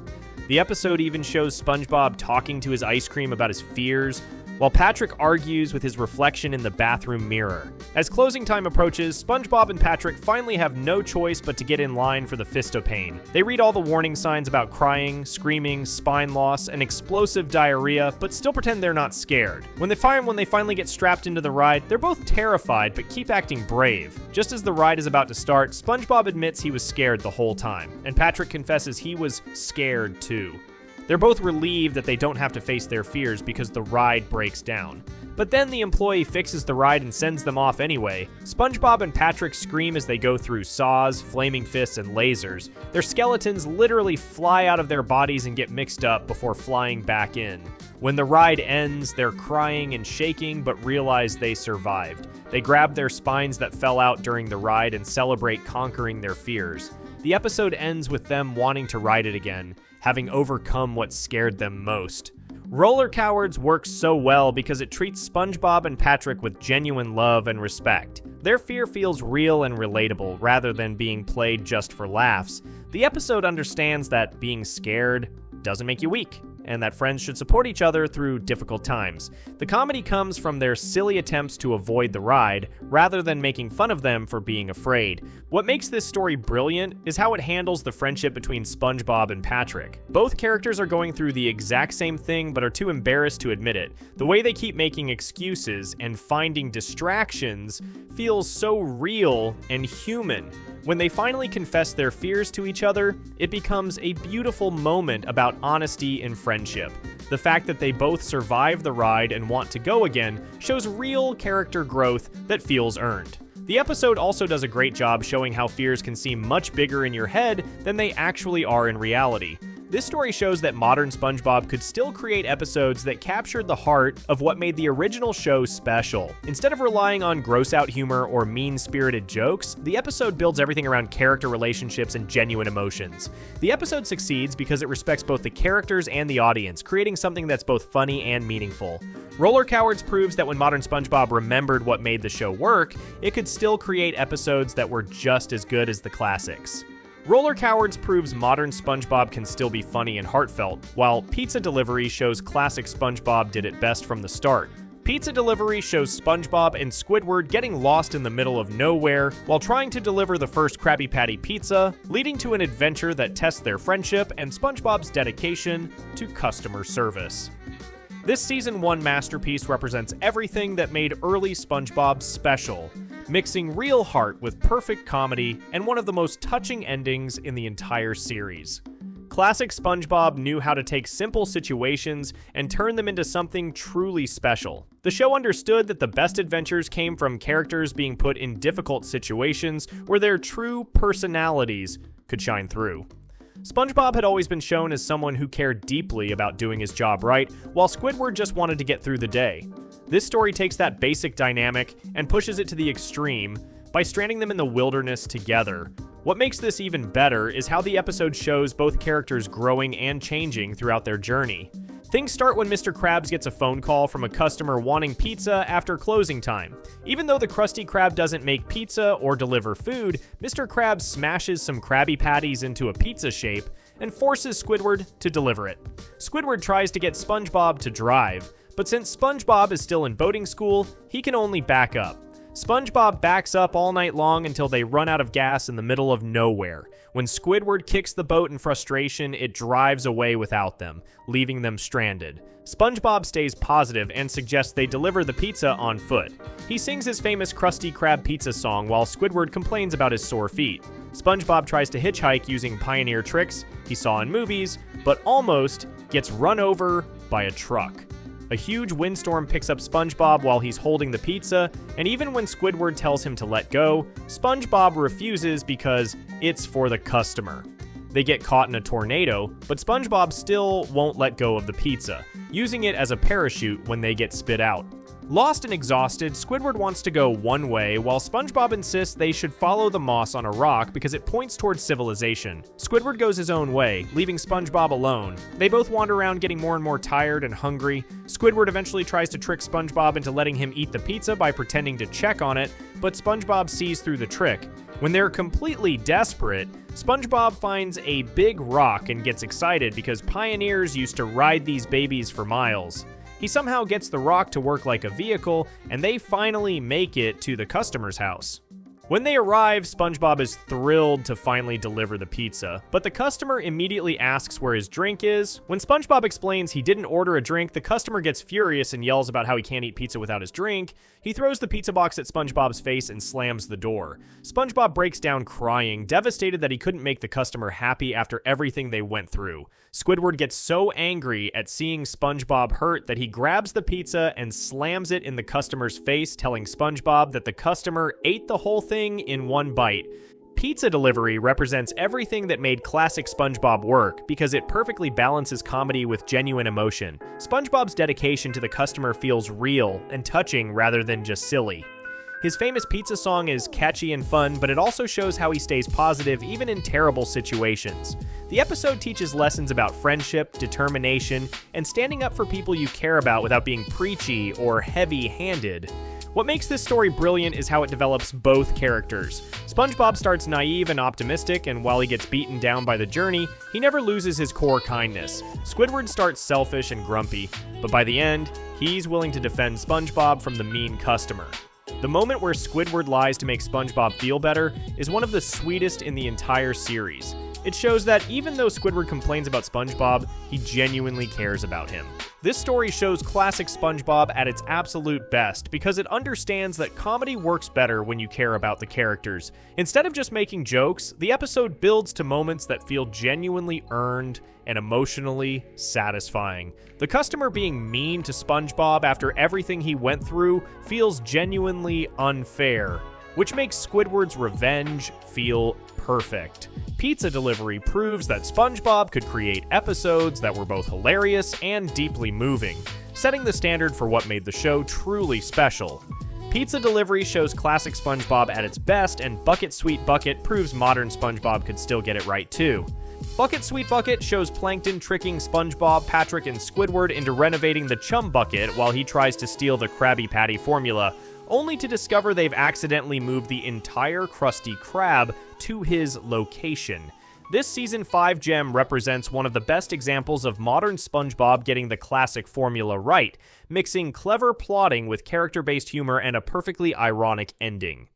The episode even shows SpongeBob talking to his ice cream about his fears, while Patrick argues with his reflection in the bathroom mirror. As closing time approaches, SpongeBob and Patrick finally have no choice but to get in line for the Fist of Pain. They read all the warning signs about crying, screaming, spine loss, and explosive diarrhea, but still pretend they're not scared. When they finally get strapped into the ride, they're both terrified but keep acting brave. Just as the ride is about to start, SpongeBob admits he was scared the whole time, and Patrick confesses he was scared too. They're both relieved that they don't have to face their fears because the ride breaks down. But then the employee fixes the ride and sends them off anyway. SpongeBob and Patrick scream as they go through saws, flaming fists, and lasers. Their skeletons literally fly out of their bodies and get mixed up before flying back in. When the ride ends, they're crying and shaking but realize they survived. They grab their spines that fell out during the ride and celebrate conquering their fears. The episode ends with them wanting to ride it again, having overcome what scared them most. Roller Cowards works so well because it treats SpongeBob and Patrick with genuine love and respect. Their fear feels real and relatable rather than being played just for laughs. The episode understands that being scared doesn't make you weak, and that friends should support each other through difficult times. The comedy comes from their silly attempts to avoid the ride, rather than making fun of them for being afraid. What makes this story brilliant is how it handles the friendship between SpongeBob and Patrick. Both characters are going through the exact same thing but are too embarrassed to admit it. The way they keep making excuses and finding distractions feels so real and human. When they finally confess their fears to each other, it becomes a beautiful moment about honesty and friendship. The fact that they both survive the ride and want to go again shows real character growth that feels earned. The episode also does a great job showing how fears can seem much bigger in your head than they actually are in reality. This story shows that modern SpongeBob could still create episodes that captured the heart of what made the original show special. Instead of relying on gross-out humor or mean-spirited jokes, the episode builds everything around character relationships and genuine emotions. The episode succeeds because it respects both the characters and the audience, creating something that's both funny and meaningful. Roller Cowards proves that when modern SpongeBob remembered what made the show work, it could still create episodes that were just as good as the classics. Roller Cowards proves modern SpongeBob can still be funny and heartfelt, while Pizza Delivery shows classic SpongeBob did it best from the start. Pizza Delivery shows SpongeBob and Squidward getting lost in the middle of nowhere while trying to deliver the first Krabby Patty pizza, leading to an adventure that tests their friendship and SpongeBob's dedication to customer service. This Season 1 masterpiece represents everything that made early SpongeBob special, mixing real heart with perfect comedy and one of the most touching endings in the entire series. Classic SpongeBob knew how to take simple situations and turn them into something truly special. The show understood that the best adventures came from characters being put in difficult situations where their true personalities could shine through. SpongeBob had always been shown as someone who cared deeply about doing his job right, while Squidward just wanted to get through the day. This story takes that basic dynamic and pushes it to the extreme by stranding them in the wilderness together. What makes this even better is how the episode shows both characters growing and changing throughout their journey. Things start when Mr. Krabs gets a phone call from a customer wanting pizza after closing time. Even though the Krusty Krab doesn't make pizza or deliver food, Mr. Krabs smashes some Krabby Patties into a pizza shape and forces Squidward to deliver it. Squidward tries to get SpongeBob to drive, but since SpongeBob is still in boating school, he can only back up. SpongeBob backs up all night long until they run out of gas in the middle of nowhere. When Squidward kicks the boat in frustration, it drives away without them, leaving them stranded. SpongeBob stays positive and suggests they deliver the pizza on foot. He sings his famous Krusty Krab pizza song while Squidward complains about his sore feet. SpongeBob tries to hitchhike using pioneer tricks he saw in movies, but almost gets run over by a truck. A huge windstorm picks up SpongeBob while he's holding the pizza, and even when Squidward tells him to let go, SpongeBob refuses because it's for the customer. They get caught in a tornado, but SpongeBob still won't let go of the pizza, using it as a parachute when they get spit out. Lost and exhausted, Squidward wants to go one way, while SpongeBob insists they should follow the moss on a rock because it points towards civilization. Squidward goes his own way, leaving SpongeBob alone. They both wander around getting more and more tired and hungry. Squidward eventually tries to trick SpongeBob into letting him eat the pizza by pretending to check on it, but SpongeBob sees through the trick. When they're completely desperate, SpongeBob finds a big rock and gets excited because pioneers used to ride these babies for miles. He somehow gets the rock to work like a vehicle, and they finally make it to the customer's house. When they arrive, SpongeBob is thrilled to finally deliver the pizza, but the customer immediately asks where his drink is. When SpongeBob explains he didn't order a drink, the customer gets furious and yells about how he can't eat pizza without his drink. He throws the pizza box at SpongeBob's face and slams the door. SpongeBob breaks down crying, devastated that he couldn't make the customer happy after everything they went through. Squidward gets so angry at seeing SpongeBob hurt that he grabs the pizza and slams it in the customer's face, telling SpongeBob that the customer ate the whole thing in one bite. Pizza Delivery represents everything that made classic SpongeBob work because it perfectly balances comedy with genuine emotion. SpongeBob's dedication to the customer feels real and touching rather than just silly. His famous pizza song is catchy and fun, but it also shows how he stays positive even in terrible situations. The episode teaches lessons about friendship, determination, and standing up for people you care about without being preachy or heavy-handed. What makes this story brilliant is how it develops both characters. SpongeBob starts naive and optimistic, and while he gets beaten down by the journey, he never loses his core kindness. Squidward starts selfish and grumpy, but by the end, he's willing to defend SpongeBob from the mean customer. The moment where Squidward lies to make SpongeBob feel better is one of the sweetest in the entire series. It shows that even though Squidward complains about SpongeBob, he genuinely cares about him. This story shows classic SpongeBob at its absolute best because it understands that comedy works better when you care about the characters. Instead of just making jokes, the episode builds to moments that feel genuinely earned and emotionally satisfying. The customer being mean to SpongeBob after everything he went through feels genuinely unfair. which makes Squidward's revenge feel perfect. Pizza delivery proves that SpongeBob could create episodes that were both hilarious and deeply moving, setting the standard for what made the show truly special. Pizza delivery shows classic SpongeBob at its best, and Bucket Sweet Bucket proves modern SpongeBob could still get it right too. Bucket Sweet Bucket shows Plankton tricking SpongeBob, Patrick, and Squidward into renovating the Chum Bucket while he tries to steal the Krabby Patty formula, only to discover they've accidentally moved the entire Krusty Krab to his location. This Season 5 gem represents one of the best examples of modern SpongeBob getting the classic formula right, mixing clever plotting with character-based humor and a perfectly ironic ending.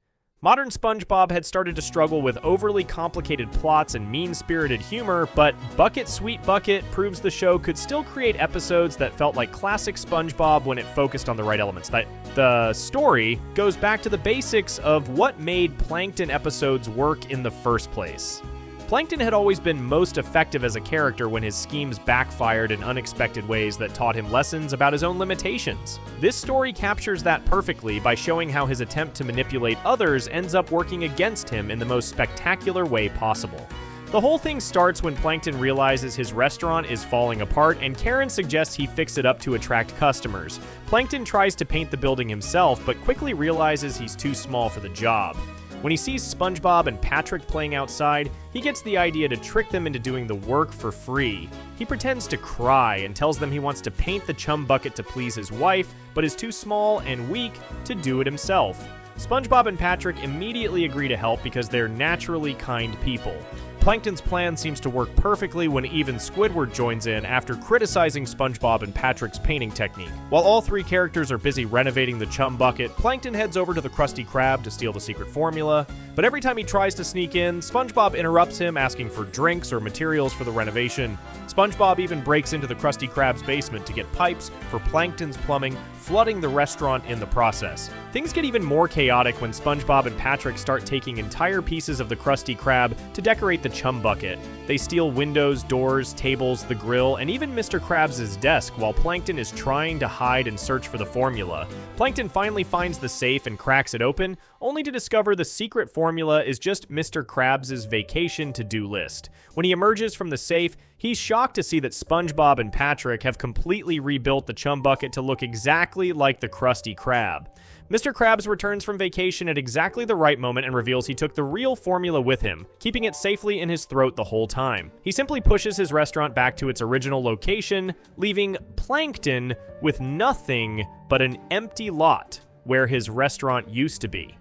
Modern SpongeBob had started to struggle with overly complicated plots and mean-spirited humor, but Bucket Sweet Bucket proves the show could still create episodes that felt like classic SpongeBob when it focused on the right elements. The story goes back to the basics of what made Plankton episodes work in the first place. Plankton had always been most effective as a character when his schemes backfired in unexpected ways that taught him lessons about his own limitations. This story captures that perfectly by showing how his attempt to manipulate others ends up working against him in the most spectacular way possible. The whole thing starts when Plankton realizes his restaurant is falling apart and Karen suggests he fix it up to attract customers. Plankton tries to paint the building himself, but quickly realizes he's too small for the job. When he sees SpongeBob and Patrick playing outside, he gets the idea to trick them into doing the work for free. He pretends to cry and tells them he wants to paint the Chum Bucket to please his wife, but is too small and weak to do it himself. SpongeBob and Patrick immediately agree to help because they're naturally kind people. Plankton's plan seems to work perfectly when even Squidward joins in after criticizing SpongeBob and Patrick's painting technique. While all three characters are busy renovating the Chum Bucket, Plankton heads over to the Krusty Krab to steal the secret formula, but every time he tries to sneak in, SpongeBob interrupts him, asking for drinks or materials for the renovation. SpongeBob even breaks into the Krusty Krab's basement to get pipes for Plankton's plumbing, flooding the restaurant in the process. Things get even more chaotic when SpongeBob and Patrick start taking entire pieces of the Krusty Krab to decorate the Chum Bucket. They steal windows, doors, tables, the grill, and even Mr. Krabs' desk while Plankton is trying to hide and search for the formula. Plankton finally finds the safe and cracks it open, only to discover the secret formula is just Mr. Krabs' vacation to-do list. When he emerges from the safe, he's shocked to see that SpongeBob and Patrick have completely rebuilt the Chum Bucket to look exactly like the Krusty Krab. Mr. Krabs returns from vacation at exactly the right moment and reveals he took the real formula with him, keeping it safely in his throat the whole time. He simply pushes his restaurant back to its original location, leaving Plankton with nothing but an empty lot where his restaurant used to be.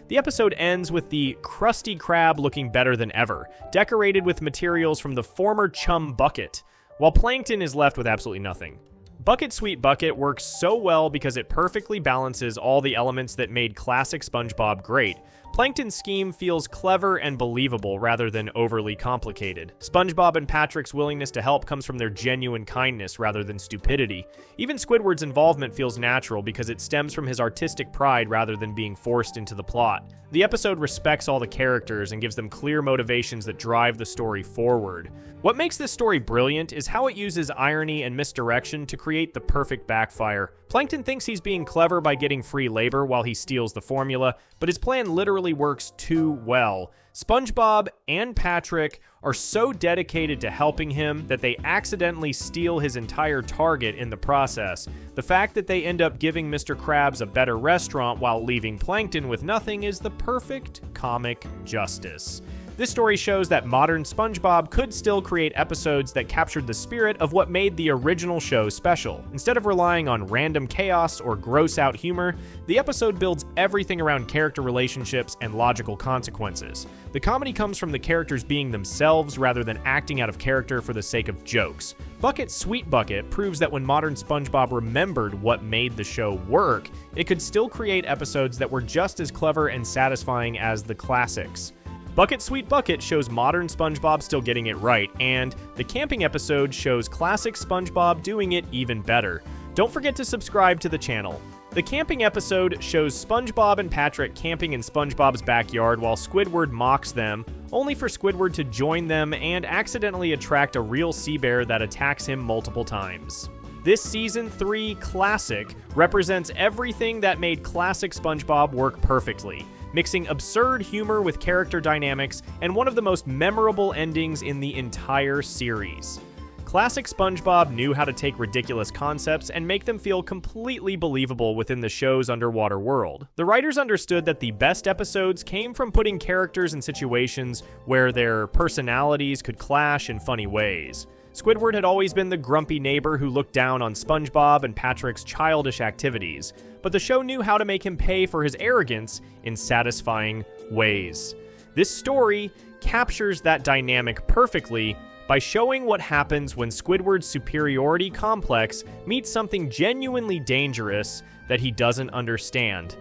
The episode ends with the Krusty Krab looking better than ever, decorated with materials from the former Chum Bucket, while Plankton is left with absolutely nothing. Bucket Sweet Bucket works so well because it perfectly balances all the elements that made classic SpongeBob great. Plankton's scheme feels clever and believable rather than overly complicated. SpongeBob and Patrick's willingness to help comes from their genuine kindness rather than stupidity. Even Squidward's involvement feels natural because it stems from his artistic pride rather than being forced into the plot. The episode respects all the characters and gives them clear motivations that drive the story forward. What makes this story brilliant is how it uses irony and misdirection to create the perfect backfire. Plankton thinks he's being clever by getting free labor while he steals the formula, but his plan literally works too well. SpongeBob and Patrick are so dedicated to helping him that they accidentally steal his entire target in the process. The fact that they end up giving Mr. Krabs a better restaurant while leaving Plankton with nothing is the perfect comic justice. This story shows that modern SpongeBob could still create episodes that captured the spirit of what made the original show special. Instead of relying on random chaos or gross-out humor, the episode builds everything around character relationships and logical consequences. The comedy comes from the characters being themselves rather than acting out of character for the sake of jokes. Bucket Sweet Bucket proves that when modern SpongeBob remembered what made the show work, it could still create episodes that were just as clever and satisfying as the classics. Bucket Sweet Bucket shows modern SpongeBob still getting it right, and the camping episode shows classic SpongeBob doing it even better. Don't forget to subscribe to the channel. The camping episode shows SpongeBob and Patrick camping in SpongeBob's backyard while Squidward mocks them, only for Squidward to join them and accidentally attract a real sea bear that attacks him multiple times. This Season 3 classic represents everything that made classic SpongeBob work perfectly. mixing absurd humor with character dynamics and one of the most memorable endings in the entire series. Classic SpongeBob knew how to take ridiculous concepts and make them feel completely believable within the show's underwater world. The writers understood that the best episodes came from putting characters in situations where their personalities could clash in funny ways. Squidward had always been the grumpy neighbor who looked down on SpongeBob and Patrick's childish activities, but the show knew how to make him pay for his arrogance in satisfying ways. This story captures that dynamic perfectly by showing what happens when Squidward's superiority complex meets something genuinely dangerous that he doesn't understand.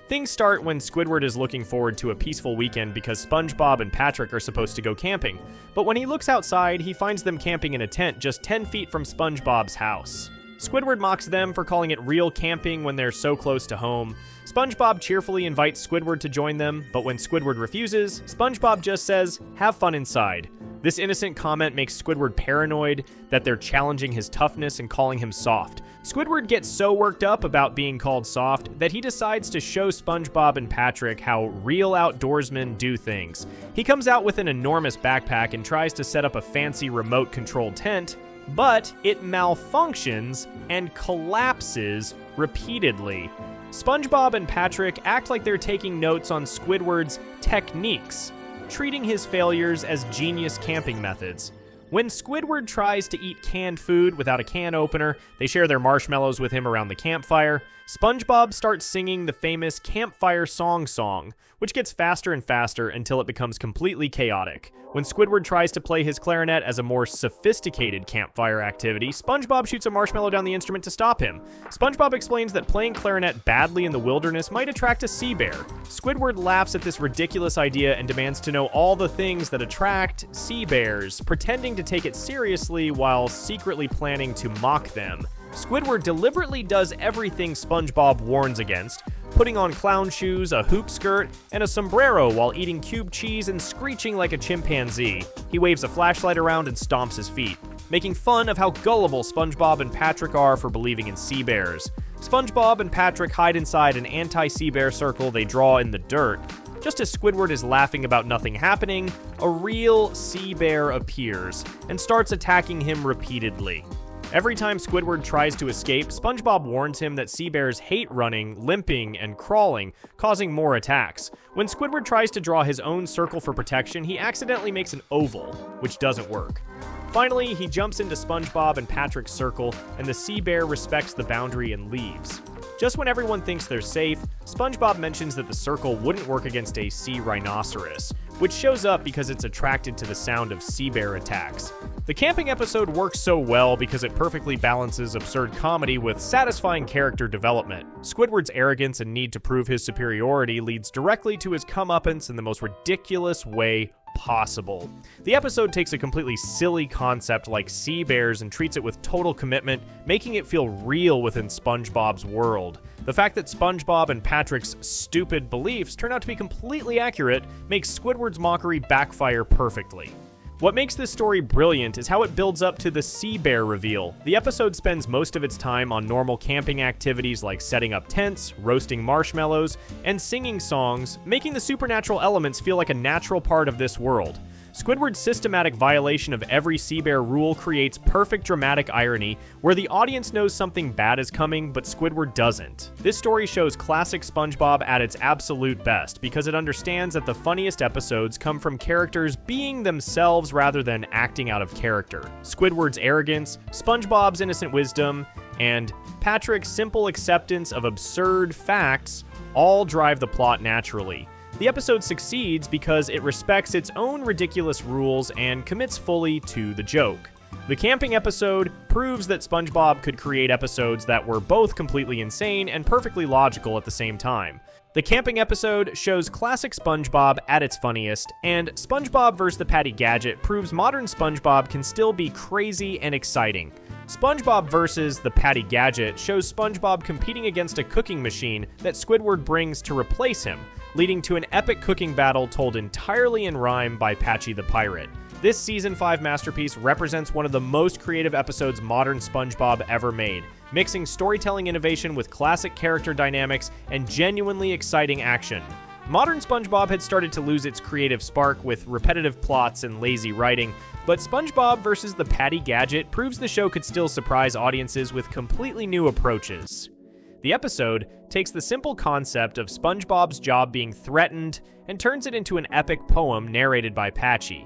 Things start when Squidward is looking forward to a peaceful weekend because SpongeBob and Patrick are supposed to go camping, but when he looks outside, he finds them camping in a tent just 10 feet from SpongeBob's house. Squidward mocks them for calling it real camping when they're so close to home. SpongeBob cheerfully invites Squidward to join them, but when Squidward refuses, SpongeBob just says, "Have fun inside." This innocent comment makes Squidward paranoid that they're challenging his toughness and calling him soft. Squidward gets so worked up about being called soft that he decides to show SpongeBob and Patrick how real outdoorsmen do things. He comes out with an enormous backpack and tries to set up a fancy remote-controlled tent, but it malfunctions and collapses repeatedly. SpongeBob and Patrick act like they're taking notes on Squidward's techniques, treating his failures as genius camping methods. When Squidward tries to eat canned food without a can opener, they share their marshmallows with him around the campfire. SpongeBob starts singing the famous campfire song, which gets faster and faster until it becomes completely chaotic. When Squidward tries to play his clarinet as a more sophisticated campfire activity, SpongeBob shoots a marshmallow down the instrument to stop him. SpongeBob explains that playing clarinet badly in the wilderness might attract a sea bear. Squidward laughs at this ridiculous idea and demands to know all the things that attract sea bears, pretending to take it seriously while secretly planning to mock them. Squidward deliberately does everything SpongeBob warns against, putting on clown shoes, a hoop skirt, and a sombrero while eating cube cheese and screeching like a chimpanzee. He waves a flashlight around and stomps his feet, making fun of how gullible SpongeBob and Patrick are for believing in sea bears. SpongeBob and Patrick hide inside an anti-sea bear circle they draw in the dirt. Just as Squidward is laughing about nothing happening, a real sea bear appears and starts attacking him repeatedly. Every time Squidward tries to escape, SpongeBob warns him that sea bears hate running, limping, and crawling, causing more attacks. When Squidward tries to draw his own circle for protection, he accidentally makes an oval, which doesn't work. Finally, he jumps into SpongeBob and Patrick's circle, and the sea bear respects the boundary and leaves. Just when everyone thinks they're safe, SpongeBob mentions that the circle wouldn't work against a sea rhinoceros, which shows up because it's attracted to the sound of sea bear attacks. The camping episode works so well because it perfectly balances absurd comedy with satisfying character development. Squidward's arrogance and need to prove his superiority leads directly to his comeuppance in the most ridiculous way possible. The episode takes a completely silly concept like sea bears and treats it with total commitment, making it feel real within SpongeBob's world. The fact that SpongeBob and Patrick's stupid beliefs turn out to be completely accurate makes Squidward's mockery backfire perfectly. What makes this story brilliant is how it builds up to the sea bear reveal. The episode spends most of its time on normal camping activities like setting up tents, roasting marshmallows, and singing songs, making the supernatural elements feel like a natural part of this world. Squidward's systematic violation of every sea bear rule creates perfect dramatic irony, where the audience knows something bad is coming, but Squidward doesn't. This story shows classic SpongeBob at its absolute best, because it understands that the funniest episodes come from characters being themselves rather than acting out of character. Squidward's arrogance, SpongeBob's innocent wisdom, and Patrick's simple acceptance of absurd facts all drive the plot naturally. The episode succeeds because it respects its own ridiculous rules and commits fully to the joke. The camping episode proves that SpongeBob could create episodes that were both completely insane and perfectly logical at the same time. The camping episode shows classic SpongeBob at its funniest, and SpongeBob vs. the Patty Gadget proves modern SpongeBob can still be crazy and exciting. SpongeBob vs. the Patty Gadget shows SpongeBob competing against a cooking machine that Squidward brings to replace him, leading to an epic cooking battle told entirely in rhyme by Patchy the Pirate. This Season 5 masterpiece represents one of the most creative episodes modern SpongeBob ever made, mixing storytelling innovation with classic character dynamics and genuinely exciting action. Modern SpongeBob had started to lose its creative spark with repetitive plots and lazy writing, but SpongeBob vs. the Patty Gadget proves the show could still surprise audiences with completely new approaches. The episode takes the simple concept of SpongeBob's job being threatened and turns it into an epic poem narrated by Patchy.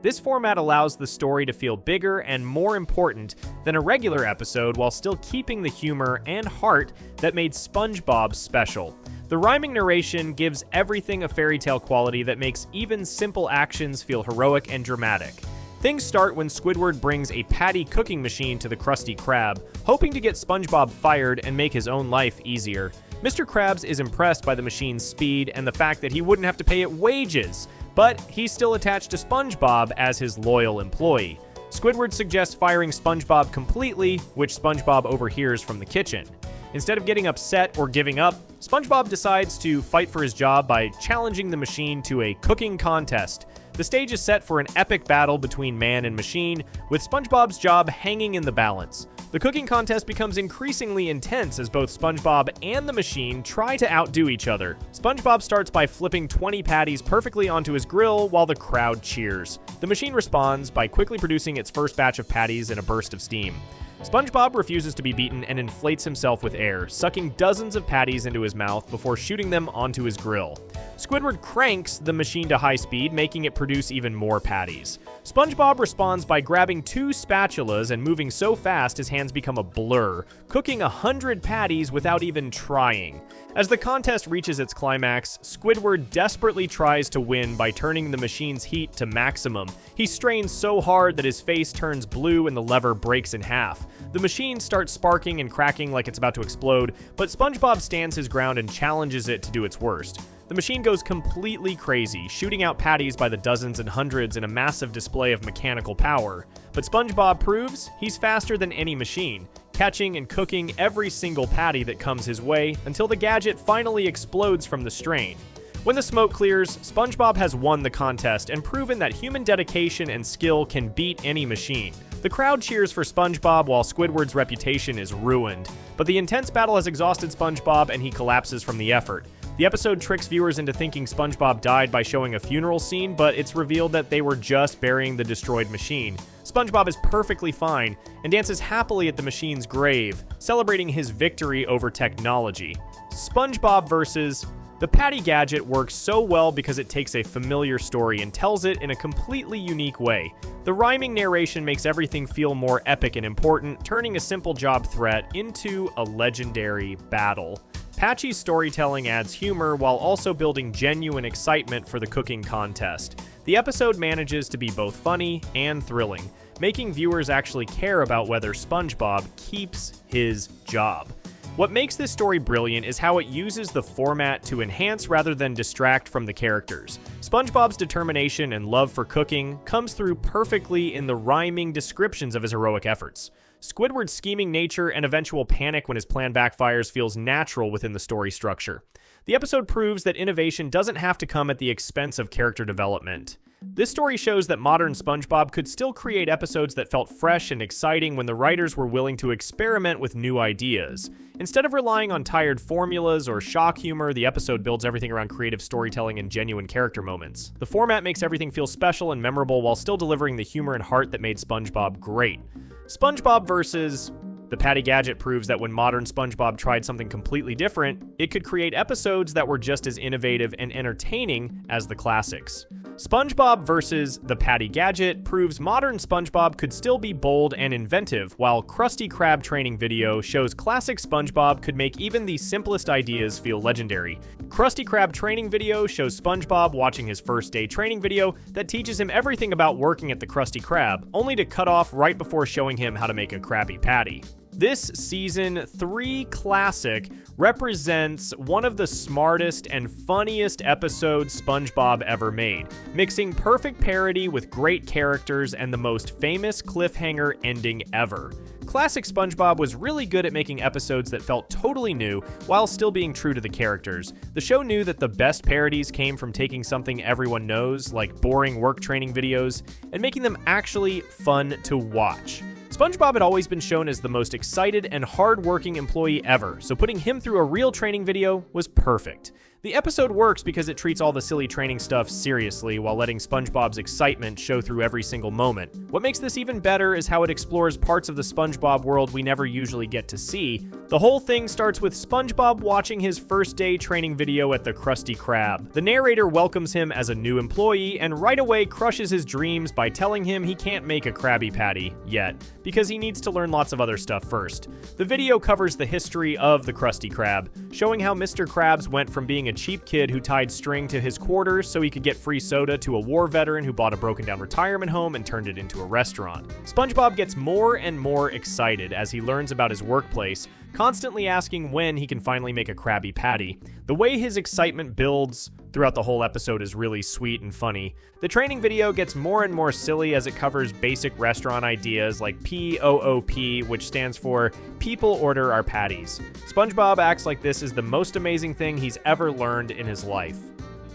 This format allows the story to feel bigger and more important than a regular episode while still keeping the humor and heart that made SpongeBob special. The rhyming narration gives everything a fairy tale quality that makes even simple actions feel heroic and dramatic. Things start when Squidward brings a patty cooking machine to the Krusty Krab, hoping to get SpongeBob fired and make his own life easier. Mr. Krabs is impressed by the machine's speed and the fact that he wouldn't have to pay it wages, but he's still attached to SpongeBob as his loyal employee. Squidward suggests firing SpongeBob completely, which SpongeBob overhears from the kitchen. Instead of getting upset or giving up, SpongeBob decides to fight for his job by challenging the machine to a cooking contest. The stage is set for an epic battle between man and machine, with SpongeBob's job hanging in the balance. The cooking contest becomes increasingly intense as both SpongeBob and the machine try to outdo each other. SpongeBob starts by flipping 20 patties perfectly onto his grill while the crowd cheers. The machine responds by quickly producing its first batch of patties in a burst of steam. SpongeBob refuses to be beaten and inflates himself with air, sucking dozens of patties into his mouth before shooting them onto his grill. Squidward cranks the machine to high speed, making it produce even more patties. SpongeBob responds by grabbing 2 spatulas and moving so fast his hands become a blur, cooking 100 patties without even trying. As the contest reaches its climax, Squidward desperately tries to win by turning the machine's heat to maximum. He strains so hard that his face turns blue and the lever breaks in half. The machine starts sparking and cracking like it's about to explode, but SpongeBob stands his ground and challenges it to do its worst. The machine goes completely crazy, shooting out patties by the dozens and hundreds in a massive display of mechanical power. But SpongeBob proves he's faster than any machine, catching and cooking every single patty that comes his way until the gadget finally explodes from the strain. When the smoke clears, SpongeBob has won the contest and proven that human dedication and skill can beat any machine. The crowd cheers for SpongeBob while Squidward's reputation is ruined, but the intense battle has exhausted SpongeBob and he collapses from the effort. The episode tricks viewers into thinking SpongeBob died by showing a funeral scene, but it's revealed that they were just burying the destroyed machine. SpongeBob is perfectly fine and dances happily at the machine's grave, celebrating his victory over technology. SpongeBob vs. The Patty Gadget works so well because it takes a familiar story and tells it in a completely unique way. The rhyming narration makes everything feel more epic and important, turning a simple job threat into a legendary battle. Patchy's storytelling adds humor while also building genuine excitement for the cooking contest. The episode manages to be both funny and thrilling, making viewers actually care about whether SpongeBob keeps his job. What makes this story brilliant is how it uses the format to enhance rather than distract from the characters. SpongeBob's determination and love for cooking comes through perfectly in the rhyming descriptions of his heroic efforts. Squidward's scheming nature and eventual panic when his plan backfires feels natural within the story structure. The episode proves that innovation doesn't have to come at the expense of character development. This story shows that modern SpongeBob could still create episodes that felt fresh and exciting when the writers were willing to experiment with new ideas. Instead of relying on tired formulas or shock humor, the episode builds everything around creative storytelling and genuine character moments. The format makes everything feel special and memorable while still delivering the humor and heart that made SpongeBob great. SpongeBob vs. The Patty Gadget proves that when modern SpongeBob tried something completely different, it could create episodes that were just as innovative and entertaining as the classics. SpongeBob vs. The Patty Gadget proves modern SpongeBob could still be bold and inventive, while Krusty Krab training video shows classic SpongeBob could make even the simplest ideas feel legendary. Krusty Krab training video shows SpongeBob watching his first day training video that teaches him everything about working at the Krusty Krab, only to cut off right before showing him how to make a Krabby Patty. This Season 3 classic represents one of the smartest and funniest episodes SpongeBob ever made, mixing perfect parody with great characters and the most famous cliffhanger ending ever. Classic SpongeBob was really good at making episodes that felt totally new while still being true to the characters. The show knew that the best parodies came from taking something everyone knows, like boring work training videos, and making them actually fun to watch. SpongeBob had always been shown as the most excited and hard-working employee ever, so putting him through a real training video was perfect. The episode works because it treats all the silly training stuff seriously while letting SpongeBob's excitement show through every single moment. What makes this even better is how it explores parts of the SpongeBob world we never usually get to see. The whole thing starts with SpongeBob watching his first day training video at the Krusty Krab. The narrator welcomes him as a new employee and right away crushes his dreams by telling him he can't make a Krabby Patty yet, because he needs to learn lots of other stuff first. The video covers the history of the Krusty Krab, showing how Mr. Krabs went from being a cheap kid who tied string to his quarters so he could get free soda to a war veteran who bought a broken down retirement home and turned it into a restaurant. SpongeBob gets more and more excited as he learns about his workplace, constantly asking when he can finally make a Krabby Patty. The way his excitement builds throughout the whole episode is really sweet and funny. The training video gets more and more silly as it covers basic restaurant ideas like POOP, which stands for People Order Our Patties. SpongeBob acts like this is the most amazing thing he's ever learned in his life.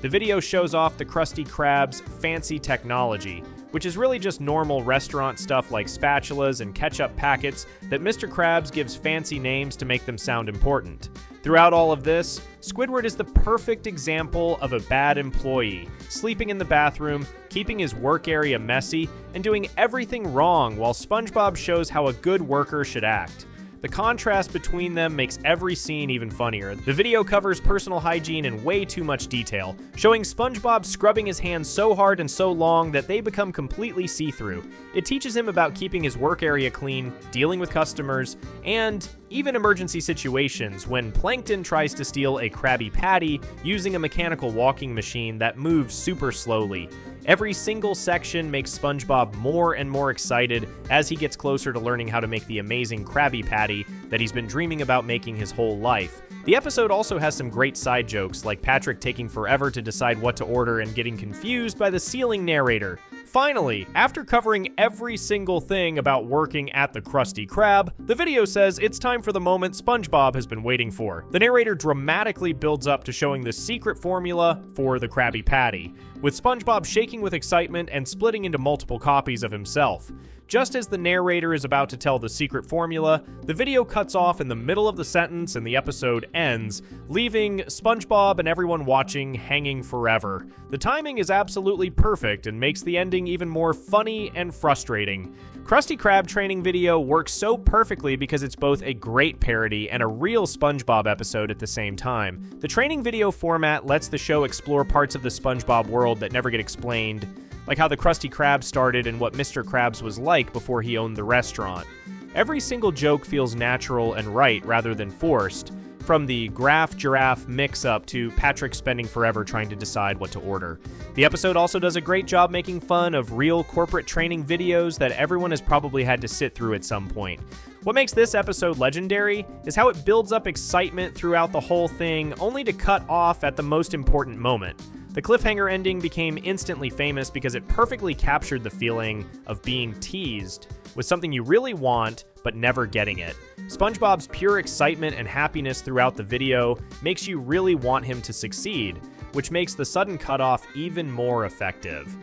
The video shows off the Krusty Krab's fancy technology, which is really just normal restaurant stuff like spatulas and ketchup packets that Mr. Krabs gives fancy names to make them sound important. Throughout all of this, Squidward is the perfect example of a bad employee, sleeping in the bathroom, keeping his work area messy, and doing everything wrong while SpongeBob shows how a good worker should act. The contrast between them makes every scene even funnier. The video covers personal hygiene in way too much detail, showing SpongeBob scrubbing his hands so hard and so long that they become completely see-through. It teaches him about keeping his work area clean, dealing with customers, and even emergency situations when Plankton tries to steal a Krabby Patty using a mechanical walking machine that moves super slowly. Every single section makes SpongeBob more and more excited as he gets closer to learning how to make the amazing Krabby Patty that he's been dreaming about making his whole life. The episode also has some great side jokes, like Patrick taking forever to decide what to order and getting confused by the ceiling narrator. Finally, after covering every single thing about working at the Krusty Krab, the video says it's time for the moment SpongeBob has been waiting for. The narrator dramatically builds up to showing the secret formula for the Krabby Patty, with SpongeBob shaking with excitement and splitting into multiple copies of himself. Just as the narrator is about to tell the secret formula, the video cuts off in the middle of the sentence and the episode ends, leaving SpongeBob and everyone watching hanging forever. The timing is absolutely perfect and makes the ending even more funny and frustrating. Krusty Krab training video works so perfectly because it's both a great parody and a real SpongeBob episode at the same time. The training video format lets the show explore parts of the SpongeBob world that never get explained, like how the Krusty Krab started and what Mr. Krabs was like before he owned the restaurant. Every single joke feels natural and right rather than forced, from the Graph-Giraffe mix-up to Patrick spending forever trying to decide what to order. The episode also does a great job making fun of real corporate training videos that everyone has probably had to sit through at some point. What makes this episode legendary is how it builds up excitement throughout the whole thing, only to cut off at the most important moment. The cliffhanger ending became instantly famous because it perfectly captured the feeling of being teased with something you really want, but never getting it. SpongeBob's pure excitement and happiness throughout the video makes you really want him to succeed, which makes the sudden cutoff even more effective.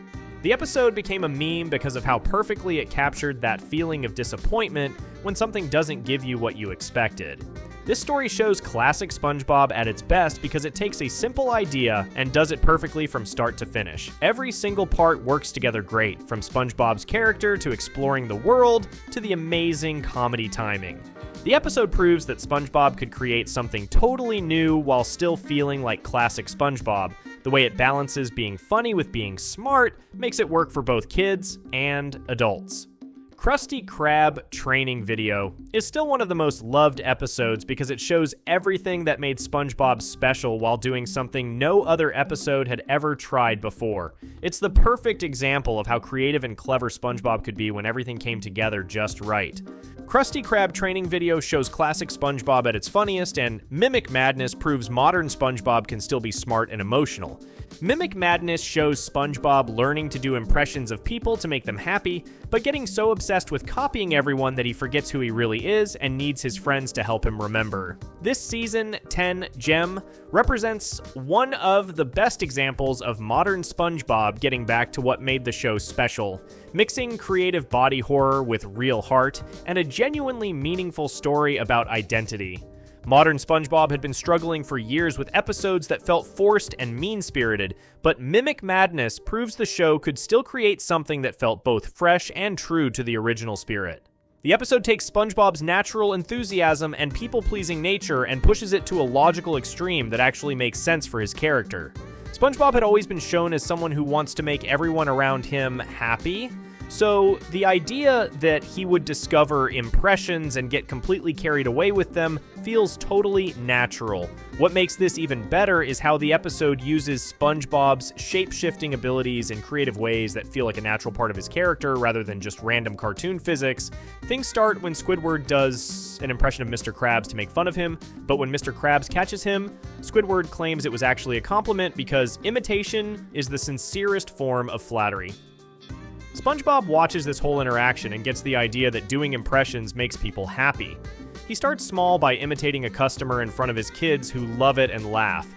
The episode became a meme because of how perfectly it captured that feeling of disappointment when something doesn't give you what you expected. This story shows classic SpongeBob at its best because it takes a simple idea and does it perfectly from start to finish. Every single part works together great, from SpongeBob's character to exploring the world to the amazing comedy timing. The episode proves that SpongeBob could create something totally new while still feeling like classic SpongeBob. The way it balances being funny with being smart makes it work for both kids and adults. Krusty Krab training video is still one of the most loved episodes because it shows everything that made SpongeBob special while doing something no other episode had ever tried before. It's the perfect example of how creative and clever SpongeBob could be when everything came together just right. Krusty Krab training video shows classic SpongeBob at its funniest, and Mimic Madness proves modern SpongeBob can still be smart and emotional. Mimic Madness shows SpongeBob learning to do impressions of people to make them happy, but getting so obsessed with copying everyone that he forgets who he really is and needs his friends to help him remember. This season 10 gem represents one of the best examples of modern SpongeBob getting back to what made the show special, mixing creative body horror with real heart and a genuinely meaningful story about identity. Modern SpongeBob had been struggling for years with episodes that felt forced and mean-spirited, but Mimic Madness proves the show could still create something that felt both fresh and true to the original spirit. The episode takes SpongeBob's natural enthusiasm and people-pleasing nature and pushes it to a logical extreme that actually makes sense for his character. SpongeBob had always been shown as someone who wants to make everyone around him happy, so the idea that he would discover impressions and get completely carried away with them feels totally natural. What makes this even better is how the episode uses SpongeBob's shape-shifting abilities in creative ways that feel like a natural part of his character rather than just random cartoon physics. Things start when Squidward does an impression of Mr. Krabs to make fun of him, but when Mr. Krabs catches him, Squidward claims it was actually a compliment because imitation is the sincerest form of flattery. SpongeBob watches this whole interaction and gets the idea that doing impressions makes people happy. He starts small by imitating a customer in front of his kids who love it and laugh.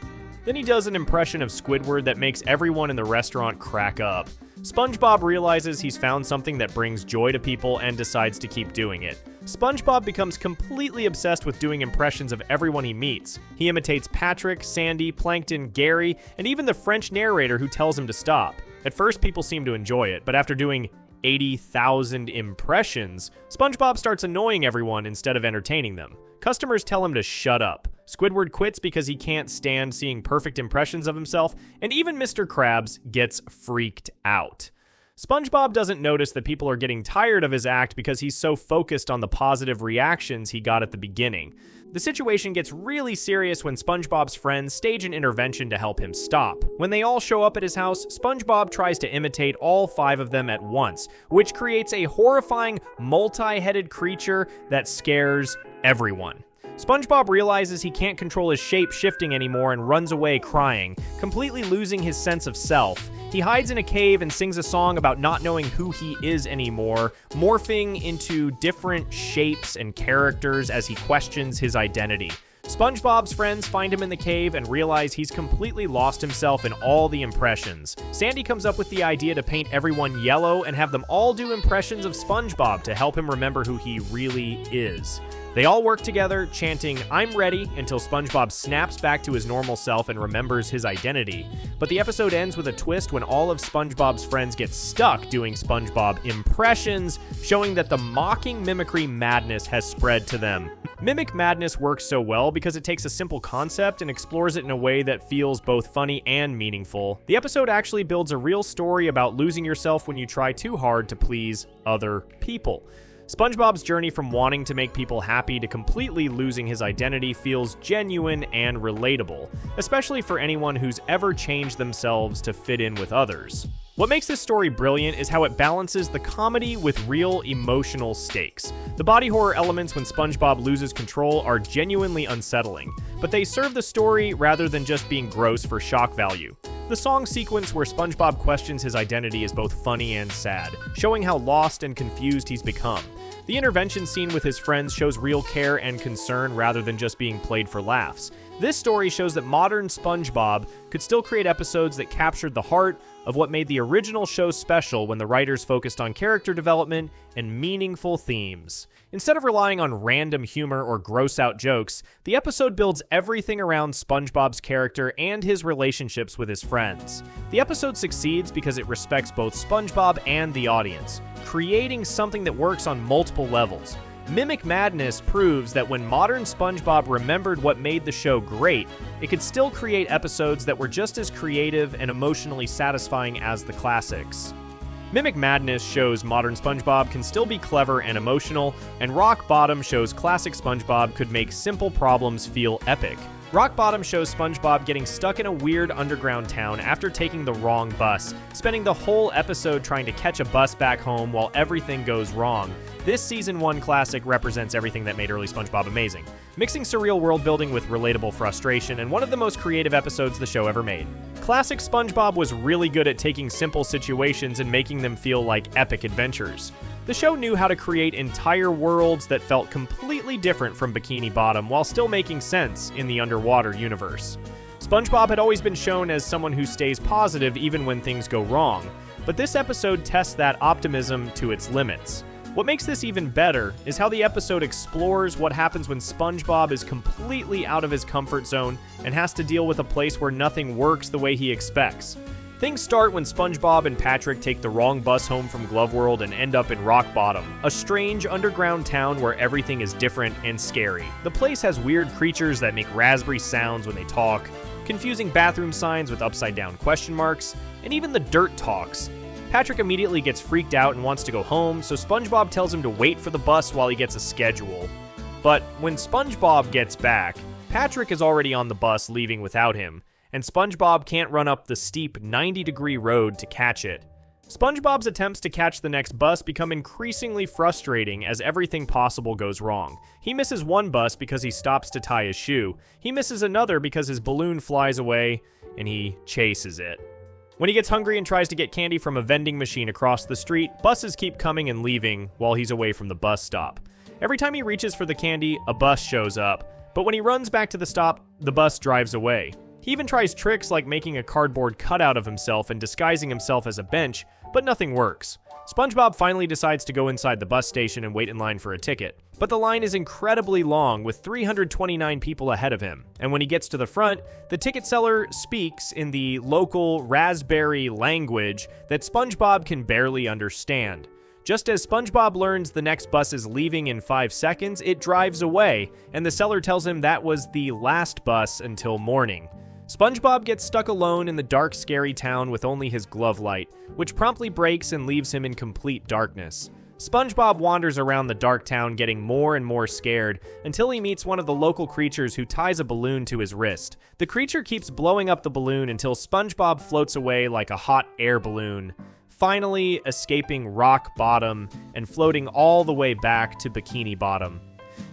Then he does an impression of Squidward that makes everyone in the restaurant crack up. SpongeBob realizes he's found something that brings joy to people and decides to keep doing it. SpongeBob becomes completely obsessed with doing impressions of everyone he meets. He imitates Patrick, Sandy, Plankton, Gary, and even the French narrator who tells him to stop. At first, people seem to enjoy it, but after doing 80,000 impressions, SpongeBob starts annoying everyone instead of entertaining them. Customers tell him to shut up. Squidward quits because he can't stand seeing perfect impressions of himself, and even Mr. Krabs gets freaked out. SpongeBob doesn't notice that people are getting tired of his act because he's so focused on the positive reactions he got at the beginning. The situation gets really serious when SpongeBob's friends stage an intervention to help him stop. When they all show up at his house, SpongeBob tries to imitate all 5 of them at once, which creates a horrifying, multi-headed creature that scares everyone. SpongeBob realizes he can't control his shape shifting anymore and runs away crying, completely losing his sense of self. He hides in a cave and sings a song about not knowing who he is anymore, morphing into different shapes and characters as he questions his identity. SpongeBob's friends find him in the cave and realize he's completely lost himself in all the impressions. Sandy comes up with the idea to paint everyone yellow and have them all do impressions of SpongeBob to help him remember who he really is. They all work together, chanting, "I'm ready," until SpongeBob snaps back to his normal self and remembers his identity. But the episode ends with a twist when all of SpongeBob's friends get stuck doing SpongeBob impressions, showing that the mocking mimicry madness has spread to them. Mimic Madness works so well because it takes a simple concept and explores it in a way that feels both funny and meaningful. The episode actually builds a real story about losing yourself when you try too hard to please other people. SpongeBob's journey from wanting to make people happy to completely losing his identity feels genuine and relatable, especially for anyone who's ever changed themselves to fit in with others. What makes this story brilliant is how it balances the comedy with real emotional stakes. The body horror elements when SpongeBob loses control are genuinely unsettling, but they serve the story rather than just being gross for shock value. The song sequence where SpongeBob questions his identity is both funny and sad, showing how lost and confused he's become. The intervention scene with his friends shows real care and concern rather than just being played for laughs. This story shows that modern SpongeBob could still create episodes that captured the heart of what made the original show special when the writers focused on character development and meaningful themes. Instead of relying on random humor or gross-out jokes, the episode builds everything around SpongeBob's character and his relationships with his friends. The episode succeeds because it respects both SpongeBob and the audience, creating something that works on multiple levels. Mimic Madness proves that when modern SpongeBob remembered what made the show great, it could still create episodes that were just as creative and emotionally satisfying as the classics. Mimic Madness shows modern SpongeBob can still be clever and emotional, and Rock Bottom shows classic SpongeBob could make simple problems feel epic. Rock Bottom shows SpongeBob getting stuck in a weird underground town after taking the wrong bus, spending the whole episode trying to catch a bus back home while everything goes wrong. This Season 1 classic represents everything that made early SpongeBob amazing, mixing surreal world building with relatable frustration, and one of the most creative episodes the show ever made. Classic SpongeBob was really good at taking simple situations and making them feel like epic adventures. The show knew how to create entire worlds that felt completely different from Bikini Bottom while still making sense in the underwater universe. SpongeBob had always been shown as someone who stays positive even when things go wrong, but this episode tests that optimism to its limits. What makes this even better is how the episode explores what happens when SpongeBob is completely out of his comfort zone and has to deal with a place where nothing works the way he expects. Things start when SpongeBob and Patrick take the wrong bus home from Glove World and end up in Rock Bottom, a strange underground town where everything is different and scary. The place has weird creatures that make raspberry sounds when they talk, confusing bathroom signs with upside-down question marks, and even the dirt talks. Patrick immediately gets freaked out and wants to go home, so SpongeBob tells him to wait for the bus while he gets a schedule. But when SpongeBob gets back, Patrick is already on the bus leaving without him, and SpongeBob can't run up the steep 90-degree road to catch it. SpongeBob's attempts to catch the next bus become increasingly frustrating as everything possible goes wrong. He misses one bus because he stops to tie his shoe, he misses another because his balloon flies away, and he chases it. When he gets hungry and tries to get candy from a vending machine across the street, buses keep coming and leaving while he's away from the bus stop. Every time he reaches for the candy, a bus shows up, but when he runs back to the stop, the bus drives away. He even tries tricks like making a cardboard cutout of himself and disguising himself as a bench, but nothing works. SpongeBob finally decides to go inside the bus station and wait in line for a ticket. But the line is incredibly long, with 329 people ahead of him. And when he gets to the front, the ticket seller speaks in the local raspberry language that SpongeBob can barely understand. Just as SpongeBob learns the next bus is leaving in 5 seconds, it drives away, and the seller tells him that was the last bus until morning. SpongeBob gets stuck alone in the dark, scary town with only his glove light, which promptly breaks and leaves him in complete darkness. SpongeBob wanders around the dark town getting more and more scared until he meets one of the local creatures who ties a balloon to his wrist. The creature keeps blowing up the balloon until SpongeBob floats away like a hot air balloon, finally escaping Rock Bottom and floating all the way back to Bikini Bottom.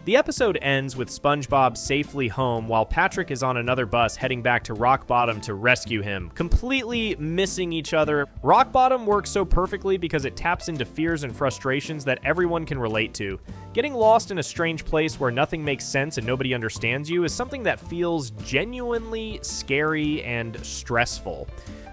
The episode ends with SpongeBob safely home while Patrick is on another bus heading back to Rock Bottom to rescue him, completely missing each other. Rock Bottom works so perfectly because it taps into fears and frustrations that everyone can relate to. Getting lost in a strange place where nothing makes sense and nobody understands you is something that feels genuinely scary and stressful.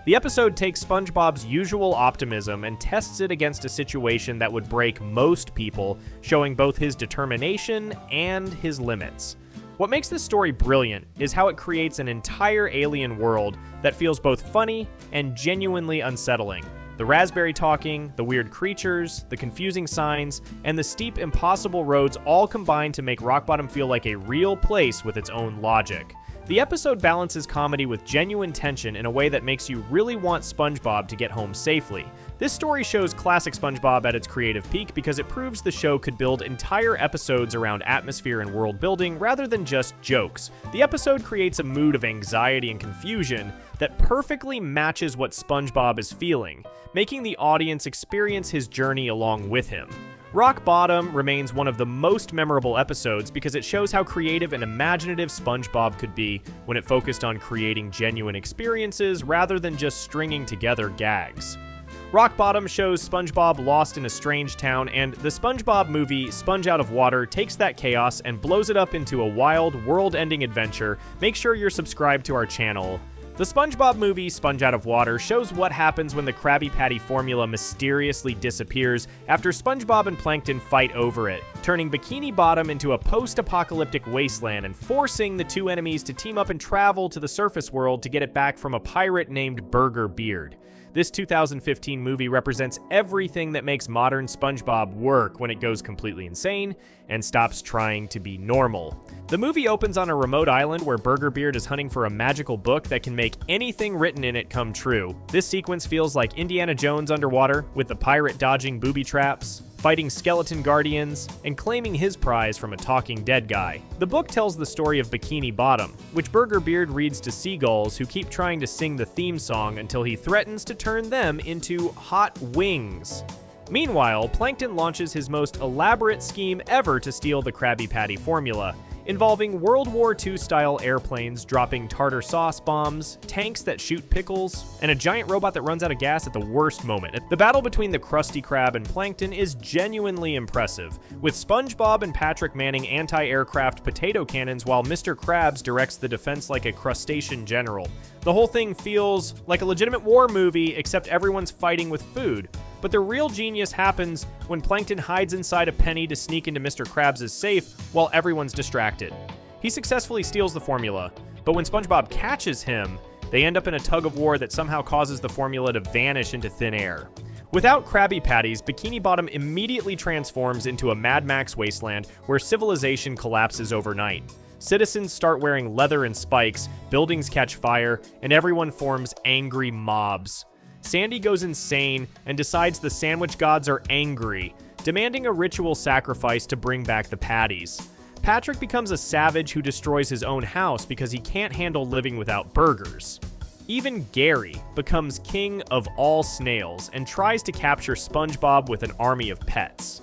The episode takes SpongeBob's usual optimism and tests it against a situation that would break most people, showing both his determination and his limits. What makes this story brilliant is how it creates an entire alien world that feels both funny and genuinely unsettling. The raspberry talking, the weird creatures, the confusing signs, and the steep, impossible roads all combine to make Rock Bottom feel like a real place with its own logic. The episode balances comedy with genuine tension in a way that makes you really want SpongeBob to get home safely. This story shows classic SpongeBob at its creative peak because it proves the show could build entire episodes around atmosphere and world building rather than just jokes. The episode creates a mood of anxiety and confusion that perfectly matches what SpongeBob is feeling, making the audience experience his journey along with him. Rock Bottom remains one of the most memorable episodes because it shows how creative and imaginative SpongeBob could be when it focused on creating genuine experiences rather than just stringing together gags. Rock Bottom shows SpongeBob lost in a strange town, and the SpongeBob movie Sponge Out of Water takes that chaos and blows it up into a wild, world-ending adventure. Make sure you're subscribed to our channel. The SpongeBob movie, Sponge Out of Water, shows what happens when the Krabby Patty formula mysteriously disappears after SpongeBob and Plankton fight over it, turning Bikini Bottom into a post-apocalyptic wasteland and forcing the two enemies to team up and travel to the surface world to get it back from a pirate named Burger Beard. This 2015 movie represents everything that makes modern SpongeBob work when it goes completely insane and stops trying to be normal. The movie opens on a remote island where Burger Beard is hunting for a magical book that can make anything written in it come true. This sequence feels like Indiana Jones underwater, with the pirate dodging booby traps, fighting skeleton guardians, and claiming his prize from a talking dead guy. The book tells the story of Bikini Bottom, which Burger Beard reads to seagulls who keep trying to sing the theme song until he threatens to turn them into hot wings. Meanwhile, Plankton launches his most elaborate scheme ever to steal the Krabby Patty formula, involving World War II-style airplanes dropping tartar sauce bombs, tanks that shoot pickles, and a giant robot that runs out of gas at the worst moment. The battle between the Krusty Krab and Plankton is genuinely impressive, with SpongeBob and Patrick manning anti-aircraft potato cannons while Mr. Krabs directs the defense like a crustacean general. The whole thing feels like a legitimate war movie, except everyone's fighting with food. But the real genius happens when Plankton hides inside a penny to sneak into Mr. Krabs' safe while everyone's distracted. He successfully steals the formula, but when SpongeBob catches him, they end up in a tug-of-war that somehow causes the formula to vanish into thin air. Without Krabby Patties, Bikini Bottom immediately transforms into a Mad Max wasteland where civilization collapses overnight. Citizens start wearing leather and spikes, buildings catch fire, and everyone forms angry mobs. Sandy goes insane and decides the sandwich gods are angry, demanding a ritual sacrifice to bring back the patties. Patrick becomes a savage who destroys his own house because he can't handle living without burgers. Even Gary becomes king of all snails and tries to capture SpongeBob with an army of pets.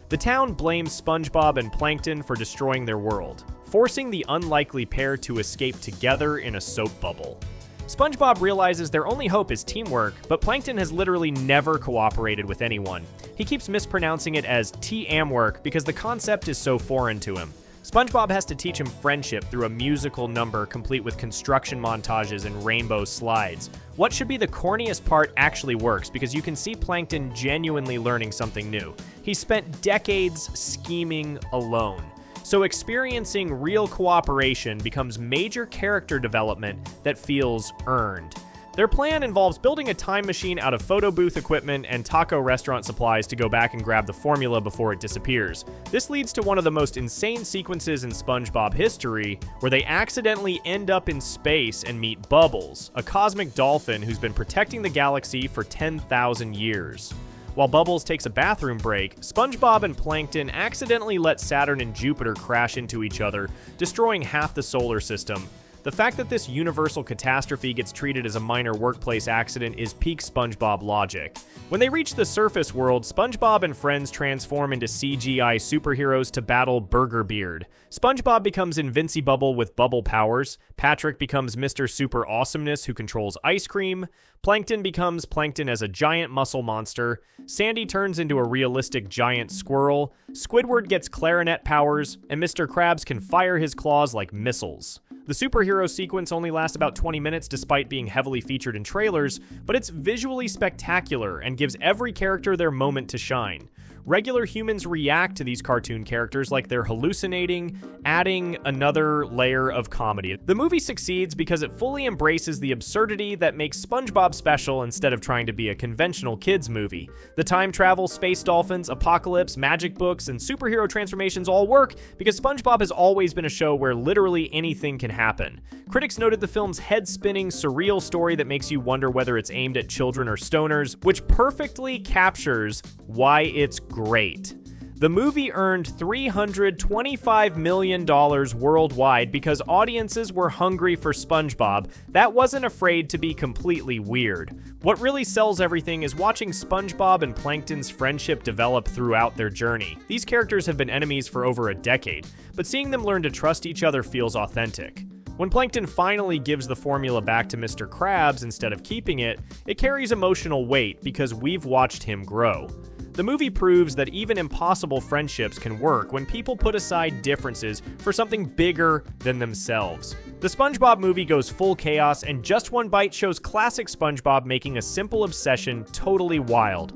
The town blames SpongeBob and Plankton for destroying their world, forcing the unlikely pair to escape together in a soap bubble. SpongeBob realizes their only hope is teamwork, but Plankton has literally never cooperated with anyone. He keeps mispronouncing it as T-Amwork because the concept is so foreign to him. SpongeBob has to teach him friendship through a musical number complete with construction montages and rainbow slides. What should be the corniest part actually works because you can see Plankton genuinely learning something new. He spent decades scheming alone. So experiencing real cooperation becomes major character development that feels earned. Their plan involves building a time machine out of photo booth equipment and taco restaurant supplies to go back and grab the formula before it disappears. This leads to one of the most insane sequences in SpongeBob history, where they accidentally end up in space and meet Bubbles, a cosmic dolphin who's been protecting the galaxy for 10,000 years. While Bubbles takes a bathroom break, SpongeBob and Plankton accidentally let Saturn and Jupiter crash into each other, destroying half the solar system. The fact that this universal catastrophe gets treated as a minor workplace accident is peak SpongeBob logic. When they reach the surface world, SpongeBob and friends transform into CGI superheroes to battle Burger Beard. SpongeBob becomes Invincibubble with bubble powers, Patrick becomes Mr. Super Awesomeness who controls ice cream, Plankton becomes Plankton as a giant muscle monster, Sandy turns into a realistic giant squirrel, Squidward gets clarinet powers, and Mr. Krabs can fire his claws like missiles. The superhero sequence only lasts about 20 minutes despite being heavily featured in trailers, but it's visually spectacular and gives every character their moment to shine. Regular humans react to these cartoon characters like they're hallucinating, adding another layer of comedy. The movie succeeds because it fully embraces the absurdity that makes SpongeBob special instead of trying to be a conventional kids movie. The time travel, space dolphins, apocalypse, magic books, and superhero transformations all work because SpongeBob has always been a show where literally anything can happen. Critics noted the film's head-spinning, surreal story that makes you wonder whether it's aimed at children or stoners, which perfectly captures why it's great. The movie earned $325 million worldwide because audiences were hungry for SpongeBob that wasn't afraid to be completely weird. What really sells everything is watching SpongeBob and Plankton's friendship develop throughout their journey. These characters have been enemies for over a decade, but seeing them learn to trust each other feels authentic. When Plankton finally gives the formula back to Mr. Krabs instead of keeping it, it carries emotional weight because we've watched him grow. The movie proves that even impossible friendships can work when people put aside differences for something bigger than themselves. The SpongeBob movie goes full chaos, and Just One Bite shows classic SpongeBob making a simple obsession totally wild.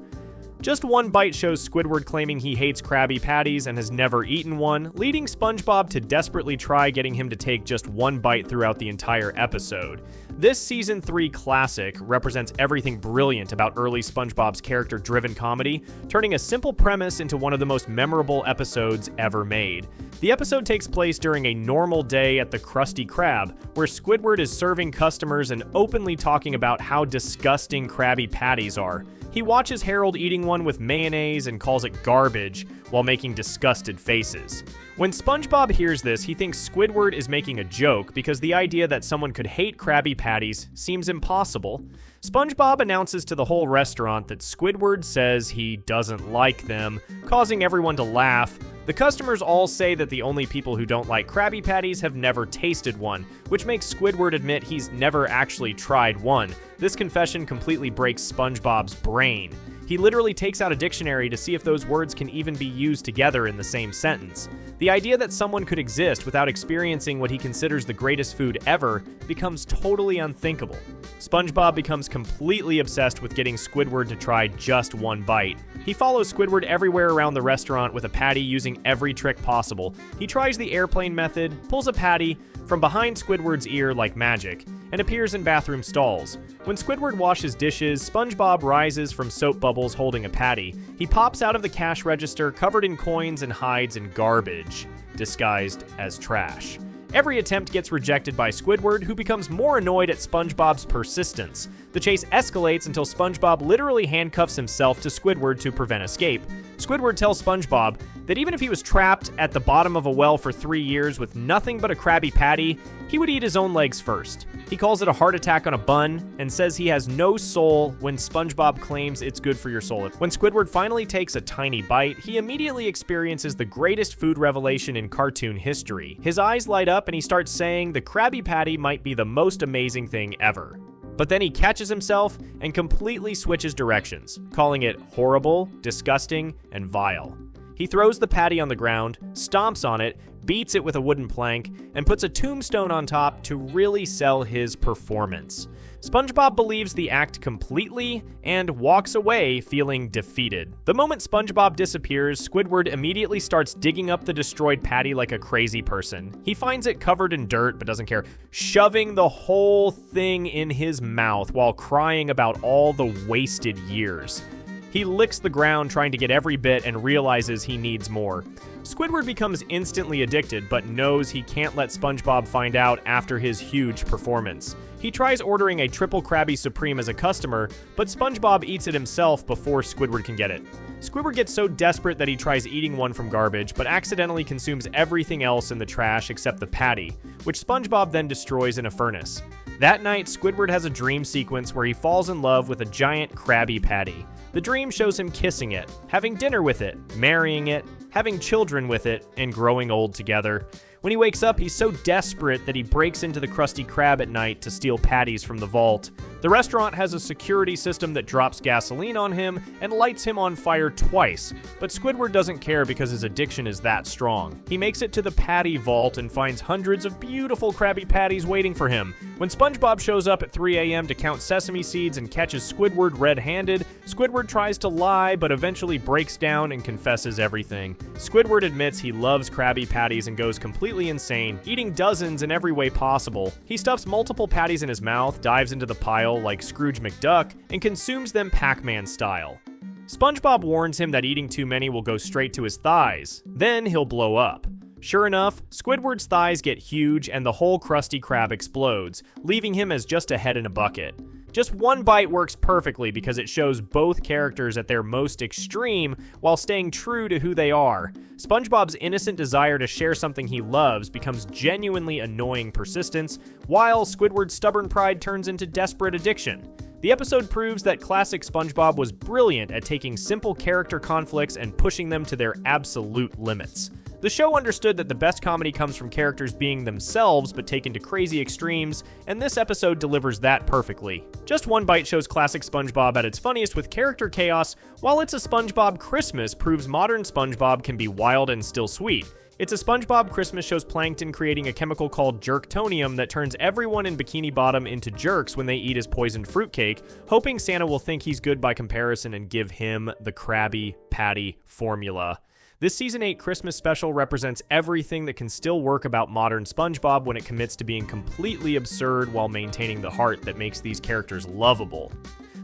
Just One Bite shows Squidward claiming he hates Krabby Patties and has never eaten one, leading SpongeBob to desperately try getting him to take just one bite throughout the entire episode. This Season 3 classic represents everything brilliant about early SpongeBob's character-driven comedy, turning a simple premise into one of the most memorable episodes ever made. The episode takes place during a normal day at the Krusty Krab, where Squidward is serving customers and openly talking about how disgusting Krabby Patties are. He watches Harold eating one with mayonnaise and calls it garbage while making disgusted faces. When SpongeBob hears this, he thinks Squidward is making a joke because the idea that someone could hate Krabby Patties seems impossible. SpongeBob announces to the whole restaurant that Squidward says he doesn't like them, causing everyone to laugh. The customers all say that the only people who don't like Krabby Patties have never tasted one, which makes Squidward admit he's never actually tried one. This confession completely breaks SpongeBob's brain. He literally takes out a dictionary to see if those words can even be used together in the same sentence. The idea that someone could exist without experiencing what he considers the greatest food ever becomes totally unthinkable. SpongeBob becomes completely obsessed with getting Squidward to try just one bite. He follows Squidward everywhere around the restaurant with a patty using every trick possible. He tries the airplane method, pulls a patty from behind Squidward's ear like magic, and appears in bathroom stalls. When Squidward washes dishes, SpongeBob rises from soap bubbles holding a patty. He pops out of the cash register covered in coins and hides in garbage, disguised as trash. Every attempt gets rejected by Squidward, who becomes more annoyed at SpongeBob's persistence. The chase escalates until SpongeBob literally handcuffs himself to Squidward to prevent escape. Squidward tells SpongeBob that even if he was trapped at the bottom of a well for 3 years with nothing but a Krabby Patty, he would eat his own legs first. He calls it a heart attack on a bun and says he has no soul when SpongeBob claims it's good for your soul. When Squidward finally takes a tiny bite, he immediately experiences the greatest food revelation in cartoon history. His eyes light up and he starts saying the Krabby Patty might be the most amazing thing ever. But then he catches himself and completely switches directions, calling it horrible, disgusting, and vile. He throws the patty on the ground, stomps on it, beats it with a wooden plank, and puts a tombstone on top to really sell his performance. SpongeBob believes the act completely and walks away feeling defeated. The moment SpongeBob disappears, Squidward immediately starts digging up the destroyed patty like a crazy person. He finds it covered in dirt but doesn't care, shoving the whole thing in his mouth while crying about all the wasted years. He licks the ground trying to get every bit and realizes he needs more. Squidward becomes instantly addicted, but knows he can't let SpongeBob find out after his huge performance. He tries ordering a triple Krabby Supreme as a customer, but SpongeBob eats it himself before Squidward can get it. Squidward gets so desperate that he tries eating one from garbage, but accidentally consumes everything else in the trash except the patty, which SpongeBob then destroys in a furnace. That night, Squidward has a dream sequence where he falls in love with a giant Krabby Patty. The dream shows him kissing it, having dinner with it, marrying it, having children with it, and growing old together. When he wakes up, he's so desperate that he breaks into the Krusty Krab at night to steal patties from the vault. The restaurant has a security system that drops gasoline on him and lights him on fire twice, but Squidward doesn't care because his addiction is that strong. He makes it to the patty vault and finds hundreds of beautiful Krabby Patties waiting for him. When SpongeBob shows up at 3 a.m. to count sesame seeds and catches Squidward red-handed, Squidward tries to lie but eventually breaks down and confesses everything. Squidward admits he loves Krabby Patties and goes completely insane, eating dozens in every way possible. He stuffs multiple patties in his mouth, dives into the pile like Scrooge McDuck, and consumes them Pac-Man style. SpongeBob warns him that eating too many will go straight to his thighs. Then he'll blow up. Sure enough, Squidward's thighs get huge and the whole Krusty Krab explodes, leaving him as just a head in a bucket. Just one bite works perfectly because it shows both characters at their most extreme while staying true to who they are. SpongeBob's innocent desire to share something he loves becomes genuinely annoying persistence, while Squidward's stubborn pride turns into desperate addiction. The episode proves that classic SpongeBob was brilliant at taking simple character conflicts and pushing them to their absolute limits. The show understood that the best comedy comes from characters being themselves but taken to crazy extremes, and this episode delivers that perfectly. Just One Bite shows classic SpongeBob at its funniest with character chaos, while It's a SpongeBob Christmas proves modern SpongeBob can be wild and still sweet. It's a SpongeBob Christmas shows Plankton creating a chemical called jerktonium that turns everyone in Bikini Bottom into jerks when they eat his poisoned fruitcake, hoping Santa will think he's good by comparison and give him the Krabby Patty formula. This Season 8 Christmas special represents everything that can still work about modern SpongeBob when it commits to being completely absurd while maintaining the heart that makes these characters lovable.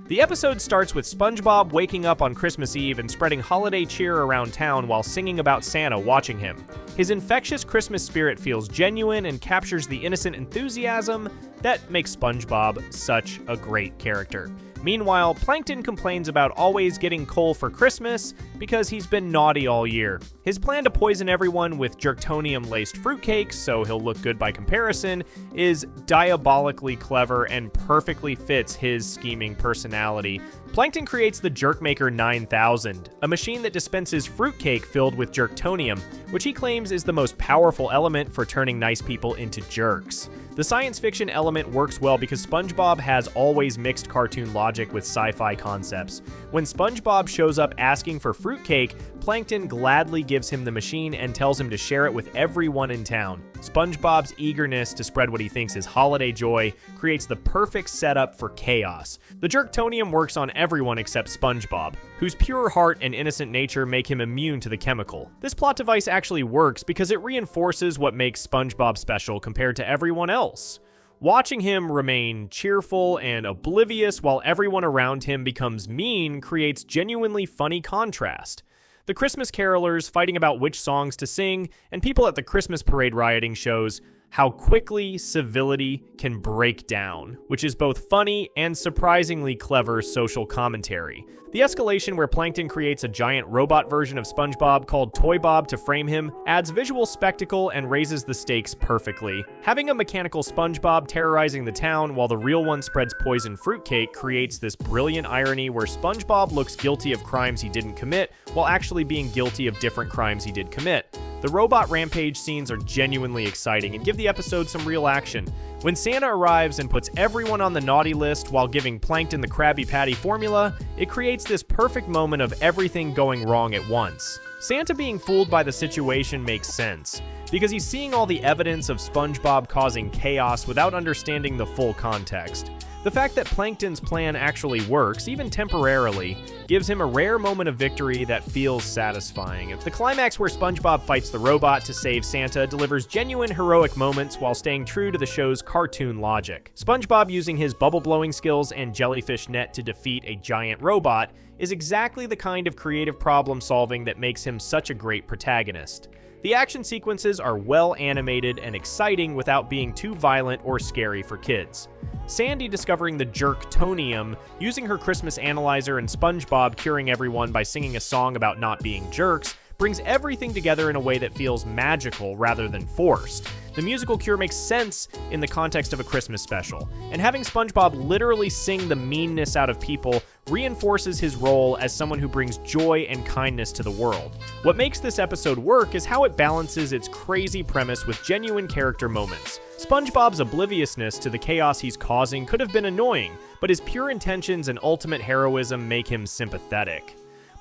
The episode starts with SpongeBob waking up on Christmas Eve and spreading holiday cheer around town while singing about Santa watching him. His infectious Christmas spirit feels genuine and captures the innocent enthusiasm that makes SpongeBob such a great character. Meanwhile, Plankton complains about always getting coal for Christmas because he's been naughty all year. His plan to poison everyone with jerktonium-laced fruitcakes so he'll look good by comparison is diabolically clever and perfectly fits his scheming personality. Plankton creates the Jerkmaker 9000, a machine that dispenses fruitcake filled with jerktonium, which he claims is the most powerful element for turning nice people into jerks. The science fiction element works well because SpongeBob has always mixed cartoon logic with sci-fi concepts. When SpongeBob shows up asking for fruitcake, Plankton gladly gives him the machine and tells him to share it with everyone in town. SpongeBob's eagerness to spread what he thinks is holiday joy creates the perfect setup for chaos. The Jerktonium works on everyone except SpongeBob, whose pure heart and innocent nature make him immune to the chemical. This plot device actually works because it reinforces what makes SpongeBob special compared to everyone else. Watching him remain cheerful and oblivious while everyone around him becomes mean creates genuinely funny contrast. The Christmas carolers fighting about which songs to sing, and people at the Christmas parade rioting shows how quickly civility can break down, which is both funny and surprisingly clever social commentary. The escalation where Plankton creates a giant robot version of SpongeBob called Toy Bob to frame him adds visual spectacle and raises the stakes perfectly. Having a mechanical SpongeBob terrorizing the town while the real one spreads poison fruitcake creates this brilliant irony where SpongeBob looks guilty of crimes he didn't commit while actually being guilty of different crimes he did commit. The robot rampage scenes are genuinely exciting and give the episode some real action. When Santa arrives and puts everyone on the naughty list while giving Plankton the Krabby Patty formula, it creates this perfect moment of everything going wrong at once. Santa being fooled by the situation makes sense, because he's seeing all the evidence of SpongeBob causing chaos without understanding the full context. The fact that Plankton's plan actually works, even temporarily, gives him a rare moment of victory that feels satisfying. The climax where SpongeBob fights the robot to save Santa delivers genuine heroic moments while staying true to the show's cartoon logic. SpongeBob using his bubble-blowing skills and jellyfish net to defeat a giant robot is exactly the kind of creative problem-solving that makes him such a great protagonist. The action sequences are well animated and exciting without being too violent or scary for kids. Sandy discovering the Jerktonium, using her Christmas analyzer, and SpongeBob curing everyone by singing a song about not being jerks brings everything together in a way that feels magical rather than forced. The musical cure makes sense in the context of a Christmas special, and having SpongeBob literally sing the meanness out of people reinforces his role as someone who brings joy and kindness to the world. What makes this episode work is how it balances its crazy premise with genuine character moments. SpongeBob's obliviousness to the chaos he's causing could have been annoying, but his pure intentions and ultimate heroism make him sympathetic.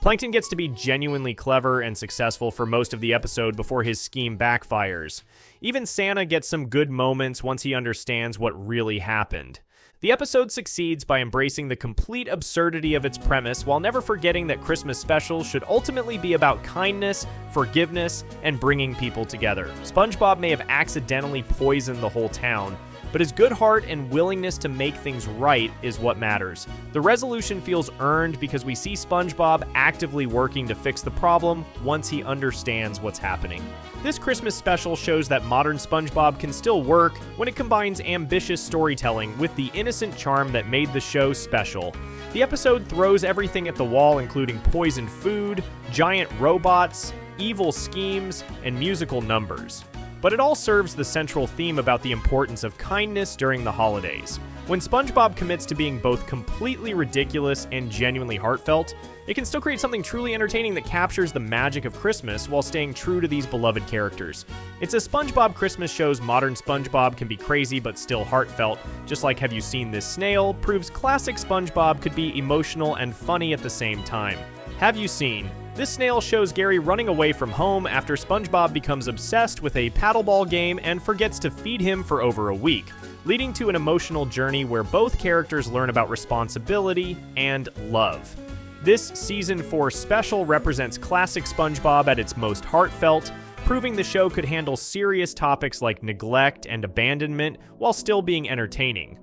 Plankton gets to be genuinely clever and successful for most of the episode before his scheme backfires. Even Santa gets some good moments once he understands what really happened. The episode succeeds by embracing the complete absurdity of its premise while never forgetting that Christmas specials should ultimately be about kindness, forgiveness, and bringing people together. SpongeBob may have accidentally poisoned the whole town, but his good heart and willingness to make things right is what matters. The resolution feels earned because we see SpongeBob actively working to fix the problem once he understands what's happening. This Christmas special shows that modern SpongeBob can still work when it combines ambitious storytelling with the innocent charm that made the show special. The episode throws everything at the wall, including poisoned food, giant robots, evil schemes, and musical numbers. But it all serves the central theme about the importance of kindness during the holidays. When SpongeBob commits to being both completely ridiculous and genuinely heartfelt, it can still create something truly entertaining that captures the magic of Christmas while staying true to these beloved characters. It's a SpongeBob Christmas show's modern SpongeBob can be crazy but still heartfelt, just like Have You Seen This Snail proves classic SpongeBob could be emotional and funny at the same time. Have You Seen? This snail shows Gary running away from home after SpongeBob becomes obsessed with a paddleball game and forgets to feed him for over a week, leading to an emotional journey where both characters learn about responsibility and love. This Season 4 special represents classic SpongeBob at its most heartfelt, proving the show could handle serious topics like neglect and abandonment while still being entertaining.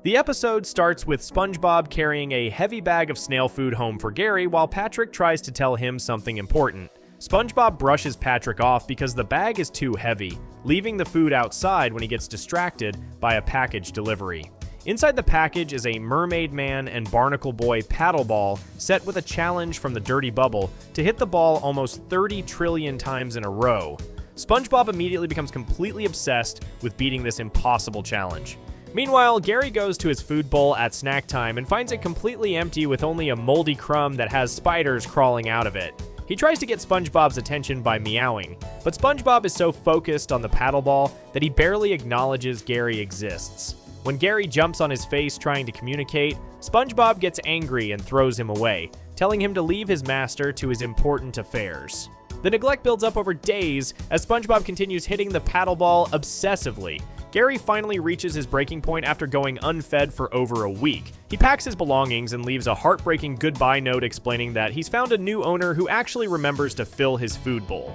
The episode starts with SpongeBob carrying a heavy bag of snail food home for Gary while Patrick tries to tell him something important. SpongeBob brushes Patrick off because the bag is too heavy, leaving the food outside when he gets distracted by a package delivery. Inside the package is a Mermaid Man and Barnacle Boy paddle ball set with a challenge from the Dirty Bubble to hit the ball almost 30 trillion times in a row. SpongeBob immediately becomes completely obsessed with beating this impossible challenge. Meanwhile, Gary goes to his food bowl at snack time and finds it completely empty with only a moldy crumb that has spiders crawling out of it. He tries to get SpongeBob's attention by meowing, but SpongeBob is so focused on the paddleball that he barely acknowledges Gary exists. When Gary jumps on his face trying to communicate, SpongeBob gets angry and throws him away, telling him to leave his master to his important affairs. The neglect builds up over days as SpongeBob continues hitting the paddleball obsessively. Gary finally reaches his breaking point after going unfed for over a week. He packs his belongings and leaves a heartbreaking goodbye note explaining that he's found a new owner who actually remembers to fill his food bowl.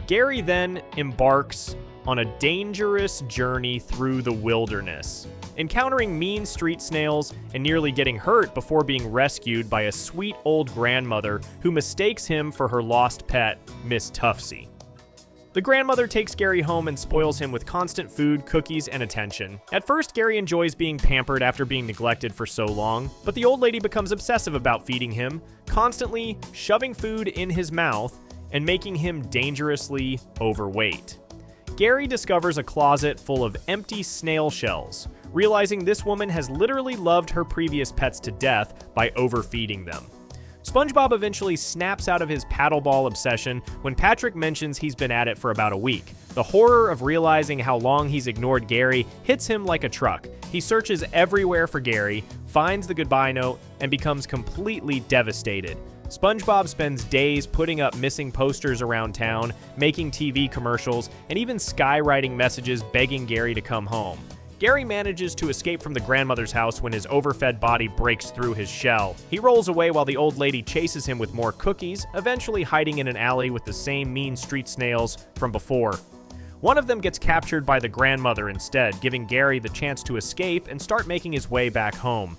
Gary then embarks on a dangerous journey through the wilderness, encountering mean street snails and nearly getting hurt before being rescued by a sweet old grandmother who mistakes him for her lost pet, Miss Tuftsy. The grandmother takes Gary home and spoils him with constant food, cookies, and attention. At first, Gary enjoys being pampered after being neglected for so long, but the old lady becomes obsessive about feeding him, constantly shoving food in his mouth and making him dangerously overweight. Gary discovers a closet full of empty snail shells, realizing this woman has literally loved her previous pets to death by overfeeding them. SpongeBob eventually snaps out of his paddleball obsession when Patrick mentions he's been at it for about a week. The horror of realizing how long he's ignored Gary hits him like a truck. He searches everywhere for Gary, finds the goodbye note, and becomes completely devastated. SpongeBob spends days putting up missing posters around town, making TV commercials, and even skywriting messages begging Gary to come home. Gary manages to escape from the grandmother's house when his overfed body breaks through his shell. He rolls away while the old lady chases him with more cookies, eventually hiding in an alley with the same mean street snails from before. One of them gets captured by the grandmother instead, giving Gary the chance to escape and start making his way back home.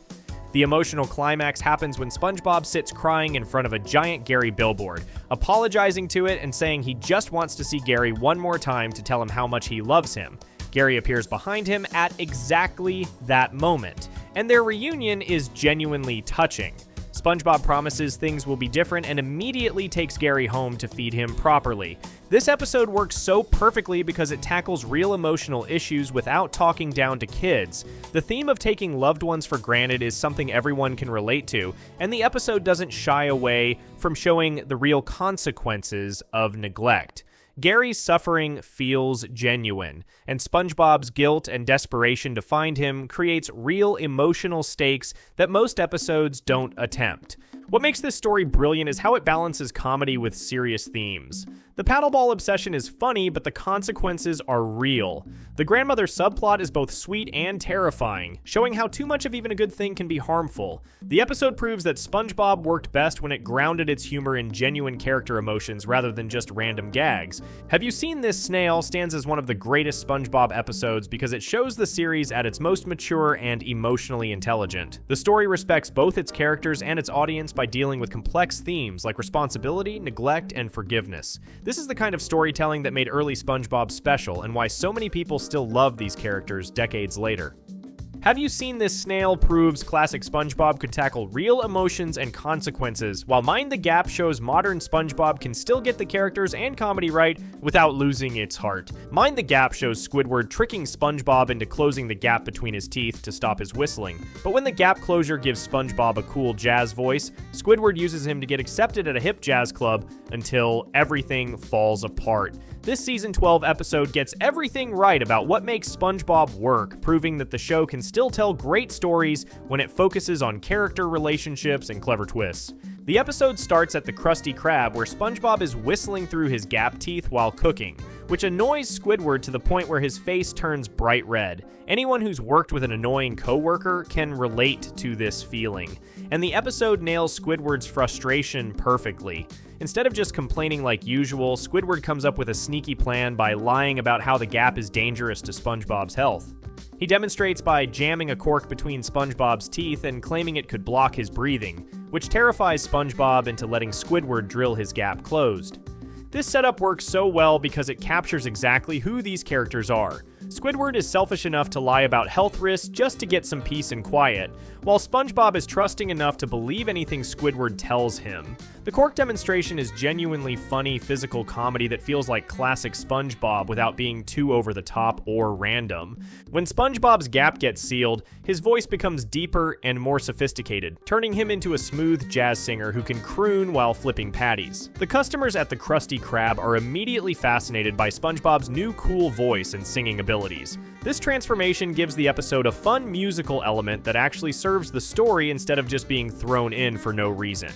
The emotional climax happens when SpongeBob sits crying in front of a giant Gary billboard, apologizing to it and saying he just wants to see Gary one more time to tell him how much he loves him. Gary appears behind him at exactly that moment, and their reunion is genuinely touching. SpongeBob promises things will be different and immediately takes Gary home to feed him properly. This episode works so perfectly because it tackles real emotional issues without talking down to kids. The theme of taking loved ones for granted is something everyone can relate to, and the episode doesn't shy away from showing the real consequences of neglect. Gary's suffering feels genuine, and SpongeBob's guilt and desperation to find him creates real emotional stakes that most episodes don't attempt. What makes this story brilliant is how it balances comedy with serious themes. The paddleball obsession is funny, but the consequences are real. The grandmother subplot is both sweet and terrifying, showing how too much of even a good thing can be harmful. The episode proves that SpongeBob worked best when it grounded its humor in genuine character emotions rather than just random gags. Have You Seen This Snail stands as one of the greatest SpongeBob episodes because it shows the series at its most mature and emotionally intelligent. The story respects both its characters and its audience by dealing with complex themes like responsibility, neglect, and forgiveness. This is the kind of storytelling that made early SpongeBob special and why so many people still love these characters decades later. Have You Seen This Snail proves classic SpongeBob could tackle real emotions and consequences, while Mind the Gap shows modern SpongeBob can still get the characters and comedy right without losing its heart. Mind the Gap shows Squidward tricking SpongeBob into closing the gap between his teeth to stop his whistling, but when the gap closure gives SpongeBob a cool jazz voice, Squidward uses him to get accepted at a hip jazz club until everything falls apart. This season 12 episode gets everything right about what makes SpongeBob work, proving that the show can still tell great stories when it focuses on character relationships and clever twists. The episode starts at the Krusty Krab, where SpongeBob is whistling through his gap teeth while cooking, which annoys Squidward to the point where his face turns bright red. Anyone who's worked with an annoying coworker can relate to this feeling, and the episode nails Squidward's frustration perfectly. Instead of just complaining like usual, Squidward comes up with a sneaky plan by lying about how the gap is dangerous to SpongeBob's health. He demonstrates by jamming a cork between SpongeBob's teeth and claiming it could block his breathing, which terrifies SpongeBob into letting Squidward drill his gap closed. This setup works so well because it captures exactly who these characters are. Squidward is selfish enough to lie about health risks just to get some peace and quiet, while SpongeBob is trusting enough to believe anything Squidward tells him. The cork demonstration is genuinely funny physical comedy that feels like classic SpongeBob without being too over the top or random. When SpongeBob's gap gets sealed, his voice becomes deeper and more sophisticated, turning him into a smooth jazz singer who can croon while flipping patties. The customers at the Krusty Krab are immediately fascinated by SpongeBob's new cool voice and singing abilities. This transformation gives the episode a fun musical element that actually serves the story instead of just being thrown in for no reason.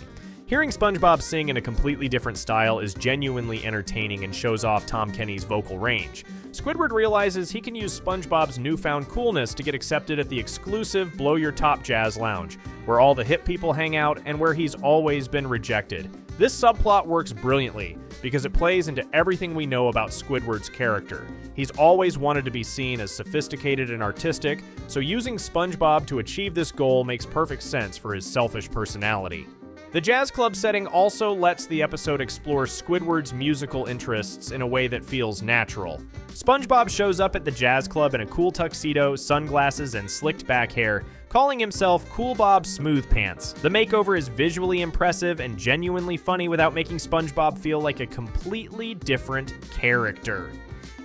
Hearing SpongeBob sing in a completely different style is genuinely entertaining and shows off Tom Kenny's vocal range. Squidward realizes he can use SpongeBob's newfound coolness to get accepted at the exclusive Blow Your Top Jazz Lounge, where all the hip people hang out and where he's always been rejected. This subplot works brilliantly because it plays into everything we know about Squidward's character. He's always wanted to be seen as sophisticated and artistic, so using SpongeBob to achieve this goal makes perfect sense for his selfish personality. The jazz club setting also lets the episode explore Squidward's musical interests in a way that feels natural. SpongeBob shows up at the jazz club in a cool tuxedo, sunglasses, and slicked back hair, calling himself Cool Bob Smooth Pants. The makeover is visually impressive and genuinely funny without making SpongeBob feel like a completely different character.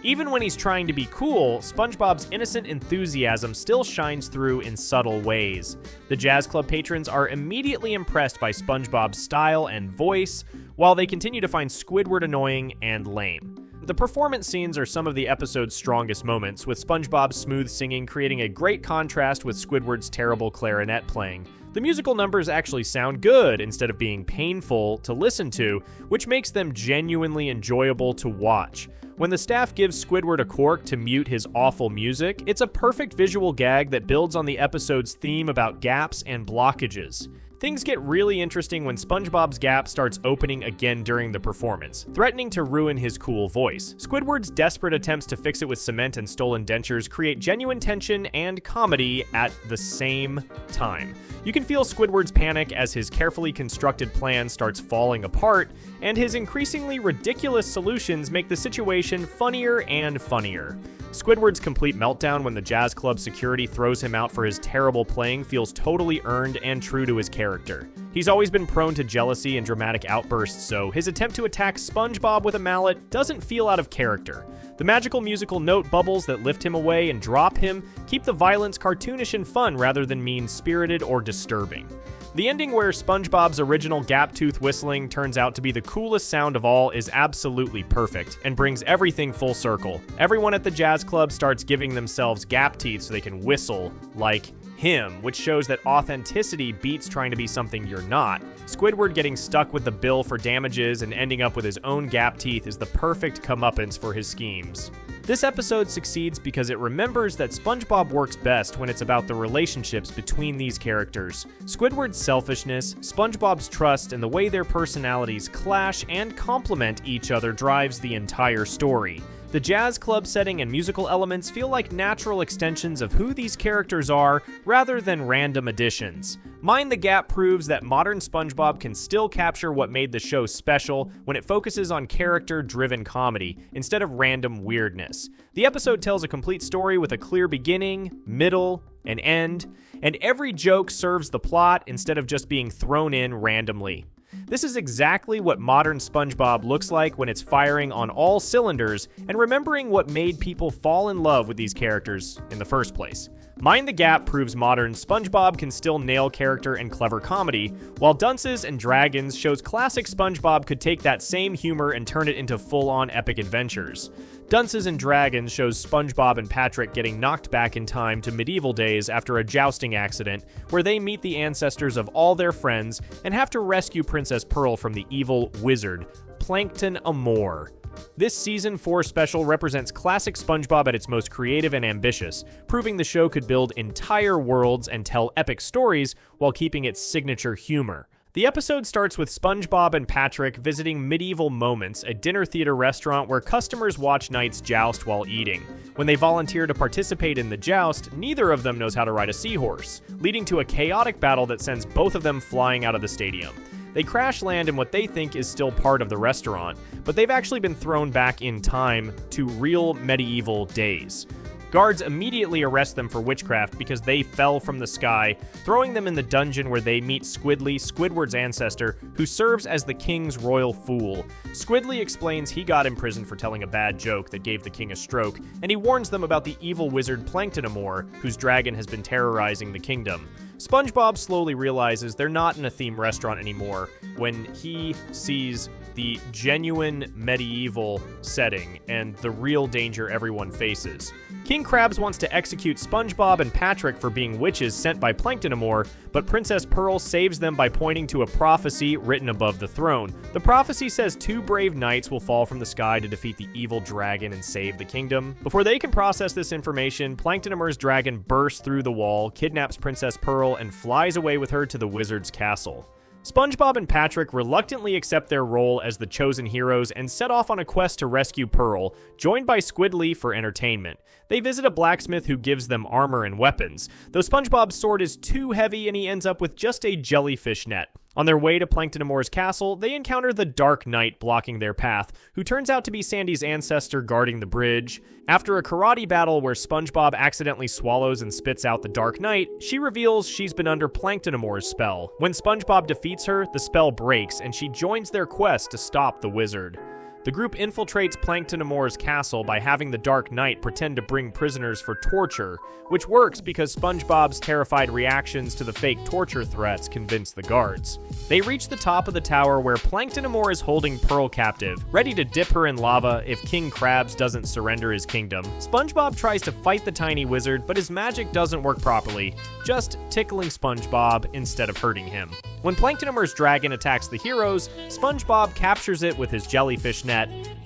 Even when he's trying to be cool, SpongeBob's innocent enthusiasm still shines through in subtle ways. The Jazz Club patrons are immediately impressed by SpongeBob's style and voice, while they continue to find Squidward annoying and lame. The performance scenes are some of the episode's strongest moments, with SpongeBob's smooth singing creating a great contrast with Squidward's terrible clarinet playing. The musical numbers actually sound good instead of being painful to listen to, which makes them genuinely enjoyable to watch. When the staff gives Squidward a cork to mute his awful music, it's a perfect visual gag that builds on the episode's theme about gaps and blockages. Things get really interesting when SpongeBob's gap starts opening again during the performance, threatening to ruin his cool voice. Squidward's desperate attempts to fix it with cement and stolen dentures create genuine tension and comedy at the same time. You can feel Squidward's panic as his carefully constructed plan starts falling apart, and his increasingly ridiculous solutions make the situation funnier and funnier. Squidward's complete meltdown when the Jazz Club security throws him out for his terrible playing feels totally earned and true to his character. He's always been prone to jealousy and dramatic outbursts, so his attempt to attack SpongeBob with a mallet doesn't feel out of character. The magical musical note bubbles that lift him away and drop him keep the violence cartoonish and fun rather than mean-spirited or disturbing. The ending where SpongeBob's original gap-tooth whistling turns out to be the coolest sound of all is absolutely perfect and brings everything full circle. Everyone at the Jazz Club starts giving themselves gap teeth so they can whistle like him, which shows that authenticity beats trying to be something you're not. Squidward getting stuck with the bill for damages and ending up with his own gap teeth is the perfect comeuppance for his schemes. This episode succeeds because it remembers that SpongeBob works best when it's about the relationships between these characters. Squidward's selfishness, SpongeBob's trust, and the way their personalities clash and complement each other drives the entire story. The Jazz Club setting and musical elements feel like natural extensions of who these characters are rather than random additions. Mind the Gap proves that modern SpongeBob can still capture what made the show special when it focuses on character-driven comedy instead of random weirdness. The episode tells a complete story with a clear beginning, middle, and end, and every joke serves the plot instead of just being thrown in randomly. This is exactly what modern SpongeBob looks like when it's firing on all cylinders and remembering what made people fall in love with these characters in the first place. Mind the Gap proves modern SpongeBob can still nail character and clever comedy, while Dunces and Dragons shows classic SpongeBob could take that same humor and turn it into full-on epic adventures. Dunces and Dragons shows SpongeBob and Patrick getting knocked back in time to medieval days after a jousting accident, where they meet the ancestors of all their friends and have to rescue Princess Pearl from the evil wizard, Plankton Amore. This Season 4 special represents classic SpongeBob at its most creative and ambitious, proving the show could build entire worlds and tell epic stories while keeping its signature humor. The episode starts with SpongeBob and Patrick visiting Medieval Moments, a dinner theater restaurant where customers watch knights joust while eating. When they volunteer to participate in the joust, neither of them knows how to ride a seahorse, leading to a chaotic battle that sends both of them flying out of the stadium. They crash land in what they think is still part of the restaurant, but they've actually been thrown back in time to real medieval days. Guards immediately arrest them for witchcraft because they fell from the sky, throwing them in the dungeon where they meet Squidly, Squidward's ancestor, who serves as the king's royal fool. Squidly explains he got imprisoned for telling a bad joke that gave the king a stroke, and he warns them about the evil wizard Planktonomore, whose dragon has been terrorizing the kingdom. SpongeBob slowly realizes they're not in a themed restaurant anymore when he sees the genuine medieval setting and the real danger everyone faces. King Krabs wants to execute SpongeBob and Patrick for being witches sent by Planktonomore, but Princess Pearl saves them by pointing to a prophecy written above the throne. The prophecy says 2 brave knights will fall from the sky to defeat the evil dragon and save the kingdom. Before they can process this information, Planktonomore's dragon bursts through the wall, kidnaps Princess Pearl, and flies away with her to the wizard's castle. SpongeBob and Patrick reluctantly accept their role as the chosen heroes and set off on a quest to rescue Pearl, joined by Squidly for entertainment. They visit a blacksmith who gives them armor and weapons, though SpongeBob's sword is too heavy and he ends up with just a jellyfish net. On their way to Planktonomore's castle, they encounter the Dark Knight blocking their path, who turns out to be Sandy's ancestor guarding the bridge. After a karate battle where SpongeBob accidentally swallows and spits out the Dark Knight, she reveals she's been under Planktonomore's spell. When SpongeBob defeats her, the spell breaks and she joins their quest to stop the wizard. The group infiltrates Planktonomore's castle by having the Dark Knight pretend to bring prisoners for torture, which works because SpongeBob's terrified reactions to the fake torture threats convince the guards. They reach the top of the tower where Planktonomore is holding Pearl captive, ready to dip her in lava if King Krabs doesn't surrender his kingdom. SpongeBob tries to fight the tiny wizard, but his magic doesn't work properly, just tickling SpongeBob instead of hurting him. When Planktonomore's dragon attacks the heroes, SpongeBob captures it with his jellyfish net,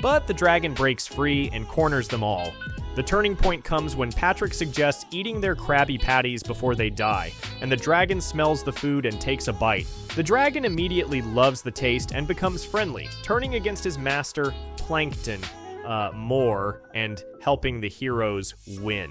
but the dragon breaks free and corners them all. The turning point comes when Patrick suggests eating their Krabby Patties before they die, and the dragon smells the food and takes a bite. The dragon immediately loves the taste and becomes friendly, turning against his master, Plankton, more, and helping the heroes win.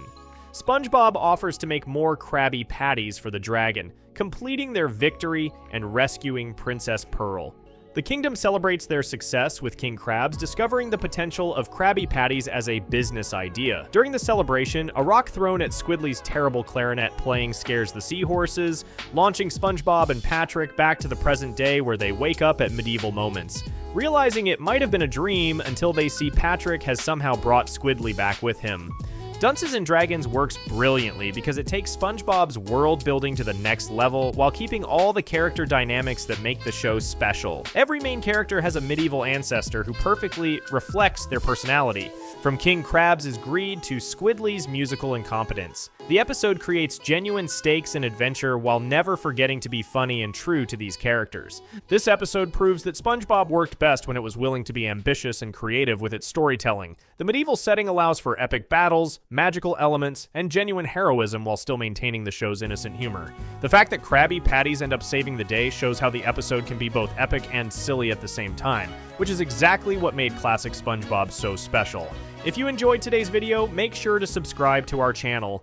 SpongeBob offers to make more Krabby Patties for the dragon, completing their victory and rescuing Princess Pearl. The kingdom celebrates their success with King Krabs discovering the potential of Krabby Patties as a business idea. During the celebration, a rock thrown at Squidly's terrible clarinet playing scares the seahorses, launching SpongeBob and Patrick back to the present day where they wake up at medieval moments, realizing it might have been a dream until they see Patrick has somehow brought Squidly back with him. Dunces & Dragons works brilliantly because it takes SpongeBob's world building to the next level while keeping all the character dynamics that make the show special. Every main character has a medieval ancestor who perfectly reflects their personality, from King Krabs' greed to Squidly's musical incompetence. The episode creates genuine stakes and adventure while never forgetting to be funny and true to these characters. This episode proves that SpongeBob worked best when it was willing to be ambitious and creative with its storytelling. The medieval setting allows for epic battles, magical elements, and genuine heroism while still maintaining the show's innocent humor. The fact that Krabby Patties end up saving the day shows how the episode can be both epic and silly at the same time, which is exactly what made classic SpongeBob so special. If you enjoyed today's video, make sure to subscribe to our channel.